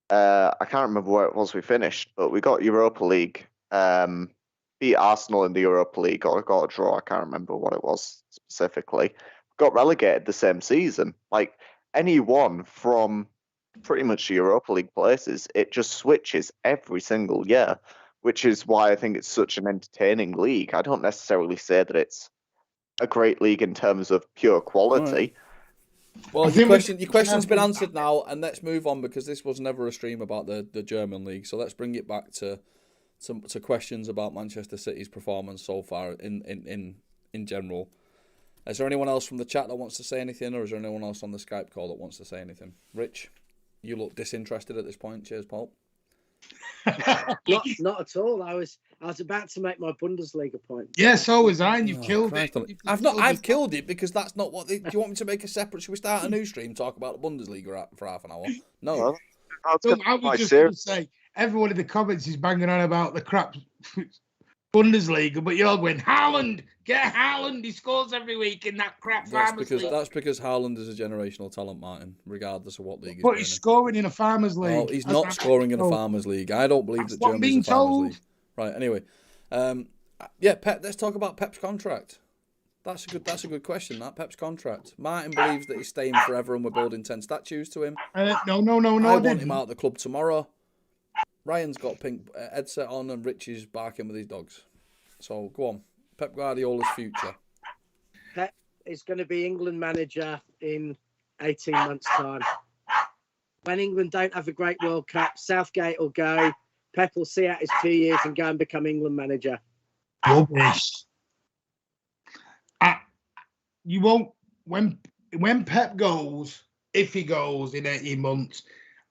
I can't remember where it was we finished, but we got Europa League, beat Arsenal in the Europa League, or got a draw. I can't remember what it was specifically. Got relegated the same season. Like, anyone from pretty much the Europa League places, it just switches every single year, which is why I think it's such an entertaining league. I don't necessarily say that it's a great league in terms of pure quality. Right. Well, your question's been answered now, and let's move on, because this was never a stream about the German league. So let's bring it back to questions about Manchester City's performance so far in general. Is there anyone else from the chat that wants to say anything, or is there anyone else on the Skype call that wants to say anything? Rich, you look disinterested at this point. Cheers, Paul. Not at all. I was about to make my Bundesliga point. Yeah, so was I, and you've killed it. I've killed it because that's not what. Do you want me to make a separate? Should we start a new stream talk about the Bundesliga for half an hour? No. I was just going to say, everyone in the comments is banging on about the crap Bundesliga, but you're going, Haaland, get Haaland. He scores every week in that crap Farmers League. That's because Haaland is a generational talent, Martin, regardless of what league he's But he's scoring in a Farmers League. No, he's not scoring in a Farmers League. I don't believe that Germany's a Farmers League. Right, anyway. Pep, let's talk about Pep's contract. That's a good question, that, Pep's contract. Martin believes that he's staying forever and we're building 10 statues to him. No. I want him out of the club tomorrow. Ryan's got pink headset on and Rich is barking with his dogs. So, go on. Pep Guardiola's future. Pep is going to be England manager in 18 months' time. When England don't have a great World Cup, Southgate will go. Pep will see out his 2 years and go and become England manager. Rubbish. You won't. When Pep goes, if he goes in 18 months,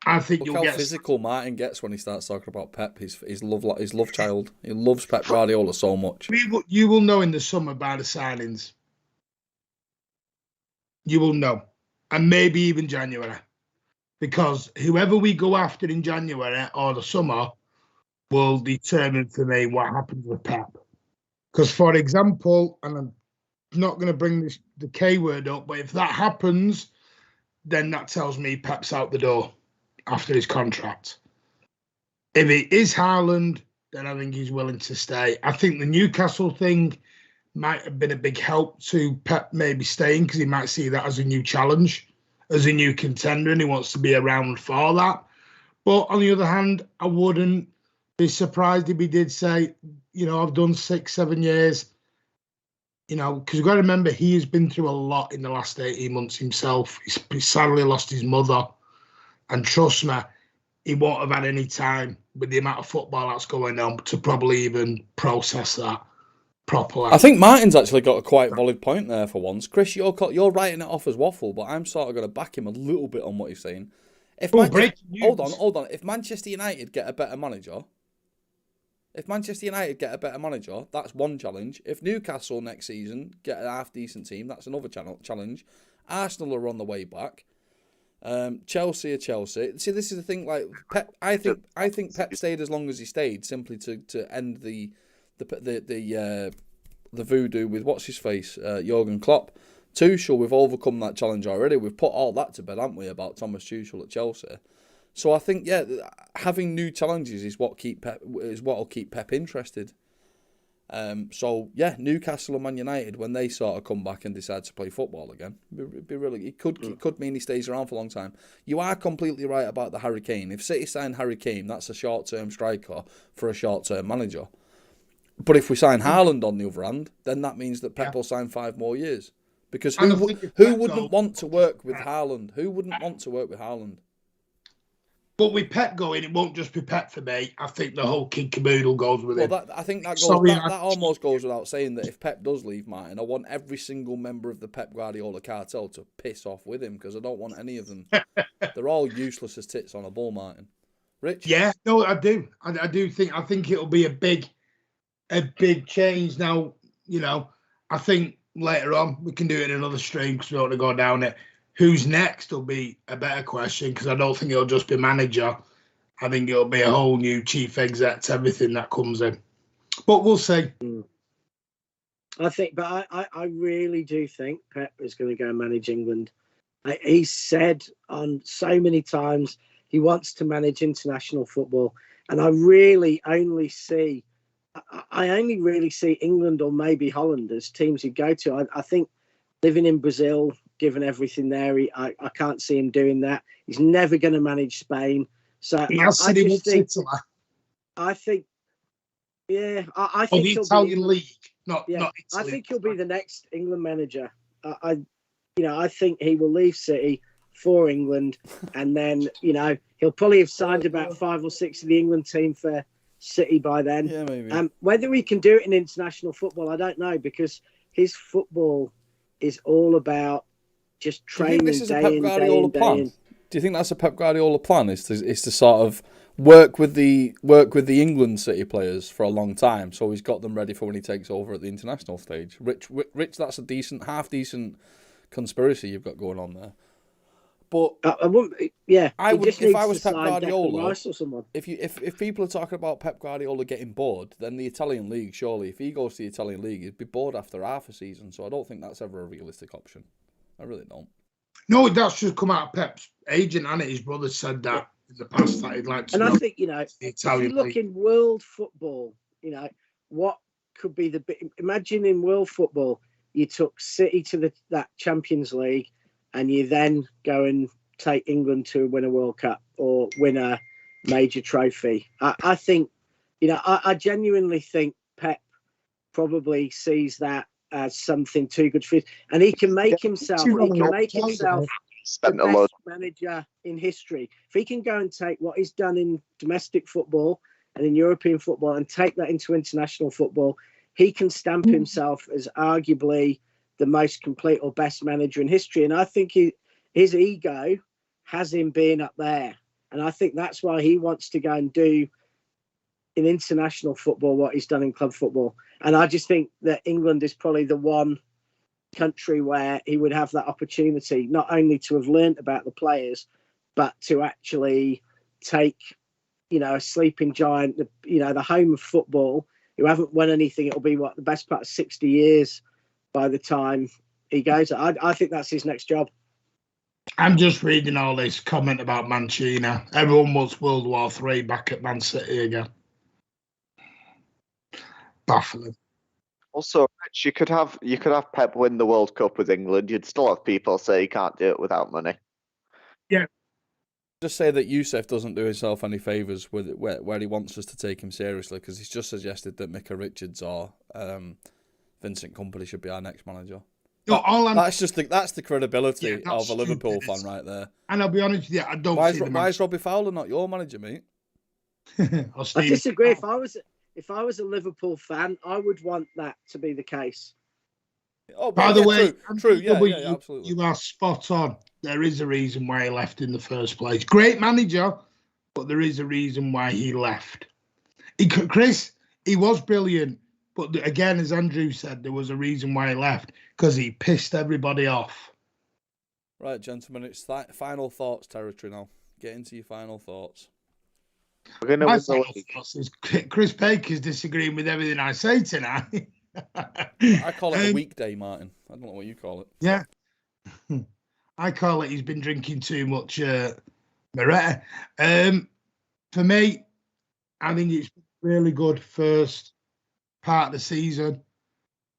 I think you'll get physical Martin gets when he starts talking about Pep. His love child. He loves Pep Guardiola so much. You will know in the summer by the signings. You will know, and maybe even January, because whoever we go after in January or the summer will determine for me what happens with Pep. Because, for example, and I'm not going to bring the K word up, but if that happens, then that tells me Pep's out the door after his contract. If it is Haaland, then I think he's willing to stay. I think the Newcastle thing might have been a big help to Pep maybe staying, because he might see that as a new challenge, as a new contender, and he wants to be around for that. But on the other hand, I wouldn't be surprised if he did say, I've done 6-7 years, because you've got to remember he has been through a lot in the last 18 months himself. He's sadly lost his mother. And trust me, he won't have had any time with the amount of football that's going on to probably even process that properly. I think Martin's actually got a quite valid point there for once. Chris, you're writing it off as waffle, but I'm sort of going to back him a little bit on what he's saying. Hold on. If Manchester United get a better manager, that's one challenge. If Newcastle next season get a half-decent team, that's another challenge. Arsenal are on the way back. Chelsea are Chelsea. See, this is the thing. Like Pep, I think Pep stayed as long as he stayed simply to end the voodoo with what's his face, Jurgen Klopp. Tuchel, we've overcome that challenge already. We've put all that to bed, haven't we, about Thomas Tuchel at Chelsea? So I think having new challenges is what will keep Pep interested. Newcastle and Man United, when they sort of come back and decide to play football again, it could mean he stays around for a long time. You are completely right about the Harry Kane. If City sign Harry Kane, that's a short-term striker for a short-term manager. But if we sign Haaland on the other hand, then that means that Pep will sign 5 more years. Because who wouldn't want to work with Haaland? Who wouldn't want to work with Haaland? But with Pep going, it won't just be Pep for me. I think the whole kid caboodle goes with him. That almost goes without saying that if Pep does leave, Martin, I want every single member of the Pep Guardiola cartel to piss off with him, because I don't want any of them. They're all useless as tits on a ball, Martin. Rich? Yeah, no, I do. I think it'll be a big change. Now, I think later on we can do it in another stream because we don't want to go down it. Who's next will be a better question, because I don't think it'll just be manager. I think it'll be a whole new chief exec to everything that comes in. But we'll see. I really do think Pep is going to go manage England. He said on so many times he wants to manage international football, and I only really see England or maybe Holland as teams he'd go to. I think living in Brazil, given everything there, I can't see him doing that. He's never going to manage Spain. So I think the Italian league, not Italy. I think he'll be the next England manager. I think he will leave City for England, and then he'll probably have signed about 5 or 6 of the England team for City by then. Yeah, maybe. Whether he can do it in international football, I don't know, because his football is all about just training. Do you think this is a Pep Guardiola plan? Do you think that's a Pep Guardiola plan? Is to sort of work with the England City players for a long time, so he's got them ready for when he takes over at the international stage. Rich, that's a half decent conspiracy you've got going on there. But I wouldn't. Yeah, I would, if I was Pep Declan Guardiola, Rice or someone. if people are talking about Pep Guardiola getting bored, then the Italian league, surely, if he goes to the Italian league, he'd be bored after half a season. So I don't think that's ever a realistic option. I really don't. No, that's just come out of Pep's agent, and his brother said that in the past that he'd like to. And I think, if you look in world football, what could be imagine in world football, you took City to that Champions League, and you then go and take England to win a World Cup or win a major trophy. I think, I genuinely think Pep probably sees that as something too good for him. And he can make himself the best manager in history. If he can go and take what he's done in domestic football and in European football and take that into international football, he can stamp himself as arguably the most complete or best manager in history. And I think his ego has him being up there. And I think that's why he wants to go and do in international football what he's done in club football. And I just think that England is probably the one country where he would have that opportunity, not only to have learnt about the players, but to actually take, a sleeping giant, the home of football, who haven't won anything. It'll be the best part of 60 years by the time he goes. I think that's his next job. I'm just reading all this comment about Mancini. Everyone wants World War III back at Man City again. Baffling. Also, Rich, you could have Pep win the World Cup with England. You'd still have people say he can't do it without money. Yeah. Just say that Youssef doesn't do himself any favours with where he wants us to take him seriously, because he's just suggested that Micah Richards or Vincent Kompany should be our next manager. No, that's the credibility of a Liverpool fan right there. And I'll be honest with you, I don't. Why is Robbie Fowler not your manager, mate? I disagree. If I was a Liverpool fan, I would want that to be the case. Oh, by the way, true. Yeah, absolutely. You are spot on. There is a reason why he left in the first place. Great manager, but there is a reason why he left. Chris, he was brilliant, but again, as Andrew said, there was a reason why he left, because he pissed everybody off. Right, gentlemen, it's final thoughts territory now. Get into your final thoughts. My final thoughts is Chris Baker's disagreeing with everything I say tonight. I call it a weekday, Martin. I don't know what you call it. Yeah. I call it he's been drinking too much Moretta. For me, I think it's really good first part of the season,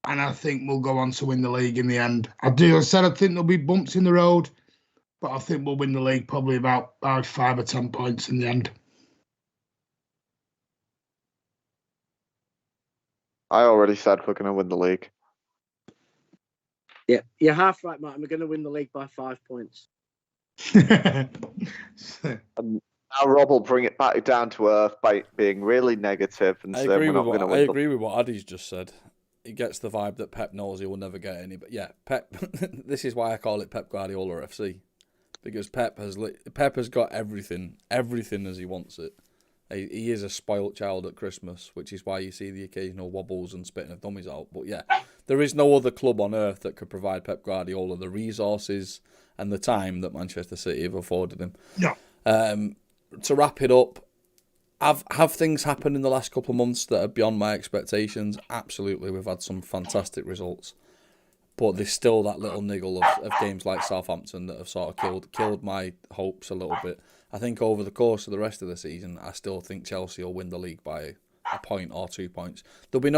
and I think we'll go on to win the league in the end. I think there'll be bumps in the road, but I think we'll win the league probably about 5 or 10 points in the end. I already said we're going to win the league. Yeah, you're half right, Martin. We're going to win the league by 5 points. And now Rob will bring it back down to earth by being really negative and saying we're not going to win. I agree with what Addy's just said. He gets the vibe that Pep knows he will never get any. But yeah, Pep. This is why I call it Pep Guardiola FC, because Pep has got everything as he wants it. He is a spoilt child at Christmas, which is why you see the occasional wobbles and spitting of dummies out. But yeah, there is no other club on earth that could provide Pep Guardiola the resources and the time that Manchester City have afforded him. No. To wrap it up, have things happened in the last couple of months that are beyond my expectations? Absolutely. We've had some fantastic results. But there's still that little niggle of games like Southampton that have sort of killed my hopes a little bit. I think over the course of the rest of the season, I still think Chelsea will win the league by a point or 2 points. There'll be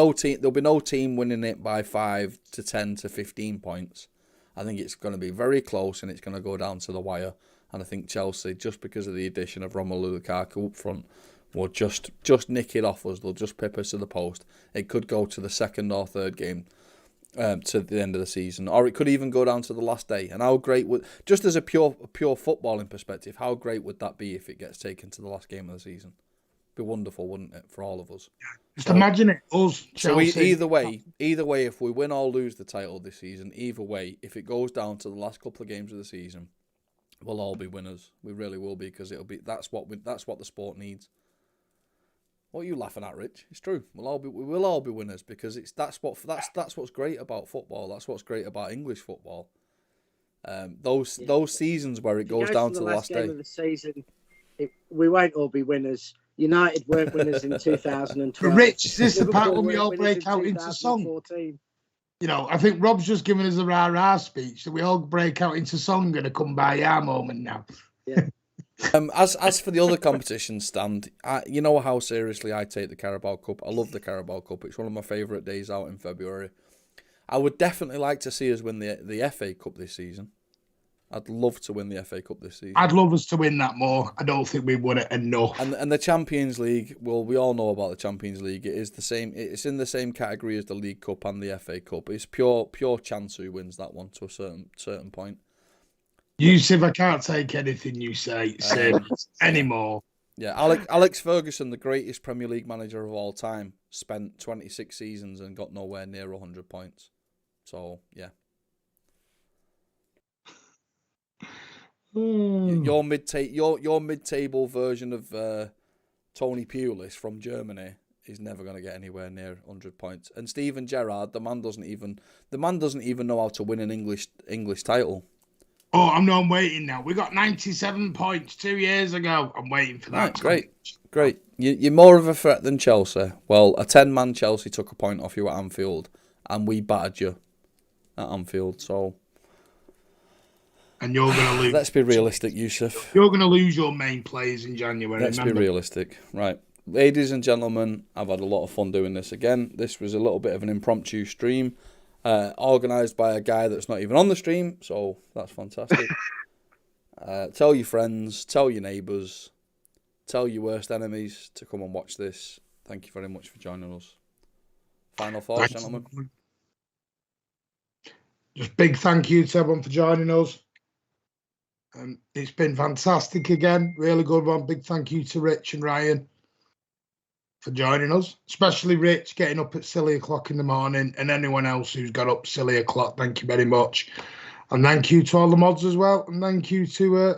no team winning it by 5 to 10 to 15 points. I think it's going to be very close and it's going to go down to the wire. And I think Chelsea, just because of the addition of Romelu Lukaku up front, will just nick it off us. They'll just pip us to the post. It could go to the second or third game to the end of the season, or it could even go down to the last day. And how great would, just as a pure footballing perspective, how great would that be if it gets taken to the last game of the season? Be wonderful, wouldn't it, for all of us? Just imagine it, us, Chelsea. So either way, if we win or lose the title this season, either way, if it goes down to the last couple of games of the season, We'll all be winners. We really will be, because that's what the sport needs. What are you laughing at, Rich? It's true. We will all be winners, because that's what's great about football. That's what's great about English football. Those seasons where it goes down to the last day of the season, we won't all be winners. United weren't winners in 2012. Rich, is this the part when we all break out into song? You know, I think Rob's just given us a rah-rah speech that we all break out into song and a come by our moment now. Yeah. As for the other competitions, Stan, you know how seriously I take the Carabao Cup. I love the Carabao Cup. It's one of my favourite days out in February. I would definitely like to see us win the FA Cup this season. I'd love to win the FA Cup this season. I'd love us to win that more. I don't think we won it enough. And the Champions League, well, we all know about the Champions League. It is the same. It's in the same category as the League Cup and the FA Cup. It's pure chance who wins that one to a certain point. Yusuf, I can't take anything you say anymore. Yeah, Alex Ferguson, the greatest Premier League manager of all time, spent 26 seasons and got nowhere near 100 points. So, yeah. Your mid-table version of Tony Pulis from Germany is never going to get anywhere near 100 points. And Steven Gerrard, the man doesn't even know how to win an English title. Oh, I'm waiting now. We got 97 points 2 years ago. I'm waiting for that. Right, great. You're more of a threat than Chelsea. Well, a 10-man Chelsea took a point off you at Anfield, and we battered you at Anfield. So. And you're going to lose. Let's be realistic, Yusuf. You're going to lose your main players in January. Let's be realistic. Right. Ladies and gentlemen, I've had a lot of fun doing this again. This was a little bit of an impromptu stream, organised by a guy that's not even on the stream, so that's fantastic. Tell your friends, tell your neighbours, tell your worst enemies to come and watch this. Thank you very much for joining us. Final thoughts, gentlemen? Just big thank you to everyone for joining us. It's been fantastic again. Really good one. Big thank you to Rich and Ryan for joining us. Especially Rich, getting up at silly o'clock in the morning, and anyone else who's got up silly o'clock. Thank you very much. And thank you to all the mods as well. And thank you to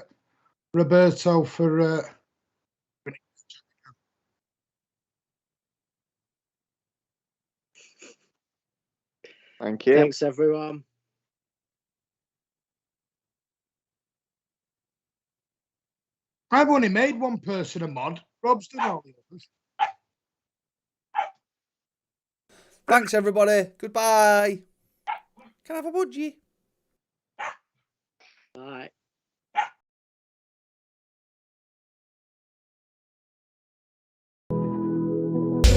Roberto for... Thank you. Thanks, everyone. I've only made one person a mod. Rob's done all the others. Thanks, everybody. Goodbye. Can I have a budgie? Bye.